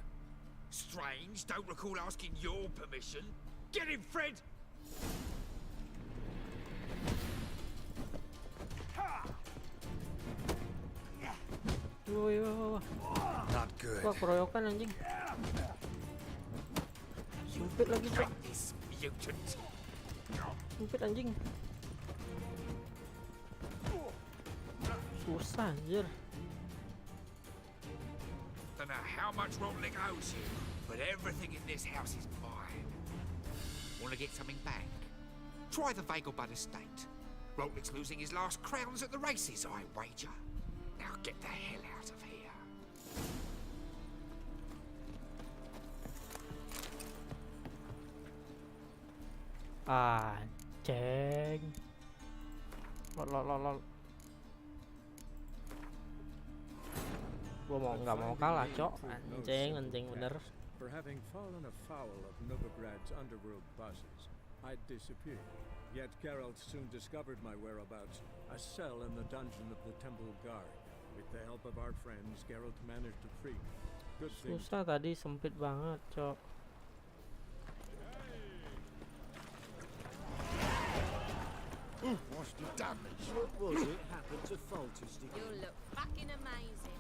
Strange, don't recall asking your permission. Get him, Fred! Yo. Not good. Wah, keroyokan anjing. Sempit lagi, Cok. Sempit anjing. Susah anjir. Don't know how much Rotlick owes you, but everything in this house is mine. Want to get something back? Try the Vagelbud estate. Rotlick's losing his last crowns at the races, I wager. Now get the hell out of here. Anjing. Lol. Gua nggak mau kalah, Cok. Anjing bener. For having fallen afoul of Novigrad's underworld bosses, I'd disappeared. Yet Geralt soon discovered my whereabouts, a cell in the dungeon of the Temple Guard. With the help of our friends, Geralt managed to free me. Good thing. Susah tadi, sempit banget, Cok. What's the damage? What was it happened to faulty stick? You'll look fucking amazing.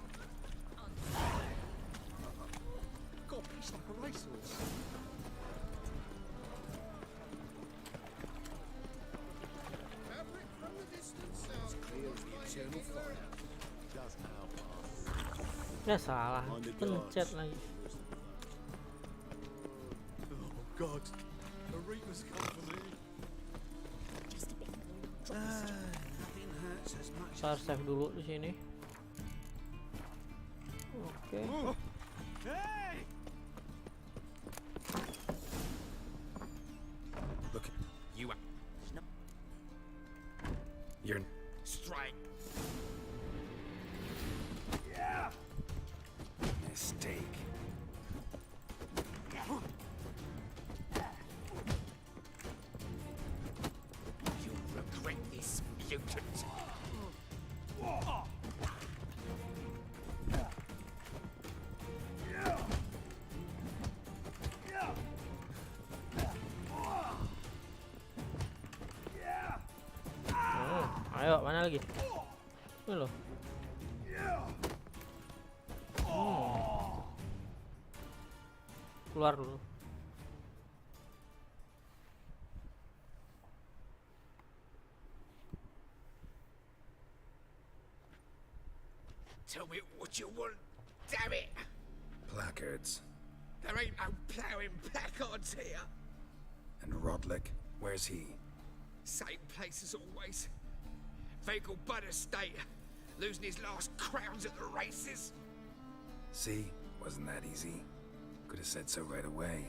God, he's like a racehorse. Fabric from the distance sounds clear as the eternal fire. Just how far? Ya salah, pencet lagi. Oh God, the Reapers come for me. Nothing hurts as much Kita harus save dulu di sini. Oke. Hey! Look, You are. you're Strike. Yeah! mistake. You'll regret this, mutant. Ayo, mana lagi? Ini loh. Keluar dulu. Tell me what you want, damn it! Placards. There ain't no ploughing placards here. And Rodlick, where's he? Same place as always. Vagelbud estate. Losing his last crowns at the races. See? Wasn't that easy? Could have said so right away.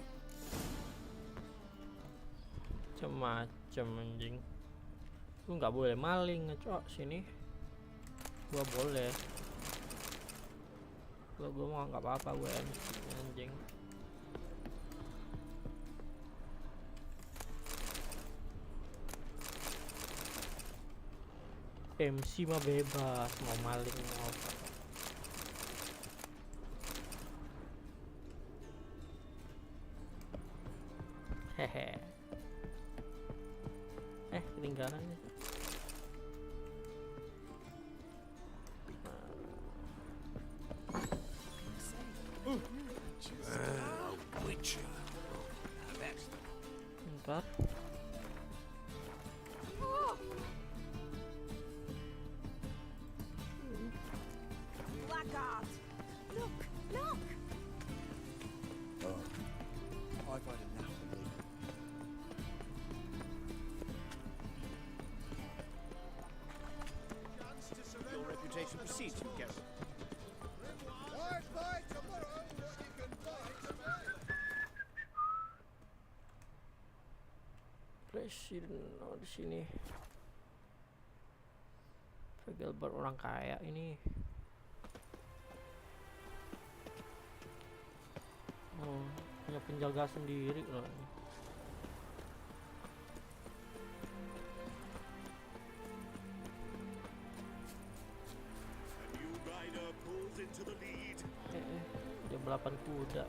Macam-macam anjing. Lu nggak boleh maling, Cok, sini. Gua boleh. Kalau gua mau nggak apa-apa gue anjing. MC mah bebas, mau maling mau apa. Hehe. Ketinggalan nih. Bentar. Blackguard! Look! Look! I've had enough of it. Your reputation precedes you, Geralt. Bye tomorrow, you can buy today. Presiden di sini. Vagelbud orang kaya ini. Oh, punya penjaga sendiri loh ini. A new rider pulls into the lead. balapan kuda.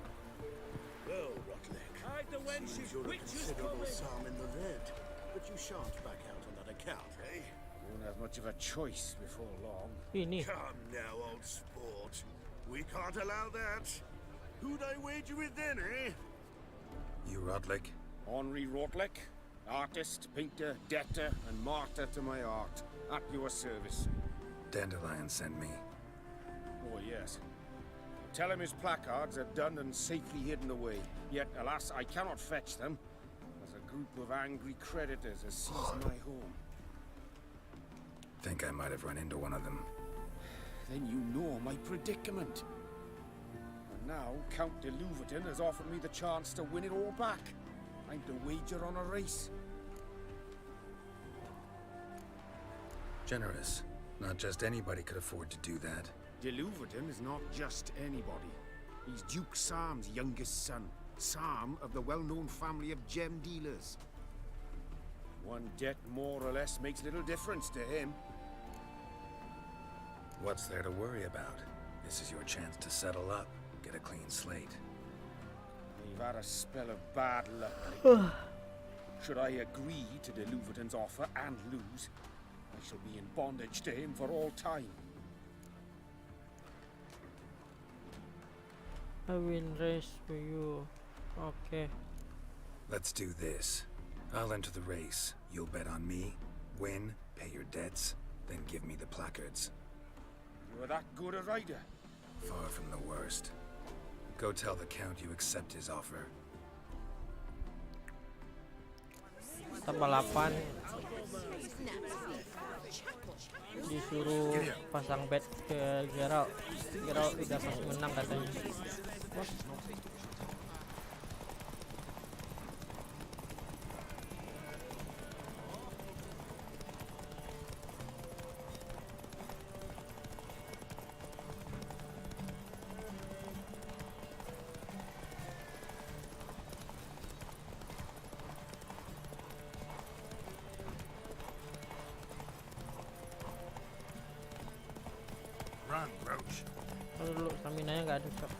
Well, Rotlick, Hide the wenches, seems you're a witches considerable coming. sum in the red, but you shan't back out on that account, eh? Won't have much of a choice before long. Ini. Come now, old sport. We can't allow that. Who'd I wager with then, eh? You, Rodlick? Henri Rotlick, artist, painter, debtor, and martyr to my art. At your service. Dandelion sent me. Oh, yes. Tell him his placards are done and safely hidden away. Yet, alas, I cannot fetch them, as a group of angry creditors has seized my home. Think I might have run into one of them. Then you know my predicament. And now, Count de Louverton has offered me the chance to win it all back. I'm to wager on a race. Generous. Not just anybody could afford to do that. De Louverton is not just anybody. He's Duke Sam's youngest son. Sam of the well-known family of gem dealers. One debt more or less makes little difference to him. What's there to worry about? This is your chance to settle up, get a clean slate. We've had a spell of bad luck lately. Should I agree to de Louverton's offer and lose, I shall be in bondage to him for all time. I win race for you. Okay. Let's do this. I'll enter the race. You'll bet on me, win, pay your debts, then give me the placards. You're that good a rider? Far from the worst. Go tell the Count you accept his offer. Kita balapan. Disuruh pasang bet ke Geralt. Geralt udah pasti menang katanya. What? Run, Roach. Kalau dulu stamina-nya nggak ada sok.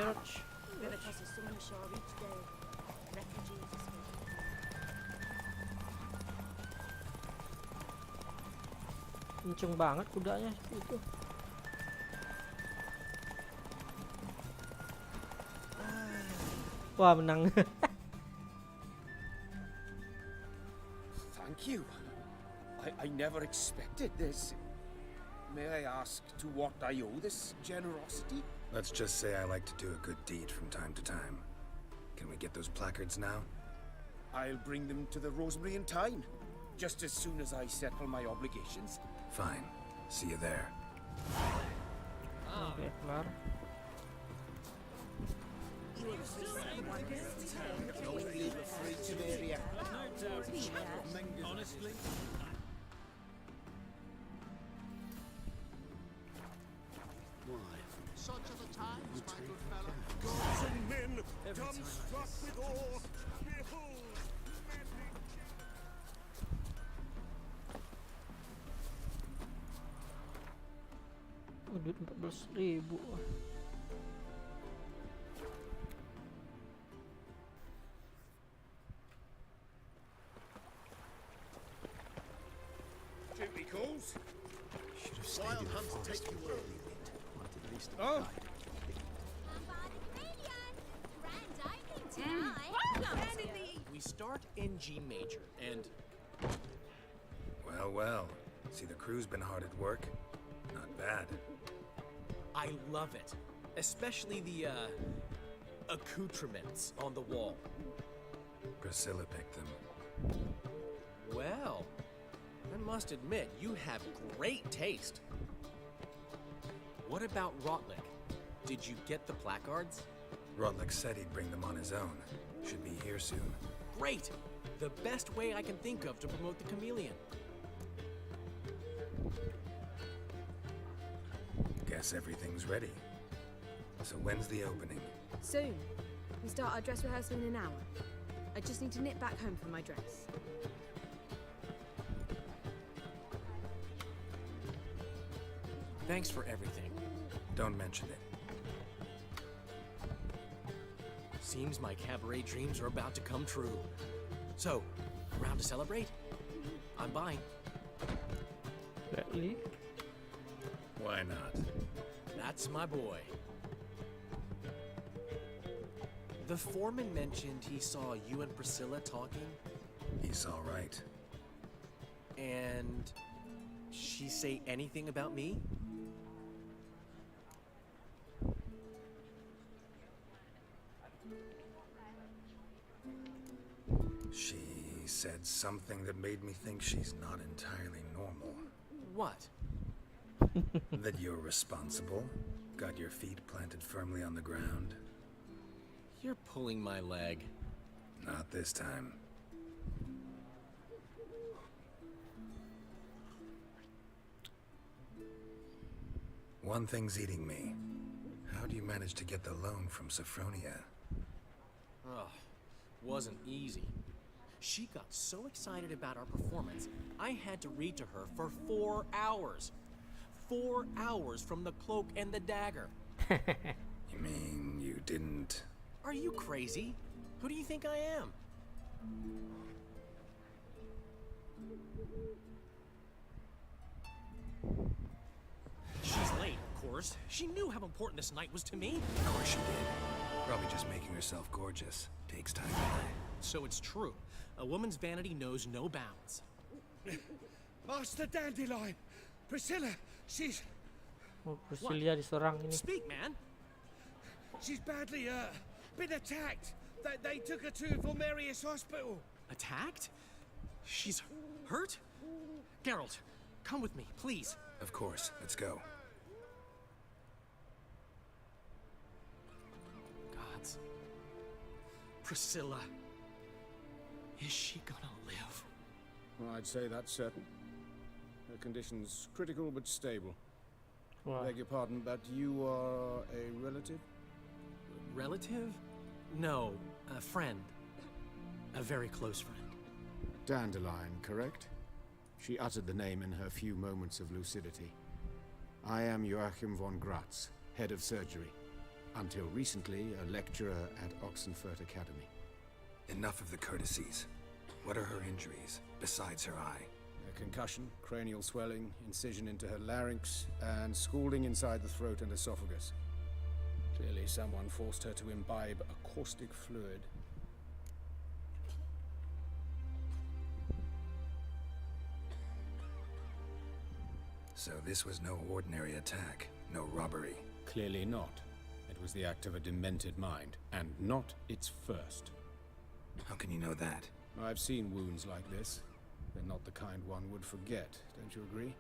Roach. Kenceng banget kudanya itu. Wah, menang. Thank you. I never expected this. May I ask to what I owe this generosity? Let's just say I like to do a good deed from time to time. Can we get those placards now? I'll bring them to the Rosemary in time, just as soon as I settle my obligations. Fine. See you there. Oke, kelar. Don't leave a freaking area. Honestly. Why? Such are the times, You my take good fellow. Gods and men, dumbstruck with awe. Behold, Duit 14.000. Duty calls. Should have stayed Wild in the hunts forest take you for early. a bit. Might at least have Oh. died. We start in G major, and Well, well. See, the crew's been hard at work. Not bad. I love it. Especially the, accoutrements on the wall. Priscilla picked them. Well, I must admit, you have great taste. What about Rotlick? Did you get the placards? Rodlick said he'd bring them on his own. Should be here soon. Great! The best way I can think of to promote the chameleon. Guess everything's ready. So when's the opening? Soon. We start our dress rehearsal in an hour. I just need to nip back home for my dress. Thanks for everything. Don't mention it. Seems my cabaret dreams are about to come true. So, around to celebrate? I'm buying. Really? Why not? That's my boy. The foreman mentioned he saw you and Priscilla talking. He's all right. And she say anything about me? She said something that made me think she's not entirely normal. What? That you're responsible, got your feet planted firmly on the ground. You're pulling my leg. Not this time. One thing's eating me. How do you manage to get the loan from Sophronia? Ugh, wasn't easy. She got so excited about our performance, I had to read to her for 4 hours. 4 hours from the cloak and the dagger. You mean you didn't... Are you crazy? Who do you think I am? She's late, of course. She knew how important this night was to me. Of course she did. Probably just making herself gorgeous. Takes time. So it's true. A woman's vanity knows no bounds. Master Dandelion! Priscilla, she's... Oh, Priscilla diserang ini. Speak, man! She's badly hurt. Been attacked. They took her to Vulmerius Hospital. Attacked? She's hurt? Geralt, come with me, please. Of course. Let's go. Gods. Priscilla. Is she gonna live? Well, I'd say that's certain. Her condition's critical but stable. Wow. Beg your pardon, but you are a relative? Relative? No, a friend. A very close friend. Dandelion, correct? She uttered the name in her few moments of lucidity. I am Joachim von Gratz, head of surgery. Until recently, a lecturer at Oxenfurt Academy. Enough of the courtesies. What are her injuries, besides her eye? A concussion, cranial swelling, incision into her larynx, and scalding inside the throat and esophagus. Clearly someone forced her to imbibe a caustic fluid. So this was no ordinary attack, no robbery. Clearly not. It was the act of a demented mind, and not its first. How can you know that? I've seen wounds like this. They're not the kind one would forget, don't you agree?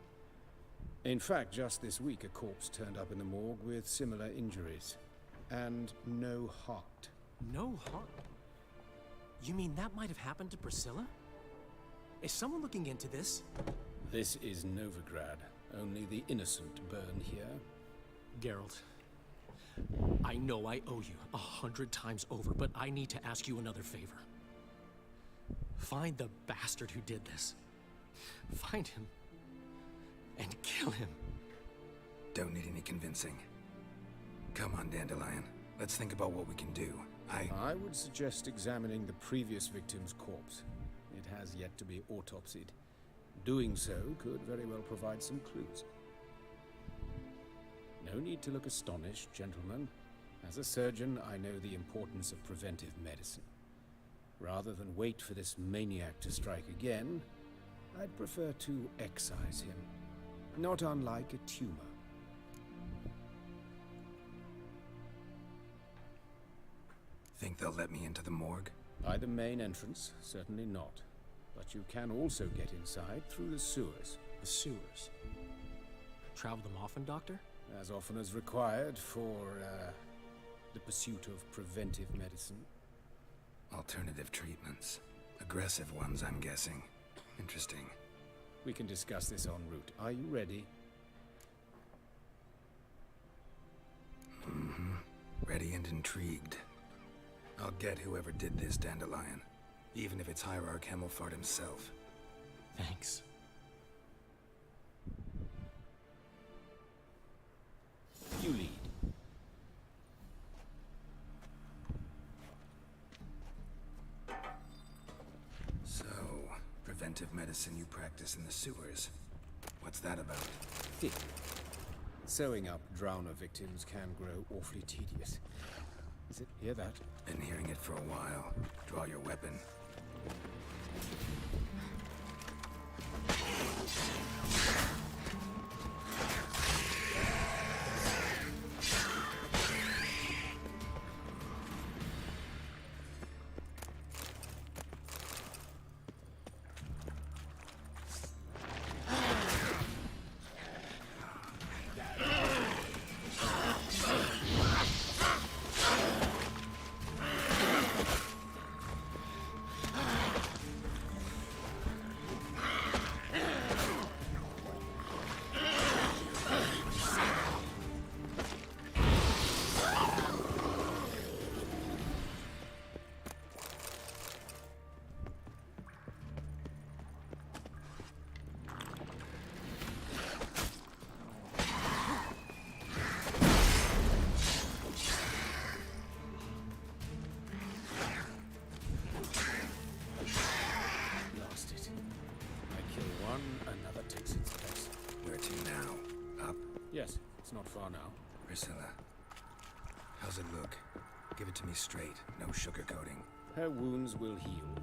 In fact, just this week a corpse turned up in the morgue with similar injuries. And no heart. No heart? You mean that might have happened to Priscilla? Is someone looking into this? This is Novigrad. Only the innocent burn here. Geralt, I know I owe you 100 times over, but I need to ask you another favor. Find the bastard who did this. Find him and kill him. Don't need any convincing. Come on, Dandelion. Let's think about what we can do. I would suggest examining the previous victim's corpse. It has yet to be autopsied. Doing so could very well provide some clues. No need to look astonished, gentlemen. As a surgeon, I know the importance of preventive medicine. Rather than wait for this maniac to strike again, I'd prefer to excise him. Not unlike a tumor. Think they'll let me into the morgue? By the main entrance, certainly not. But you can also get inside through the sewers. The sewers? Travel them often, Doctor? As often as required for, the pursuit of preventive medicine. Alternative treatments. Aggressive ones, I'm guessing. Interesting. We can discuss this en route. Are you ready? Mm-hmm. Ready and intrigued. I'll get whoever did this, Dandelion. Even if it's Hierarch Hemmelfart himself. Thanks. medicine you practice in the sewers. What's that about? Thick. Sewing up drowner victims can grow awfully tedious. Is it hear that? Been hearing it for a while. Draw your weapon. Yes, it's not far now. Priscilla, how's it look? Give it to me straight, no sugarcoating. Her wounds will heal,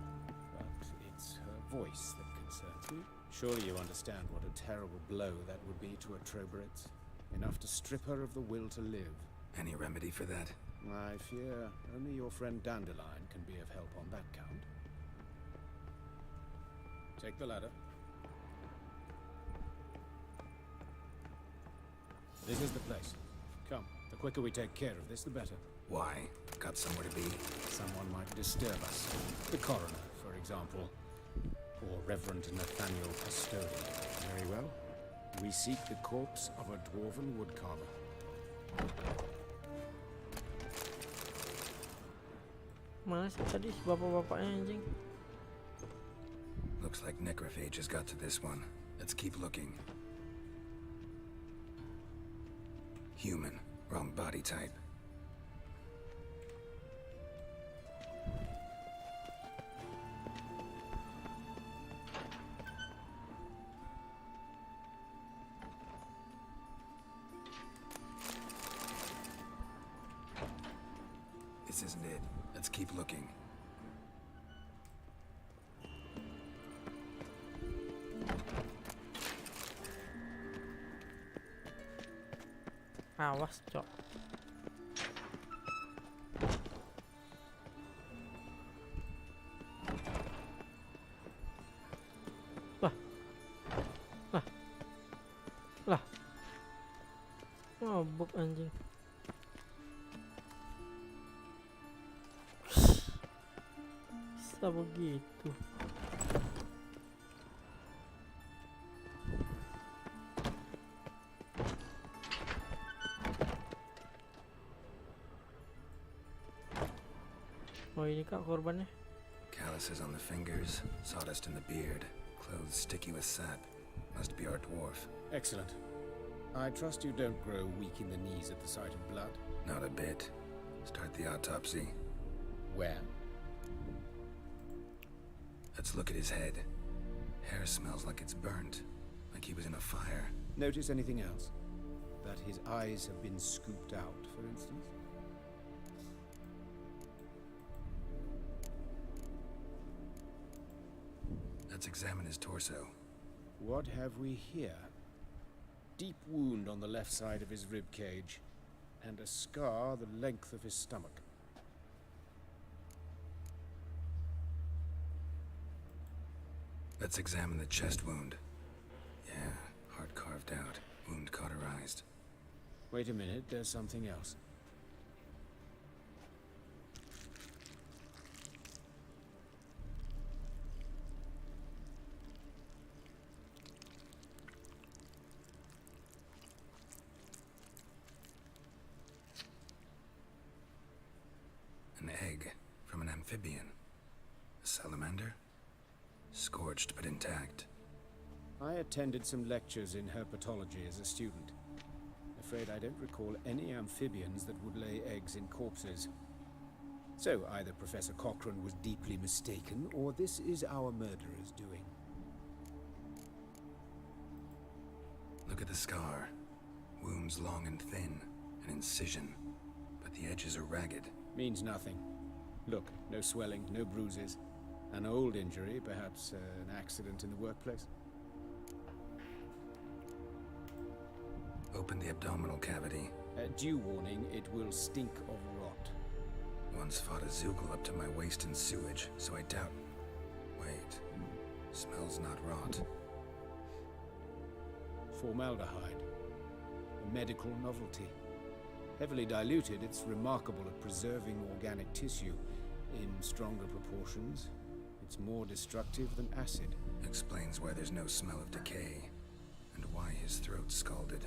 but it's her voice that concerns me. Surely you understand what a terrible blow that would be to a Trobritz. Enough to strip her of the will to live. Any remedy for that? I fear only your friend Dandelion can be of help on that count. Take the ladder. This is the place. Come, the quicker we take care of this, the better. Why? Got somewhere to be? Someone might disturb us. The coroner, for example. Or Reverend Nathaniel Custodian. Very well. We seek the corpse of a dwarven woodcarver. Mana sih tadi si bapak-bapaknya anjing? Looks like necrophage has got to this one. Let's keep looking. Human. Wrong body type. This isn't it. Let's keep looking. Awas, cok. Lah. Lah. Lah. Mabuk anjing. Bisa begitu. Oh, ini kak korbannya. Calluses on the fingers, sawdust in the beard, clothes sticky with sap. Must be our dwarf. Excellent. I trust you don't grow weak in the knees at the sight of blood. Not a bit. Start the autopsy. Where? Let's look at his head. Hair smells like it's burnt, like he was in a fire. Notice anything else? That his eyes have been scooped out, for instance? Let's examine his torso. What have we here? Deep wound on the left side of his rib cage, and a scar the length of his stomach. Let's examine the chest wound. Yeah, heart carved out, wound cauterized. Wait a minute, there's something else. An egg from an amphibian. A salamander? Scorched but intact. I attended some lectures in herpetology as a student. Afraid I don't recall any amphibians that would lay eggs in corpses. So either Professor Cochrane was deeply mistaken, or this is our murderer's doing. Look at the scar. Wounds long and thin, an incision, but the edges are ragged. Means nothing. Look, no swelling, no bruises. An old injury, perhaps an accident in the workplace. Open the abdominal cavity. Due warning, it will stink of rot. Once fought a Zoogle up to my waist in sewage, so I doubt... Wait. Smells not rot. Formaldehyde. A medical novelty. Heavily diluted, it's remarkable at preserving organic tissue. In stronger proportions, it's more destructive than acid. Explains why there's no smell of decay, and why his throat's scalded.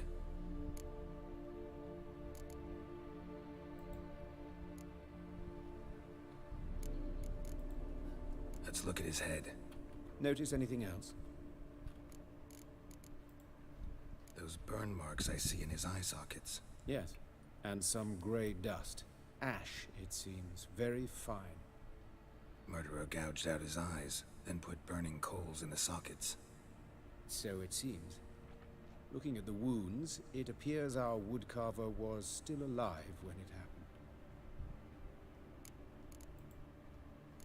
Let's look at his head. Notice anything else? Those burn marks I see in his eye sockets. Yes, and some grey dust. Ash, it seems. Very fine. Murderer gouged out his eyes, then put burning coals in the sockets. So it seems. Looking at the wounds, it appears our woodcarver was still alive when it happened.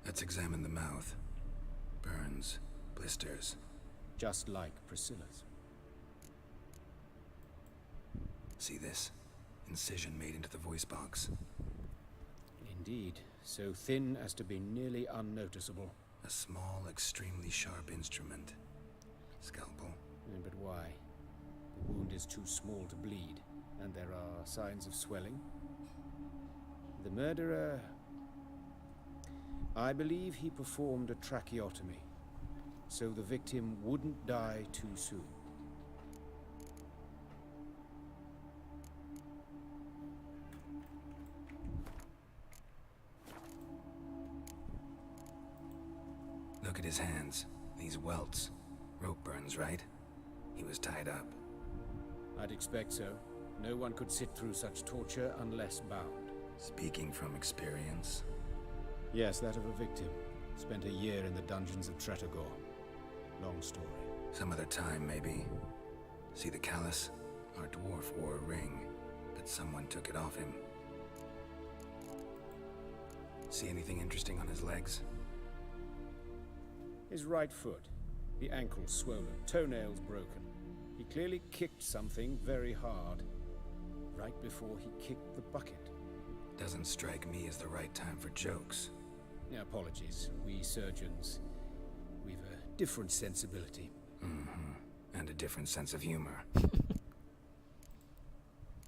Let's examine the mouth. Burns, blisters. Just like Priscilla's. See this? Incision made into the voice box. Indeed, so thin as to be nearly unnoticeable. A small, extremely sharp instrument. Scalpel. But why? The wound is too small to bleed, and there are signs of swelling. The murderer... I believe he performed a tracheotomy, so the victim wouldn't die too soon. Look at his hands. These welts. Rope burns, right? He was tied up. I'd expect so. No one could sit through such torture unless bound. Speaking from experience? Yes, that of a victim. Spent a year in the dungeons of Tretogor. Long story. Some other time, maybe. See the callus? Our dwarf wore a ring, but someone took it off him. See anything interesting on his legs? His right foot. The ankle swollen, toenails broken. He clearly kicked something very hard. Right before he kicked the bucket. Doesn't strike me as the right time for jokes. Apologies. We surgeons, we've a different sensibility. Mm-hmm. And a different sense of humor.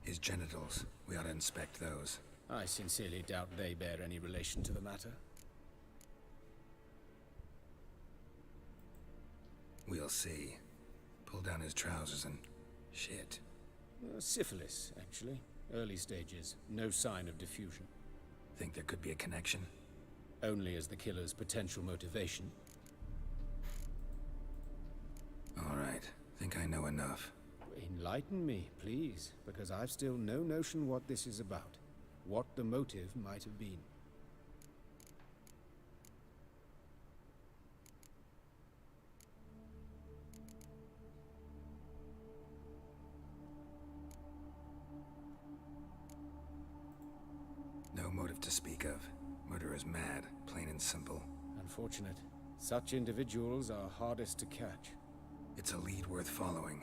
His genitals. We ought to inspect those. I sincerely doubt they bear any relation to the matter. We'll see. Pull down his trousers and... shit. Syphilis, actually. Early stages. No sign of diffusion. Think there could be a connection? Only as the killer's potential motivation. All right. Think I know enough. Enlighten me, please, because I've still no notion what this is about. What the motive might have been. No motive to speak of. Murderer's mad, plain and simple. Unfortunate. Such individuals are hardest to catch. It's a lead worth following.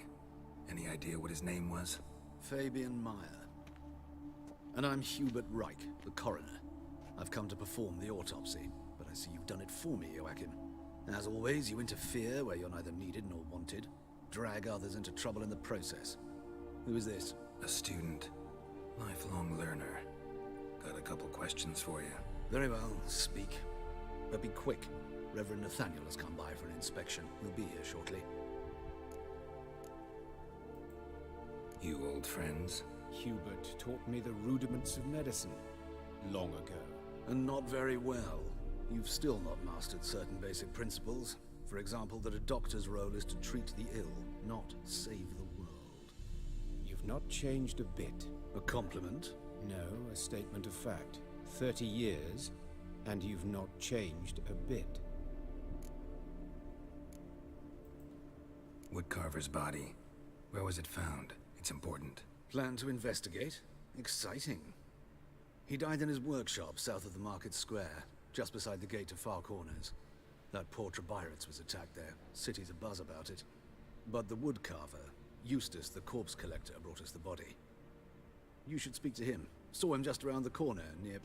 Any idea what his name was? Fabian Meyer. And I'm Hubert Reich, the coroner. I've come to perform the autopsy, but I see you've done it for me, Joachim. As always, you interfere where you're neither needed nor wanted. Drag others into trouble in the process. Who is this? A student. Lifelong learner. Got a couple questions for you. Very well, speak. But be quick. Reverend Nathaniel has come by for an inspection. He'll be here shortly. You old friends? Hubert taught me the rudiments of medicine. Long ago. And not very well. You've still not mastered certain basic principles. For example, that a doctor's role is to treat the ill, not save the world. You've not changed a bit. A compliment? No, a statement of fact. 30 years, and you've not changed a bit. Woodcarver's body. Where was it found? It's important. Plan to investigate? Exciting. He died in his workshop south of the market square, just beside the gate to Far Corners. That poor Trebirates was attacked there. City's abuzz about it. But the woodcarver, Eustace the corpse collector, brought us the body. You should speak to him. Saw him just around the corner near...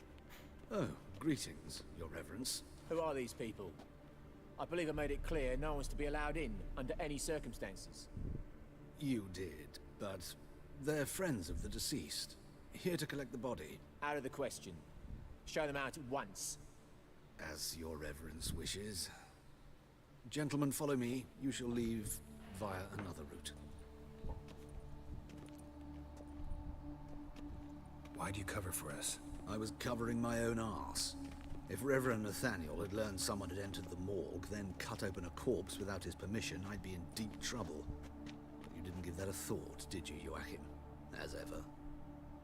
Oh, greetings, Your Reverence. Who are these people? I believe I made it clear no one's to be allowed in under any circumstances. You did, but they're friends of the deceased. Here to collect the body. Out of the question. Show them out at once. As Your Reverence wishes. Gentlemen, follow me. You shall leave via another route. Why'd you cover for us? I was covering my own arse. If Reverend Nathaniel had learned someone had entered the morgue, then cut open a corpse without his permission, I'd be in deep trouble. But you didn't give that a thought, did you, Joachim? As ever.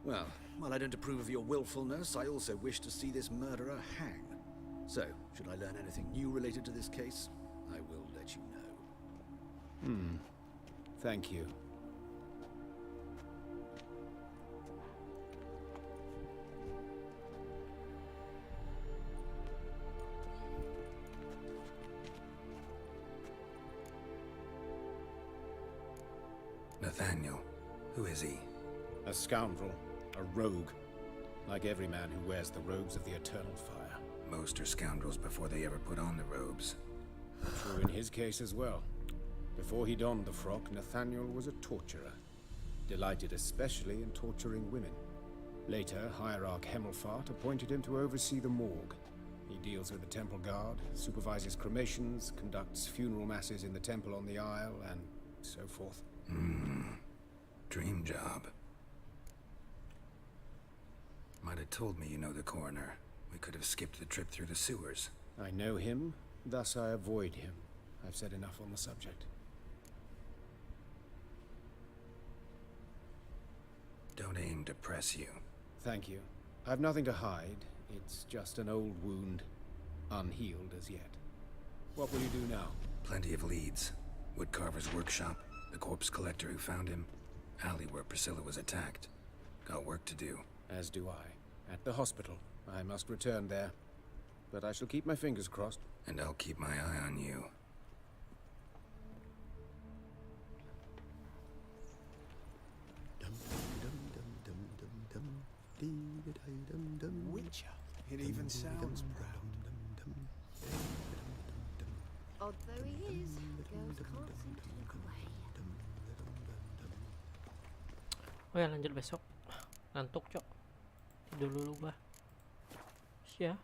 Well, while I don't approve of your willfulness, I also wish to see this murderer hang. So, should I learn anything new related to this case, I will let you know. Thank you. Nathaniel. Who is he? A scoundrel. A rogue. Like every man who wears the robes of the Eternal Fire. Most are scoundrels before they ever put on the robes. True in his case as well. Before he donned the frock, Nathaniel was a torturer. Delighted especially in torturing women. Later, Hierarch Hemmelfart appointed him to oversee the morgue. He deals with the temple guard, supervises cremations, conducts funeral masses in the temple on the Isle, and so forth. Dream job. Might have told me you know the coroner. We could have skipped the trip through the sewers. I know him, thus I avoid him. I've said enough on the subject. Don't aim to press you. Thank you. I've nothing to hide. It's just an old wound, unhealed as yet. What will you do now? Plenty of leads. Woodcarver's workshop, the corpse collector who found him, alley where Priscilla was attacked. Got work to do. As do I. At the hospital. I must return there. But I shall keep my fingers crossed. And I'll keep my eye on you. Witcher. It even sounds proud. Odd though he is, girls can't seem to look away. Oh ya, lanjut besok. Ngantuk, Cok. Tidur dulu gua. Sia.